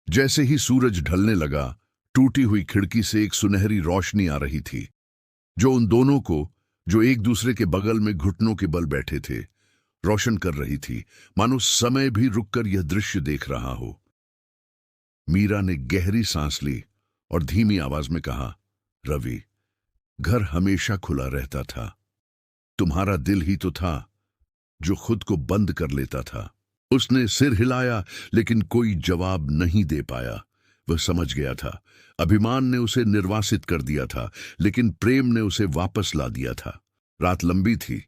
जैसे ही सूरज ढलने लगा, टूटी हुई खिड़की से एक सुनहरी रोशनी आ रही थी जो उन दोनों को, जो एक दूसरे के बगल में घुटनों के बल बैठे थे, रोशन कर रही थी, मानो समय भी रुककर यह दृश्य देख रहा हो। मीरा ने गहरी सांस ली और धीमी आवाज में कहा, रवि, घर हमेशा खुला रहता था, तुम्हारा दिल ही तो था जो खुद को बंद कर लेता था। उसने सिर हिलाया, लेकिन कोई जवाब नहीं दे पाया। वह समझ गया था, अभिमान ने उसे निर्वासित कर दिया था, लेकिन प्रेम ने उसे वापस ला दिया था। रात लंबी थी,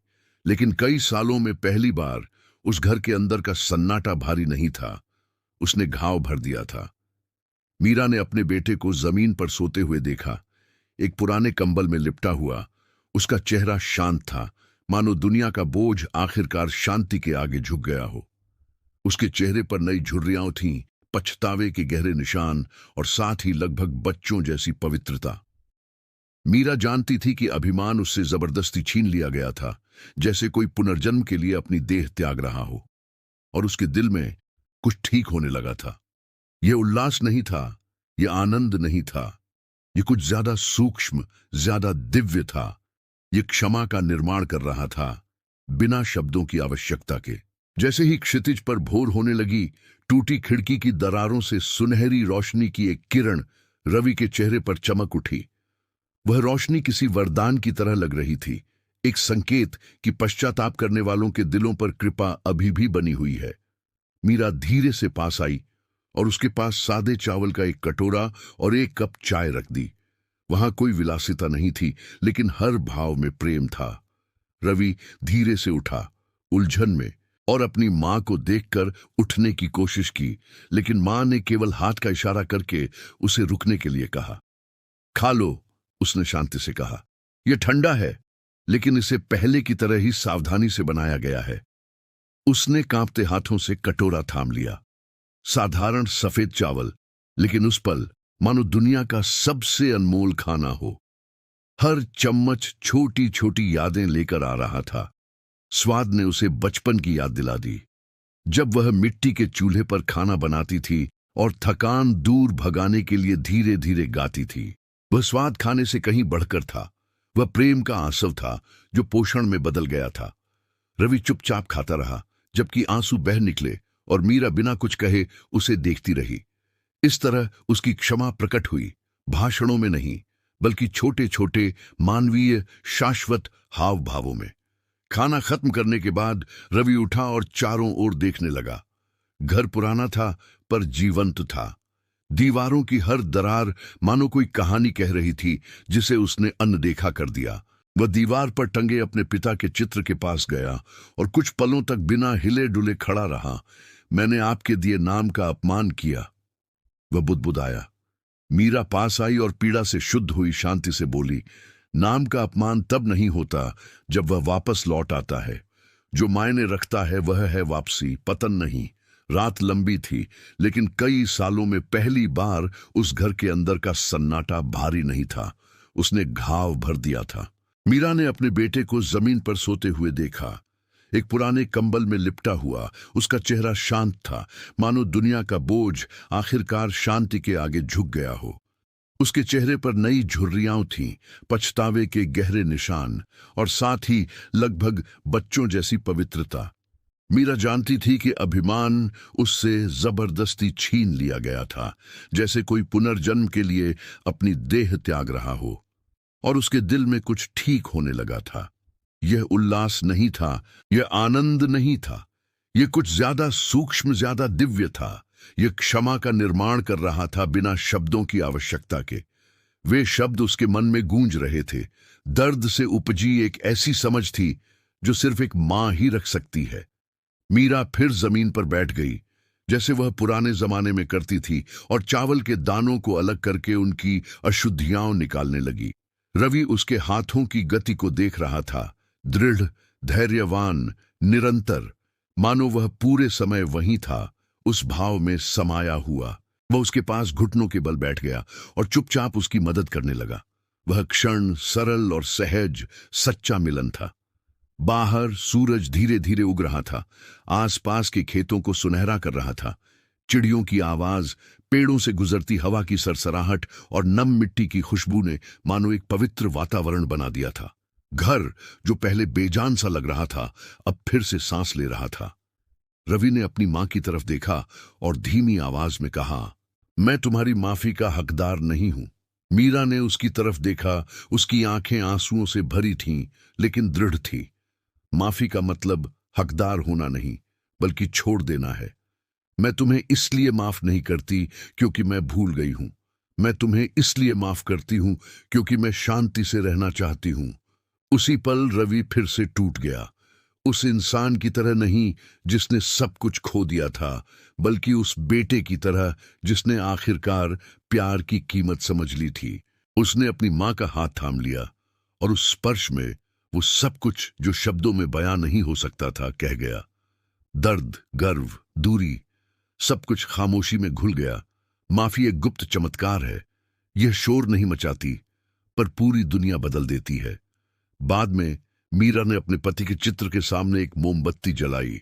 लेकिन कई सालों में पहली बार उस घर के अंदर का सन्नाटा भारी नहीं था, उसने घाव भर दिया था। मीरा ने अपने बेटे को जमीन पर सोते हुए देखा, एक पुराने कंबल में लिपटा हुआ। उसका चेहरा शांत था, मानो दुनिया का बोझ आखिरकार शांति के आगे झुक गया हो। उसके चेहरे पर नई झुर्रियां थीं, पछतावे के गहरे निशान और साथ ही लगभग बच्चों जैसी पवित्रता। मीरा जानती थी कि अभिमान उससे जबरदस्ती छीन लिया गया था, जैसे कोई पुनर्जन्म के लिए अपनी देह त्याग रहा हो, और उसके दिल में कुछ ठीक होने लगा था। यह उल्लास नहीं था, यह आनंद नहीं था, यह कुछ ज्यादा सूक्ष्म, ज्यादा दिव्य था। यह क्षमा का निर्माण कर रहा था, बिना शब्दों की आवश्यकता के। जैसे ही क्षितिज पर भोर होने लगी, टूटी खिड़की की दरारों से सुनहरी रोशनी की एक किरण रवि के चेहरे पर चमक उठी। वह रोशनी किसी वरदान की तरह लग रही थी, एक संकेत कि पश्चाताप करने वालों के दिलों पर कृपा अभी भी बनी हुई है। मीरा धीरे से पास आई और उसके पास सादे चावल का एक कटोरा और एक कप चाय रख दी। वहां कोई विलासिता नहीं थी, लेकिन हर भाव में प्रेम था। रवि धीरे से उठा, उलझन में, और अपनी मां को देखकर उठने की कोशिश की, लेकिन मां ने केवल हाथ का इशारा करके उसे रुकने के लिए कहा। खा लो, उसने शांति से कहा। यह ठंडा है, लेकिन इसे पहले की तरह ही सावधानी से बनाया गया है। उसने कांपते हाथों से कटोरा थाम लिया। साधारण सफेद चावल, लेकिन उस पल मानो दुनिया का सबसे अनमोल खाना हो। हर चम्मच छोटी छोटी यादें लेकर आ रहा था। स्वाद ने उसे बचपन की याद दिला दी, जब वह मिट्टी के चूल्हे पर खाना बनाती थी और थकान दूर भगाने के लिए धीरे धीरे गाती थी। वह स्वाद खाने से कहीं बढ़कर था। वह प्रेम का आंसू था जो पोषण में बदल गया था। रवि चुपचाप खाता रहा, जबकि आंसू बह निकले, और मीरा बिना कुछ कहे उसे देखती रही। इस तरह उसकी क्षमा प्रकट हुई, भाषणों में नहीं, बल्कि छोटे छोटे मानवीय शाश्वत हाव भावों में। खाना खत्म करने के बाद रवि उठा और चारों ओर देखने लगा। घर पुराना था, पर जीवंत था। दीवारों की हर दरार मानो कोई कहानी कह रही थी, जिसे उसने अनदेखा कर दिया। वह दीवार पर टंगे अपने पिता के चित्र के पास गया और कुछ पलों तक बिना हिले डुले खड़ा रहा। मैंने आपके दिए नाम का अपमान किया, वह बुदबुदाया। मीरा पास आई और पीड़ा से शुद्ध हुई शांति से बोली, नाम का अपमान तब नहीं होता जब वह वापस लौट आता है। जो मायने रखता है वह है वापसी, पतन नहीं। रात लंबी थी, लेकिन कई सालों में पहली बार उस घर के अंदर का सन्नाटा भारी नहीं था। उसने घाव भर दिया था। मीरा ने अपने बेटे को जमीन पर सोते हुए देखा, एक पुराने कंबल में लिपटा हुआ। उसका चेहरा शांत था, मानो दुनिया का बोझ आखिरकार शांति के आगे झुक गया हो। उसके चेहरे पर नई झुर्रियां थीं, पछतावे के गहरे निशान, और साथ ही लगभग बच्चों जैसी पवित्रता। मीरा जानती थी कि अभिमान उससे जबरदस्ती छीन लिया गया था, जैसे कोई पुनर्जन्म के लिए अपनी देह त्याग रहा हो। और उसके दिल में कुछ ठीक होने लगा था। यह उल्लास नहीं था, यह आनंद नहीं था, यह कुछ ज्यादा सूक्ष्म, ज्यादा दिव्य था। यह क्षमा का निर्माण कर रहा था, बिना शब्दों की आवश्यकता के। वे शब्द उसके मन में गूंज रहे थे। दर्द से उपजी एक ऐसी समझ थी जो सिर्फ एक मां ही रख सकती है। मीरा फिर जमीन पर बैठ गई, जैसे वह पुराने जमाने में करती थी, और चावल के दानों को अलग करके उनकी अशुद्धियां निकालने लगी। रवि उसके हाथों की गति को देख रहा था, दृढ़, धैर्यवान, निरंतर, मानो वह पूरे समय वहीं था, उस भाव में समाया हुआ। वह उसके पास घुटनों के बल बैठ गया और चुपचाप उसकी मदद करने लगा। वह क्षण सरल और सहज, सच्चा मिलन था। बाहर सूरज धीरे धीरे उग रहा था, आसपास के खेतों को सुनहरा कर रहा था। चिड़ियों की आवाज, पेड़ों से गुजरती हवा की सरसराहट और नम मिट्टी की खुशबू ने मानो एक पवित्र वातावरण बना दिया था। घर, जो पहले बेजान सा लग रहा था, अब फिर से सांस ले रहा था। रवि ने अपनी मां की तरफ देखा और धीमी आवाज में कहा, मैं तुम्हारी माफी का हकदार नहीं हूं। मीरा ने उसकी तरफ देखा। उसकी आंखें आंसुओं से भरी थीं, लेकिन दृढ़ थी। माफी का मतलब हकदार होना नहीं, बल्कि छोड़ देना है। मैं तुम्हें इसलिए माफ नहीं करती क्योंकि मैं भूल गई हूं। मैं तुम्हें इसलिए माफ करती हूं क्योंकि मैं शांति से रहना चाहती हूं। उसी पल रवि फिर से टूट गया। उस इंसान की तरह नहीं जिसने सब कुछ खो दिया था, बल्कि उस बेटे की तरह जिसने आखिरकार प्यार की कीमत समझ ली थी। उसने अपनी मां का हाथ थाम लिया, और उस स्पर्श में वो सब कुछ जो शब्दों में बयां नहीं हो सकता था कह गया। दर्द, गर्व, दूरी, सब कुछ खामोशी में घुल गया। माफी एक गुप्त चमत्कार है। यह शोर नहीं मचाती, पर पूरी दुनिया बदल देती है। बाद में मीरा ने अपने पति के चित्र के सामने एक मोमबत्ती जलाई।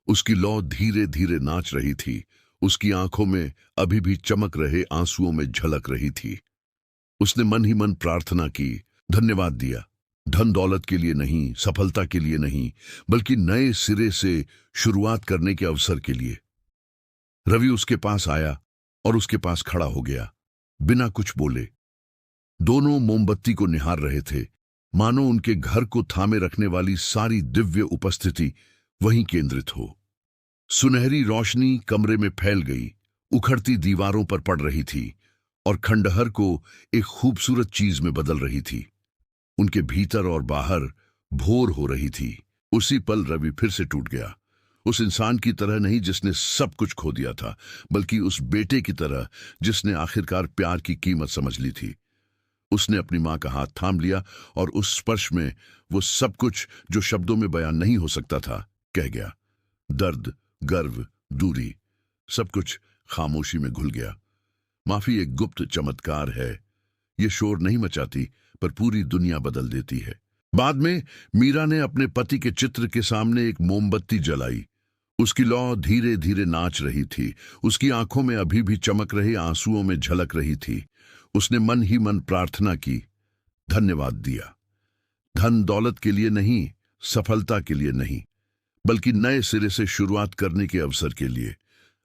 उसकी लौ धीरे धीरे नाच रही थी। उसकी आंखों में अभी भी चमक रहे आंसुओं में झलक रही थी। उसने मन ही मन प्रार्थना की, धन्यवाद दिया। धन दौलत के लिए नहीं, सफलता के लिए नहीं, बल्कि नए सिरे से शुरुआत करने के अवसर के लिए। रवि उसके पास आया और उसके पास खड़ा हो गया, बिना कुछ बोले। दोनों मोमबत्ती को निहार रहे थे, मानो उनके घर को थामे रखने वाली सारी दिव्य उपस्थिति वहीं केंद्रित हो। सुनहरी रोशनी कमरे में फैल गई उखड़ती दीवारों पर पड़ रही थी और खंडहर को एक खूबसूरत चीज में बदल रही थी। उनके भीतर और बाहर भोर हो रही थी। उसी पल रवि फिर से टूट गया। उस इंसान की तरह नहीं जिसने सब कुछ खो दिया था, बल्कि उस बेटे की तरह जिसने आखिरकार प्यार की कीमत समझ ली थी। उसने अपनी मां का हाथ थाम लिया और उस स्पर्श में वो सब कुछ जो शब्दों में बयान नहीं हो सकता था कह गया। दर्द, गर्व, दूरी, सब कुछ खामोशी में घुल गया। माफी एक गुप्त चमत्कार है। ये शोर नहीं मचाती, पर पूरी दुनिया बदल देती है। बाद में मीरा ने अपने पति के चित्र के सामने एक मोमबत्ती जलाई। उसकी लौ धीरे धीरे नाच रही थी। उसकी आंखों में अभी भी चमक रहे आंसुओं में झलक रही थी। उसने मन ही मन प्रार्थना की, धन्यवाद दिया। धन दौलत के लिए नहीं, सफलता के लिए नहीं, बल्कि नए सिरे से शुरुआत करने के अवसर के लिए।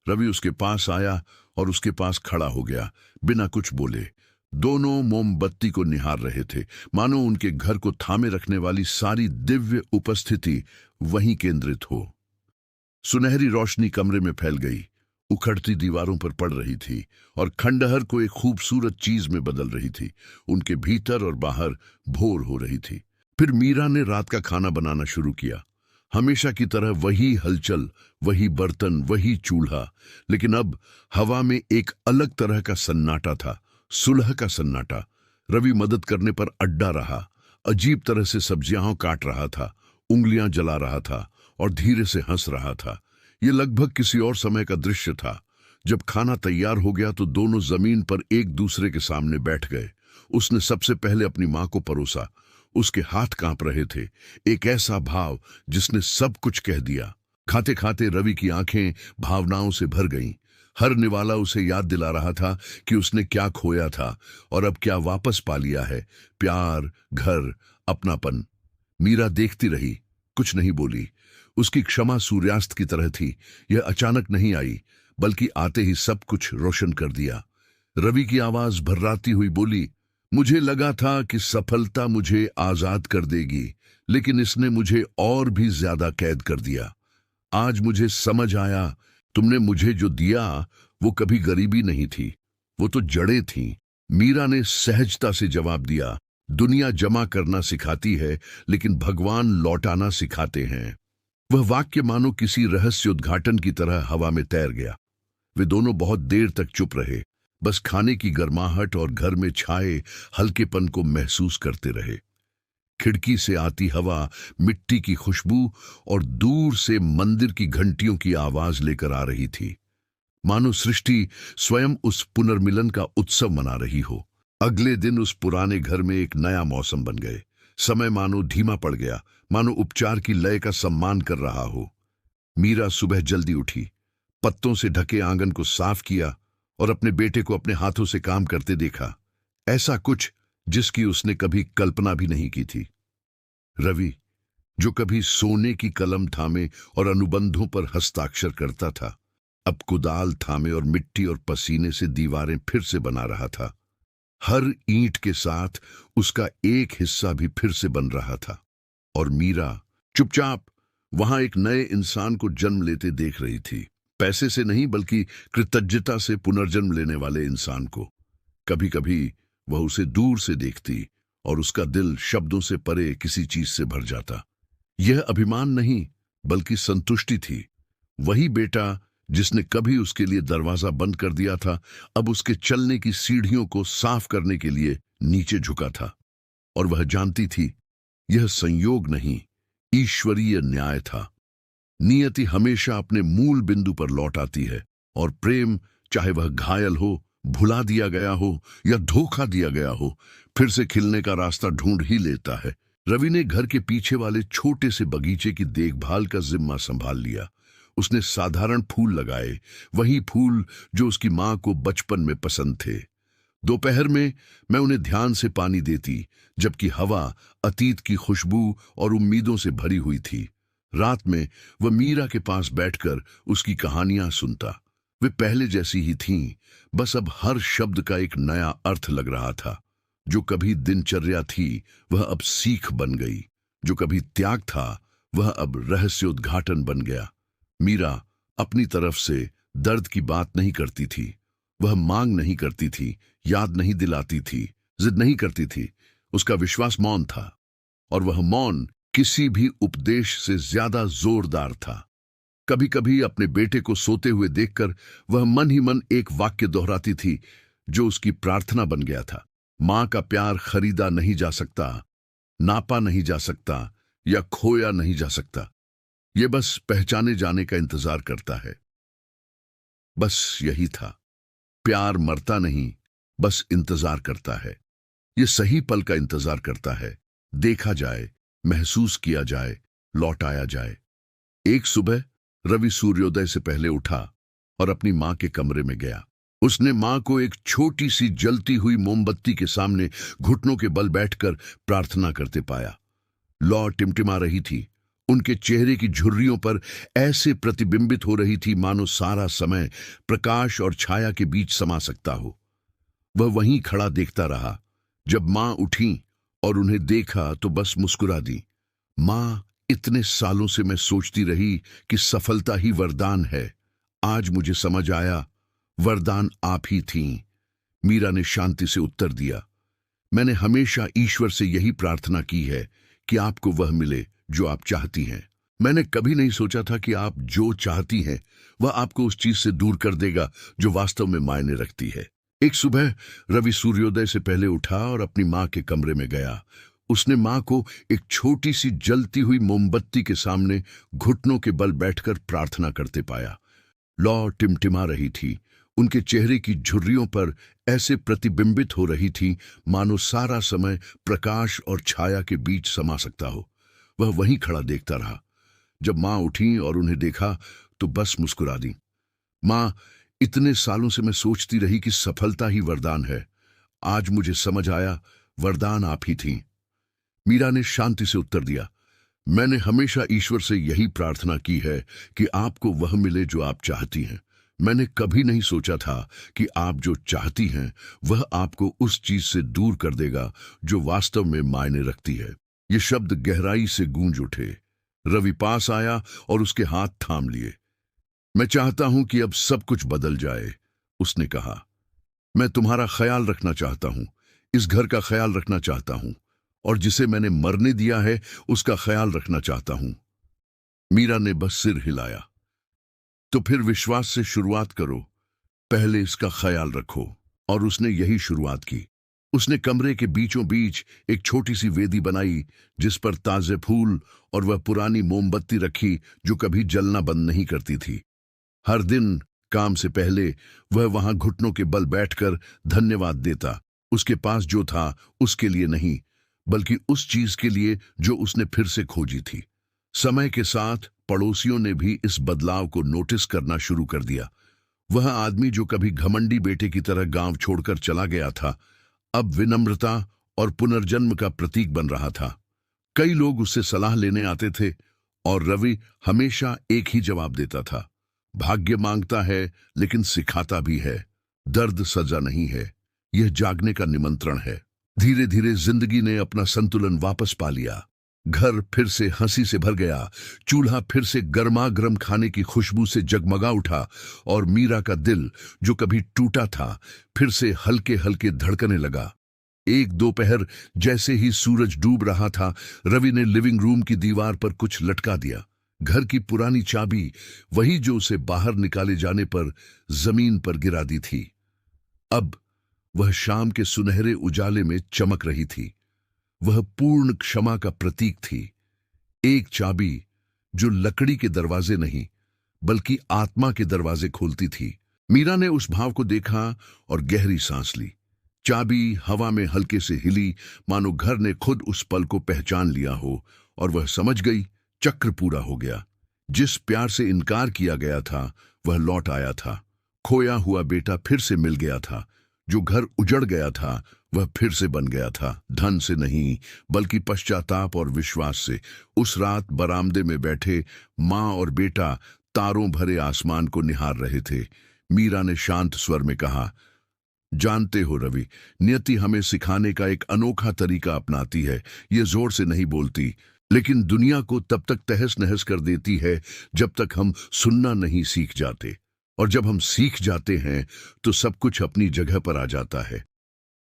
रवि उसके पास आया और उसके पास खड़ा हो गया, बिना कुछ बोले। दोनों मोमबत्ती को निहार रहे थे, मानो उनके घर को थामे रखने वाली सारी दिव्य उपस्थिति वहीं केंद्रित हो। सुनहरी रोशनी कमरे में फैल गई, उखड़ती दीवारों पर पड़ रही थी और खंडहर को एक खूबसूरत चीज में बदल रही थी। उनके भीतर और बाहर भोर हो रही थी। फिर मीरा ने रात का खाना बनाना शुरू किया। हमेशा की तरह वही हलचल, वही बर्तन, वही चूल्हा, लेकिन अब हवा में एक अलग तरह का सन्नाटा था, सुलह का सन्नाटा। रवि मदद करने पर अड्डा रहा, अजीब तरह से सब्जियां काट रहा था, उंगलियां जला रहा था और धीरे से हंस रहा था। ये लगभग किसी और समय का दृश्य था। जब खाना तैयार हो गया तो दोनों जमीन पर एक दूसरे के सामने बैठ गए। उसने सबसे पहले अपनी मां को परोसा। उसके हाथ कांप रहे थे, एक ऐसा भाव जिसने सब कुछ कह दिया। खाते खाते रवि की आंखें भावनाओं से भर गईं। हर निवाला उसे याद दिला रहा था कि उसने क्या खोया था और अब क्या वापस पा लिया है, प्यार, घर, अपनापन। मीरा देखती रही, कुछ नहीं बोली। उसकी क्षमा सूर्यास्त की तरह थी। यह अचानक नहीं आई, बल्कि आते ही सब कुछ रोशन कर दिया। रवि की आवाज भर्राती हुई बोली, मुझे लगा था कि सफलता मुझे आजाद कर देगी, लेकिन इसने मुझे और भी ज्यादा कैद कर दिया। आज मुझे समझ आया, तुमने मुझे जो दिया वो कभी गरीबी नहीं थी, वो तो जड़ें थीं। मीरा ने सहजता से जवाब दिया, दुनिया जमा करना सिखाती है, लेकिन भगवान लौटाना सिखाते हैं। वह वाक्य मानो किसी रहस्य उद्घाटन की तरह हवा में तैर गया। वे दोनों बहुत देर तक चुप रहे, बस खाने की गर्माहट और घर में छाए हल्केपन को महसूस करते रहे। खिड़की से आती हवा, मिट्टी की खुशबू और दूर से मंदिर की घंटियों की आवाज लेकर आ रही थी, मानो सृष्टि स्वयं उस पुनर्मिलन का उत्सव मना रही हो। अगले दिन उस पुराने घर में एक नया मौसम बन गए। समय मानो धीमा पड़ गया, मानो उपचार की लय का सम्मान कर रहा हो। मीरा सुबह जल्दी उठी, पत्तों से ढके आंगन को साफ किया और अपने बेटे को अपने हाथों से काम करते देखा, ऐसा कुछ जिसकी उसने कभी कल्पना भी नहीं की थी। रवि, जो कभी सोने की कलम थामे और अनुबंधों पर हस्ताक्षर करता था, अब कुदाल थामे और मिट्टी और पसीने से दीवारें फिर से बना रहा था। हर ईंट के साथ उसका एक हिस्सा भी फिर से बन रहा था। और मीरा चुपचाप वहां एक नए इंसान को जन्म लेते देख रही थी। पैसे से नहीं, बल्कि कृतज्ञता से पुनर्जन्म लेने वाले इंसान को। कभी कभी वह उसे दूर से देखती और उसका दिल शब्दों से परे किसी चीज से भर जाता। यह अभिमान नहीं, बल्कि संतुष्टि थी। वही बेटा जिसने कभी उसके लिए दरवाजा बंद कर दिया था, अब उसके चलने की सीढ़ियों को साफ करने के लिए नीचे झुका था। और वह जानती थी, यह संयोग नहीं, ईश्वरीय न्याय था। नियति हमेशा अपने मूल बिंदु पर लौट आती है, और प्रेम, चाहे वह घायल हो, भुला दिया गया हो या धोखा दिया गया हो, फिर से खिलने का रास्ता ढूंढ ही लेता है। रवि ने घर के पीछे वाले छोटे से बगीचे की देखभाल का जिम्मा संभाल लिया। उसने साधारण फूल लगाए, वही फूल जो उसकी मां को बचपन में पसंद थे। दोपहर में मैं उन्हें ध्यान से पानी देती, जबकि हवा अतीत की खुशबू और उम्मीदों से भरी हुई थी। रात में वह मीरा के पास बैठकर उसकी कहानियां सुनता। वे पहले जैसी ही थीं, बस अब हर शब्द का एक नया अर्थ लग रहा था। जो कभी दिनचर्या थी, वह अब सीख बन गई। जो कभी त्याग था, वह अब रहस्योद्घाटन बन गया। मीरा अपनी तरफ से दर्द की बात नहीं करती थी, वह मांग नहीं करती थी, याद नहीं दिलाती थी, जिद नहीं करती थी। उसका विश्वास मौन था, और वह मौन किसी भी उपदेश से ज्यादा जोरदार था। कभी कभी अपने बेटे को सोते हुए देखकर वह मन ही मन एक वाक्य दोहराती थी जो उसकी प्रार्थना बन गया था। मां का प्यार खरीदा नहीं जा सकता, नापा नहीं जा सकता या खोया नहीं जा सकता। यह बस पहचाने जाने का इंतजार करता है। बस यही था। प्यार मरता नहीं, बस इंतजार करता है। यह सही पल का इंतजार करता है, देखा जाए, महसूस किया जाए, लौटाया जाए। एक सुबह रवि सूर्योदय से पहले उठा और अपनी मां के कमरे में गया। उसने मां को एक छोटी सी जलती हुई मोमबत्ती के सामने घुटनों के बल बैठकर प्रार्थना करते पाया। लौ टिमटिमा रही थी, उनके चेहरे की झुर्रियों पर ऐसे प्रतिबिंबित हो रही थी मानो सारा समय प्रकाश और छाया के बीच समा सकता हो। वह वहीं खड़ा देखता रहा। जब मां उठी और उन्हें देखा तो बस मुस्कुरा दी। मां, इतने सालों से मैं सोचती रही कि सफलता ही वरदान है। आज मुझे समझ आया, वरदान आप ही थीं। मीरा ने शांति से उत्तर दिया, मैंने हमेशा ईश्वर से यही प्रार्थना की है कि आपको वह मिले जो आप चाहती हैं। मैंने कभी नहीं सोचा था कि आप जो चाहती हैं वह आपको उस चीज से दूर कर देगा जो वास्तव में मायने रखती है। एक सुबह रवि सूर्योदय से पहले उठा और अपनी मां के कमरे में गया। उसने मां को एक छोटी सी जलती हुई मोमबत्ती के सामने घुटनों के बल बैठकर प्रार्थना करते पाया। लौ टिमटिमा रही थी, उनके चेहरे की झुर्रियों पर ऐसे प्रतिबिंबित हो रही थी मानो सारा समय प्रकाश और छाया के बीच समा सकता हो। वह वहीं खड़ा देखता रहा। जब मां उठी और उन्हें देखा तो बस मुस्कुरा दी। मां, इतने सालों से मैं सोचती रही कि सफलता ही वरदान है। आज मुझे समझ आया, वरदान आप ही थीं। मीरा ने शांति से उत्तर दिया, मैंने हमेशा ईश्वर से यही प्रार्थना की है कि आपको वह मिले जो आप चाहती हैं। मैंने कभी नहीं सोचा था कि आप जो चाहती हैं वह आपको उस चीज से दूर कर देगा जो वास्तव में मायने रखती है। ये शब्द गहराई से गूंज उठे। रवि पास आया और उसके हाथ थाम लिए। मैं चाहता हूं कि अब सब कुछ बदल जाए, उसने कहा। मैं तुम्हारा ख्याल रखना चाहता हूं, इस घर का ख्याल रखना चाहता हूं, और जिसे मैंने मरने दिया है उसका ख्याल रखना चाहता हूं। मीरा ने बस सिर हिलाया। तो फिर विश्वास से शुरुआत करो, पहले इसका ख्याल रखो। और उसने यही शुरुआत की। उसने कमरे के बीचों बीच एक छोटी सी वेदी बनाई जिस पर ताजे फूल और वह पुरानी मोमबत्ती रखी जो कभी जलना बंद नहीं करती थी। हर दिन काम से पहले वह वहां घुटनों के बल बैठकर धन्यवाद देता, उसके पास जो था उसके लिए नहीं, बल्कि उस चीज के लिए जो उसने फिर से खोजी थी। समय के साथ पड़ोसियों ने भी इस बदलाव को नोटिस करना शुरू कर दिया। वह आदमी जो कभी घमंडी बेटे की तरह गांव छोड़कर चला गया था, अब विनम्रता और पुनर्जन्म का प्रतीक बन रहा था। कई लोग उससे सलाह लेने आते थे और रवि हमेशा एक ही जवाब देता था, भाग्य मांगता है लेकिन सिखाता भी है। दर्द सजा नहीं है, यह जागने का निमंत्रण है। धीरे धीरे जिंदगी ने अपना संतुलन वापस पा लिया। घर फिर से हंसी से भर गया, चूल्हा फिर से गर्मा गर्म खाने की खुशबू से जगमगा उठा, और मीरा का दिल जो कभी टूटा था फिर से हल्के हल्के धड़कने लगा। एक दोपहर जैसे ही सूरज डूब रहा था, रवि ने लिविंग रूम की दीवार पर कुछ लटका दिया। घर की पुरानी चाबी, वही जो उसे बाहर निकाले जाने पर जमीन पर गिरा दी थी। अब वह शाम के सुनहरे उजाले में चमक रही थी। वह पूर्ण क्षमा का प्रतीक थी। एक चाबी जो लकड़ी के दरवाजे नहीं बल्कि आत्मा के दरवाजे खोलती थी। मीरा ने उस भाव को देखा और गहरी सांस ली। चाबी हवा में हल्के से हिली मानो घर ने खुद उस पल को पहचान लिया हो, और वह समझ गई, चक्र पूरा हो गया। जिस प्यार से इनकार किया गया था वह लौट आया था। खोया हुआ बेटा फिर से मिल गया था। जो घर उजड़ गया था वह फिर से बन गया था, धन से नहीं बल्कि पश्चाताप और विश्वास से। उस रात बरामदे में बैठे मां और बेटा तारों भरे आसमान को निहार रहे थे। मीरा ने शांत स्वर में कहा, जानते हो रवि, नियति हमें सिखाने का एक अनोखा तरीका अपनाती है। ये जोर से नहीं बोलती, लेकिन दुनिया को तब तक तहस नहस कर देती है जब तक हम सुनना नहीं सीख जाते। और जब हम सीख जाते हैं तो सब कुछ अपनी जगह पर आ जाता है।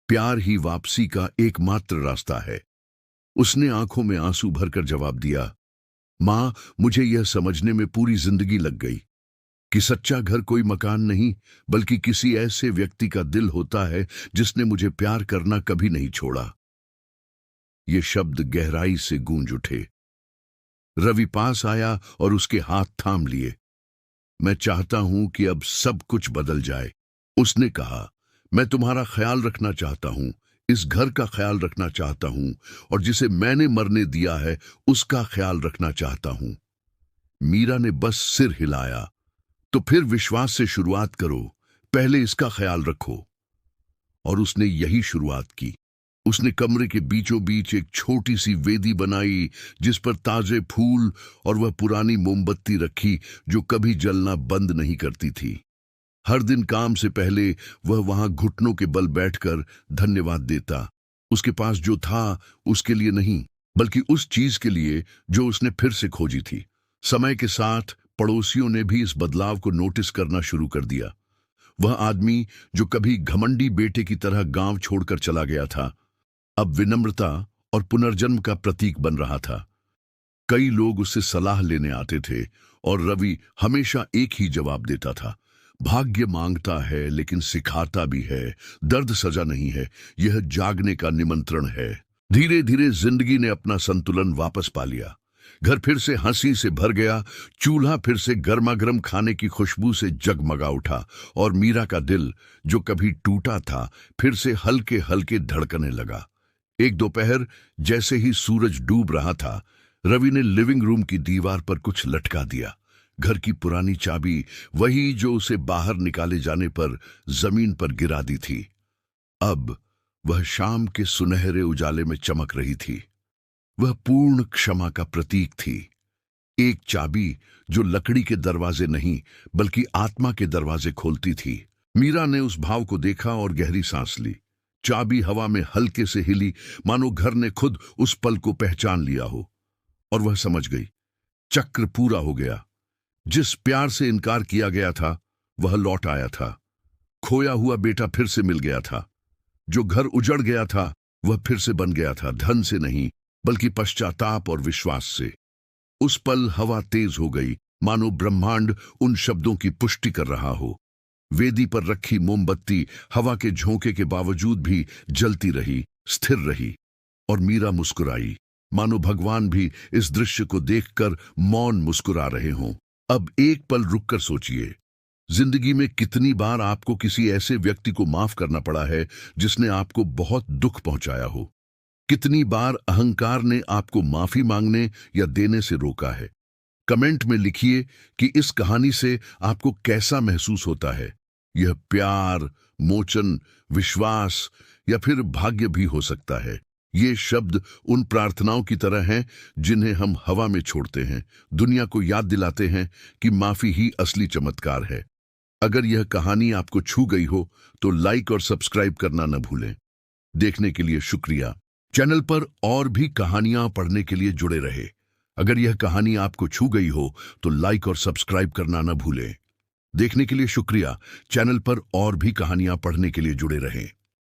प्यार ही वापसी का एकमात्र रास्ता है। उसने आंखों में आंसू भरकर जवाब दिया, मां, मुझे यह समझने में पूरी जिंदगी लग गई कि सच्चा घर कोई मकान नहीं, बल्कि किसी ऐसे व्यक्ति का दिल होता है जिसने मुझे प्यार करना कभी नहीं छोड़ा। ये शब्द गहराई से गूंज उठे। रवि पास आया और उसके हाथ थाम लिए। मैं चाहता हूं कि अब सब कुछ बदल जाए, उसने कहा। मैं तुम्हारा ख्याल रखना चाहता हूं, इस घर का ख्याल रखना चाहता हूं, और जिसे मैंने मरने दिया है उसका ख्याल रखना चाहता हूं। मीरा ने बस सिर हिलाया। तो फिर विश्वास से शुरुआत करो, पहले इसका ख्याल रखो। और उसने यही शुरुआत की। उसने कमरे के बीचों बीच एक छोटी सी वेदी बनाई जिस पर ताजे फूल और वह पुरानी मोमबत्ती रखी जो कभी जलना बंद नहीं करती थी। हर दिन काम से पहले वह वहां घुटनों के बल बैठकर धन्यवाद देता, उसके पास जो था उसके लिए नहीं, बल्कि उस चीज के लिए जो उसने फिर से खोजी थी। समय के साथ पड़ोसियों ने भी इस बदलाव को नोटिस करना शुरू कर दिया। वह आदमी जो कभी घमंडी बेटे की तरह गांव छोड़कर चला गया था, अब विनम्रता और पुनर्जन्म का प्रतीक बन रहा था। कई लोग उससे सलाह लेने आते थे और रवि हमेशा एक ही जवाब देता था, भाग्य मांगता है लेकिन सिखाता भी है, दर्द सजा नहीं है, यह जागने का निमंत्रण है। धीरे धीरे जिंदगी ने अपना संतुलन वापस पा लिया। घर फिर से हंसी से भर गया, चूल्हा फिर से गर्मागर्म खाने की खुशबू से जगमगा उठा, और मीरा का दिल जो कभी टूटा था फिर से हल्के हल्के धड़कने लगा। एक दोपहर जैसे ही सूरज डूब रहा था, रवि ने लिविंग रूम की दीवार पर कुछ लटका दिया। घर की पुरानी चाबी, वही जो उसे बाहर निकाले जाने पर जमीन पर गिरा दी थी। अब वह शाम के सुनहरे उजाले में चमक रही थी। वह पूर्ण क्षमा का प्रतीक थी। एक चाबी जो लकड़ी के दरवाजे नहीं बल्कि आत्मा के दरवाजे खोलती थी। मीरा ने उस भाव को देखा और गहरी सांस ली। चाबी हवा में हल्के से हिली, मानो घर ने खुद उस पल को पहचान लिया हो। और वह समझ गई, चक्र पूरा हो गया। जिस प्यार से इनकार किया गया था वह लौट आया था। खोया हुआ बेटा फिर से मिल गया था। जो घर उजड़ गया था वह फिर से बन गया था, धन से नहीं बल्कि पश्चाताप और विश्वास से। उस पल हवा तेज हो गई, मानो ब्रह्मांड उन शब्दों की पुष्टि कर रहा हो। वेदी पर रखी मोमबत्ती हवा के झोंके के बावजूद भी जलती रही, स्थिर रही, और मीरा मुस्कुराई, मानो भगवान भी इस दृश्य को देखकर मौन मुस्कुरा रहे हों। अब एक पल रुककर सोचिए, जिंदगी में कितनी बार आपको किसी ऐसे व्यक्ति को माफ करना पड़ा है जिसने आपको बहुत दुख पहुंचाया हो। कितनी बार अहंकार ने आपको माफी मांगने या देने से रोका है। कमेंट में लिखिए कि इस कहानी से आपको कैसा महसूस होता है। यह प्यार, मोचन, विश्वास या फिर भाग्य भी हो सकता है। ये शब्द उन प्रार्थनाओं की तरह हैं जिन्हें हम हवा में छोड़ते हैं, दुनिया को याद दिलाते हैं कि माफी ही असली चमत्कार है। अगर यह कहानी आपको छू गई हो तो लाइक और सब्सक्राइब करना न भूलें। देखने के लिए शुक्रिया। चैनल पर और भी कहानियां पढ़ने के लिए जुड़े रहे। अगर यह कहानी आपको छू गई हो तो लाइक और सब्सक्राइब करना न भूलें। देखने के लिए शुक्रिया। चैनल पर और भी कहानियां पढ़ने के लिए जुड़े रहें।